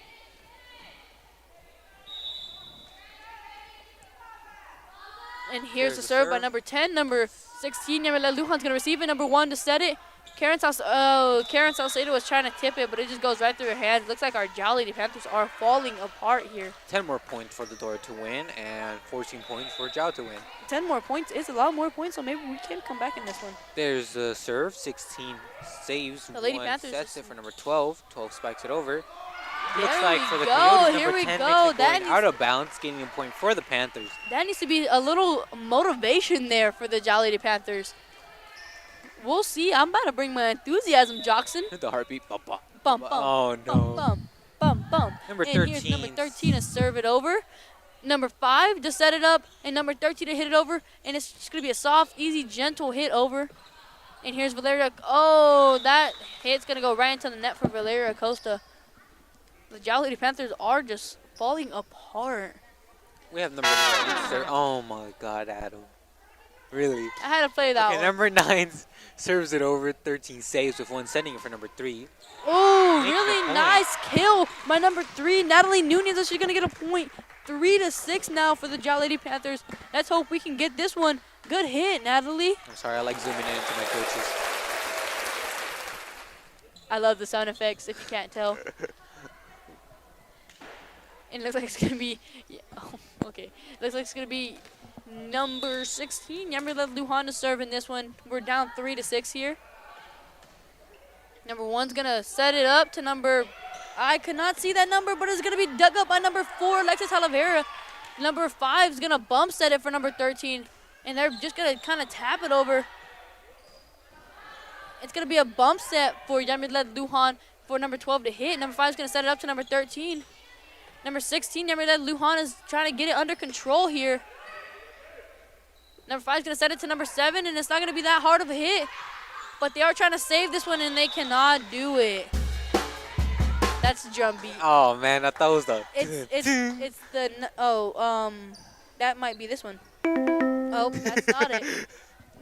And here's There's the the serve by serve. number 10. Number 16, Lujan's going to receive it. Number 1 to set it. Karen Salcedo was trying to tip it, but it just goes right through her hands. Looks like our Jal Lady Panthers are falling apart here. 10 more points for the Dora to win and 14 points for Jal to win. 10 more points is a lot more points, so maybe we can come back in this one. There's the serve. 16 saves. The Lady 1 Panthers sets is- it for number 12. 12 spikes it over. There Looks like we for the go. Coyotes, Here number we 10 go. makes it That going needs- out of bounds, gaining a point for the Panthers. That needs to be a little motivation there for the Jal Lady Panthers. We'll see. I'm about to bring my enthusiasm, Jockson. The heartbeat. Bum, bum. Bum, bum, Oh, bum, no. bum, bum, bum. Number And here's number 13 to serve it over. Number 5 to set it up. And number 13 to hit it over. And it's just going to be a soft, easy, gentle hit over. And here's Valeria. Oh, that hit's going to go right into the net for Valeria Acosta. The Jal Lady Panthers are just falling apart. We have number 9. Oh, my God, Adam. Really? I had to play that Okay, one. number 9 serves it over. 13 saves with 1 sending it for number 3. Oh, Making a really point. nice kill by number 3, Natalie Nunez. Is she going to get a point? 3-6 now for the Jal Lady Panthers. Let's hope we can get this one. Good hit, Natalie. I'm sorry, I like zooming in into my coaches. I love the sound effects, if you can't tell. And it looks like it's going to be, yeah, oh, okay. Looks like it's going to be number 16. Yamila Lujan to serve in this one. We're down 3-6 here. Number 1's going to set it up to number, I could not see that number, but it's going to be dug up by number 4, Alexis Talavera. Number 5's going to bump set it for number 13. And they're just going to kind of tap it over. It's going to be a bump set for Yamila Lujan for number 12 to hit. Number 5 is going to set it up to number 13. Number 16, Yamila Lujan is trying to get it under control here. Number 5 is going to set it to number 7, and it's not going to be that hard of a hit. But they are trying to save this one, and they cannot do it. That's the drum beat. Oh, man, I thought it was the... It's the, that might be this one. Oh, that's not it.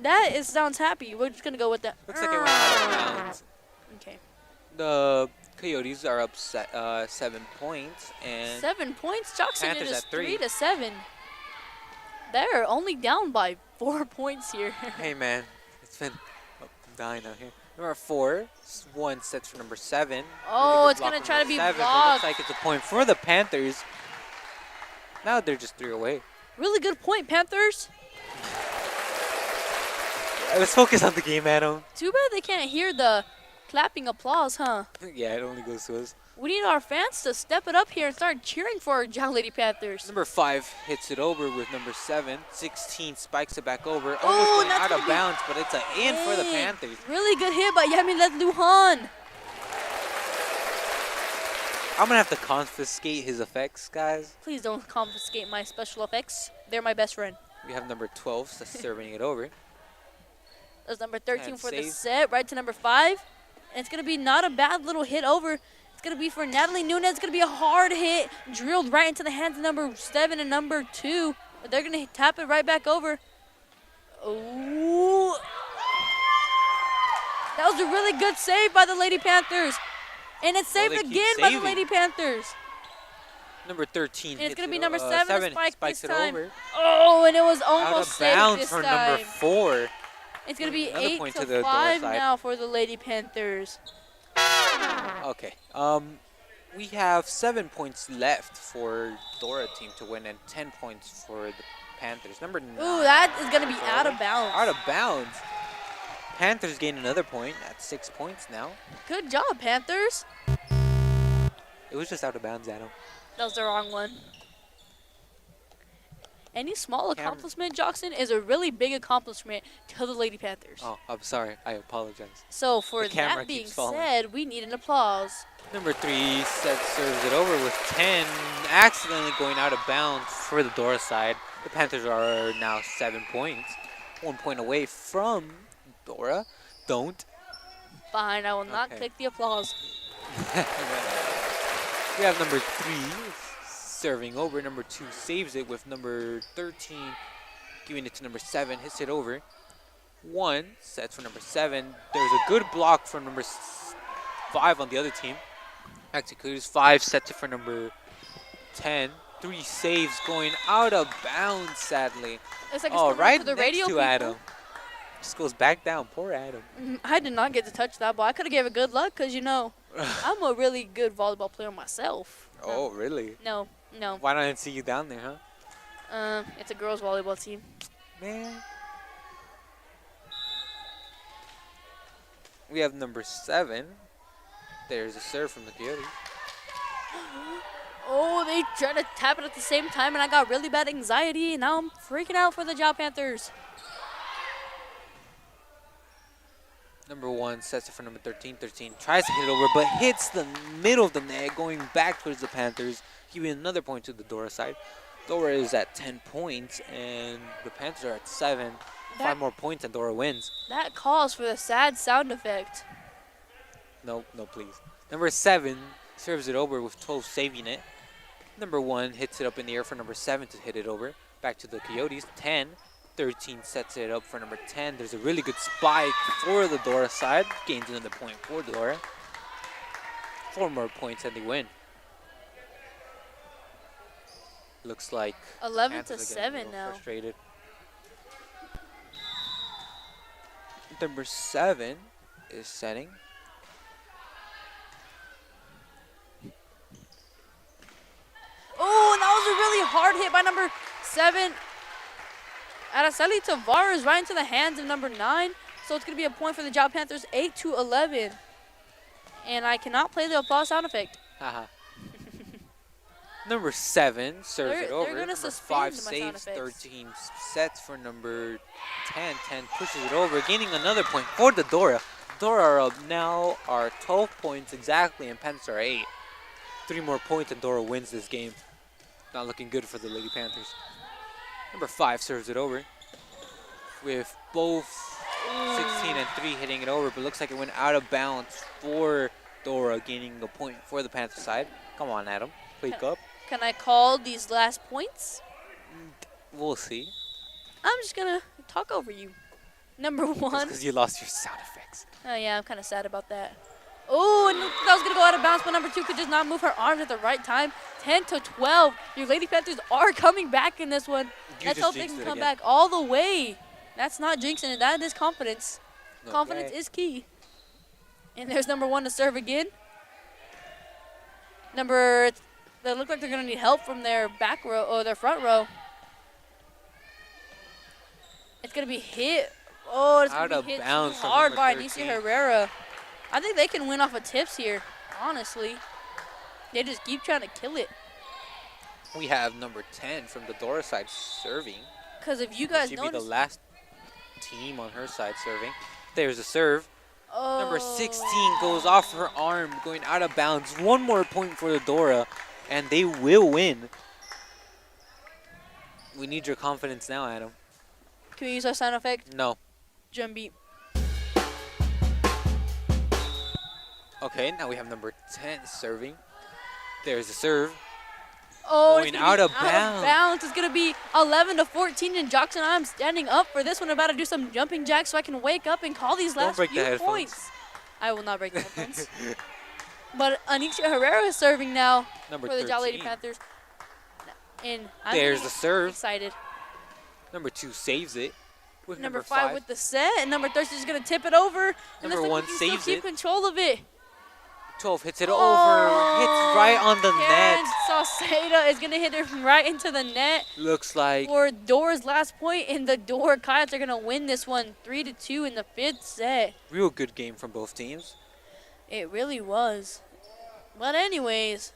That sounds happy. We're just going to go with that. Looks like it went out of bounds. Okay. The Coyotes are up 7 points, and 7 points. Jackson Panthers is at 3. 3-7. They're only down by 4 points here. hey, man, it's been... Oh, I'm dying out here. Number 4, 1 sets for number 7. Oh, Really good it's block gonna from try to number be 7, but it blocked. looks like it's a point for the Panthers. Now they're just 3 away. Really good point, Panthers. Let's focus on the game, Adam. Too bad they can't hear the clapping applause, huh? Yeah, it only goes to us. We need our fans to step it up here and start cheering for our Jal Lady Panthers. Number 5 hits it over with number 7. 16 spikes it back over. Almost Oh, going that's out of gonna be bounds, but it's an in for the Hey, Panthers. Really good hit by Yamilet Lujan. I'm going to have to confiscate his effects, guys. Please don't confiscate my special effects. They're my best friend. We have number 12 serving it over. That's number 13 And for the save. set, right to number 5. And it's going to be not a bad little hit over. It's going to be for Natalie Nunez. It's going to be a hard hit, drilled right into the hands of number 7 and number 2. But they're going to tap it right back over. Ooh. That was a really good save by the Lady Panthers. And it's saved they keep again by the saving. Lady Panthers. Number 13 And it's hits going to be it number 7 spike spikes this it time. over. Oh, and it was Out almost of saved bounds this for time. number 4. It's going to be Another 8 point to to the Dora 5 side. now for the Lady Panthers. Okay. We have 7 points left for Dora team to win and 10 points for the Panthers. Number 9. Ooh, that is going to be out of bounds. Out of bounds. Panthers gain another point at 6 points now. Good job, Panthers. It was just out of bounds, Adam. That was the wrong one. Any small accomplishment, Jackson, is a really big accomplishment to the Lady Panthers. Oh, I'm sorry. I apologize. So for The camera that being keeps falling. said, we need an applause. Number 3 serves it over with 10, accidentally going out of bounds for the Dora side. The Panthers are now 7 points, 1 point away from Dora. Don't. Fine, I will not Okay. click the applause. We have number 3 serving over. Number 2 saves it with number 13 giving it to number 7, hits it over. 1 sets for number 7. There's a good block from number 5 on the other team. Back to Coyotes. 5 sets it for number 10. 3 saves going out of bounds, sadly. It's like Oh, right to the next radio to people. Adam. Just goes back down. Poor Adam. I did not get to touch that ball. I could have gave it good luck because, I'm a really good volleyball player myself. Oh, really? No. Why don't I see you down there, huh? It's a girls' volleyball team. Man. We have number 7. There's a serve from the Coyotes. Oh, they tried to tap it at the same time, and I got really bad anxiety, and now I'm freaking out for the Jal Panthers. Number 1 sets it for number 13. 13 tries to hit it over, but hits the middle of the net, going back towards the Panthers, giving another point to the Dora side. Dora is at 10 points, and the Panthers are at 7. 5 more points, and Dora wins. That calls for the sad sound effect. No, please. Number 7 serves it over with 12 saving it. Number 1 hits it up in the air for number 7 to hit it over. Back to the Coyotes. 10. 13 sets it up for number 10. There's a really good spike for the Dora side. Gains another point for Dora. 4 more points and they win. Looks like 11 to Panthers are getting a 7 little now. frustrated. Number 7 is setting. Oh, and that was a really hard hit by number 7. Araceli Tavares right into the hands of number 9. So it's going to be a point for the Jal Panthers, 8 to 11. And I cannot play the applause sound effect. Haha. Number 7 serves They're it over. gonna Number suspend 5 my sound saves. effects. 13 sets for number 10. 10 pushes it over, gaining another point for the Dora. Dora are up now are 12 points exactly, and Panthers are 8. 3 more points, and Dora wins this game. Not looking good for the Lady Panthers. Number 5 serves it over, with both 16 and 3 hitting it over, but looks like it went out of bounds for Dora, gaining a point for the Panther side. Come on, Adam. Wake up. Can I call these last points? We'll see. I'm just going to talk over you. Number 1. Because you lost your sound effects. Oh, yeah, I'm kind of sad about that. Oh, and that was going to go out of bounds, but number 2 could just not move her arms at the right time. 10 to 12. Your Lady Panthers are coming back in this one. Let's hope they can come back all the way. That's not jinxing it. That is confidence. Okay. Confidence is key. And there's number 1 to serve again. They look like they're going to need help from their back row or their front row. It's going to be hit. Oh, it's going to be hit too hard by Anicia Herrera. I think they can win off of tips here, honestly. They just keep trying to kill it. We have number 10 from the Dora side serving. Because if you guys She'd be the notice, last team on her side serving. There's a serve. Number 16 goes off her arm, going out of bounds. 1 more point for the Dora, and they will win. We need your confidence now, Adam. Can we use our sound effect? No. Drum beat. Okay, now we have number 10 serving. There's a serve. Oh, going out of bounds. It's going to be 11 to 14, and Jox and I am standing up for this one. I'm about to do some jumping jacks so I can wake up and call these last few points. I will not break the headphones. But Anicia Herrera is serving now number for the 13. Jal Lady Panthers. And I'm There's the serve. excited. Number 2 saves it. With Number 5 with the set, and number 13 is going to tip it over. Number and 1 saves saves keep it. control of it. 12 hits it over, hits right on the And net. Sauceda is going to hit it right into the net. Looks like For Dora's last point, and the Dora Coyotes are going to win this one 3-2 in the 5th set. real good game from both teams. It really was. But anyways,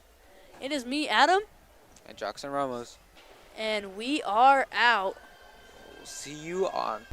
it is me, Adam. And Jackson Ramos. And we are out. We'll see you on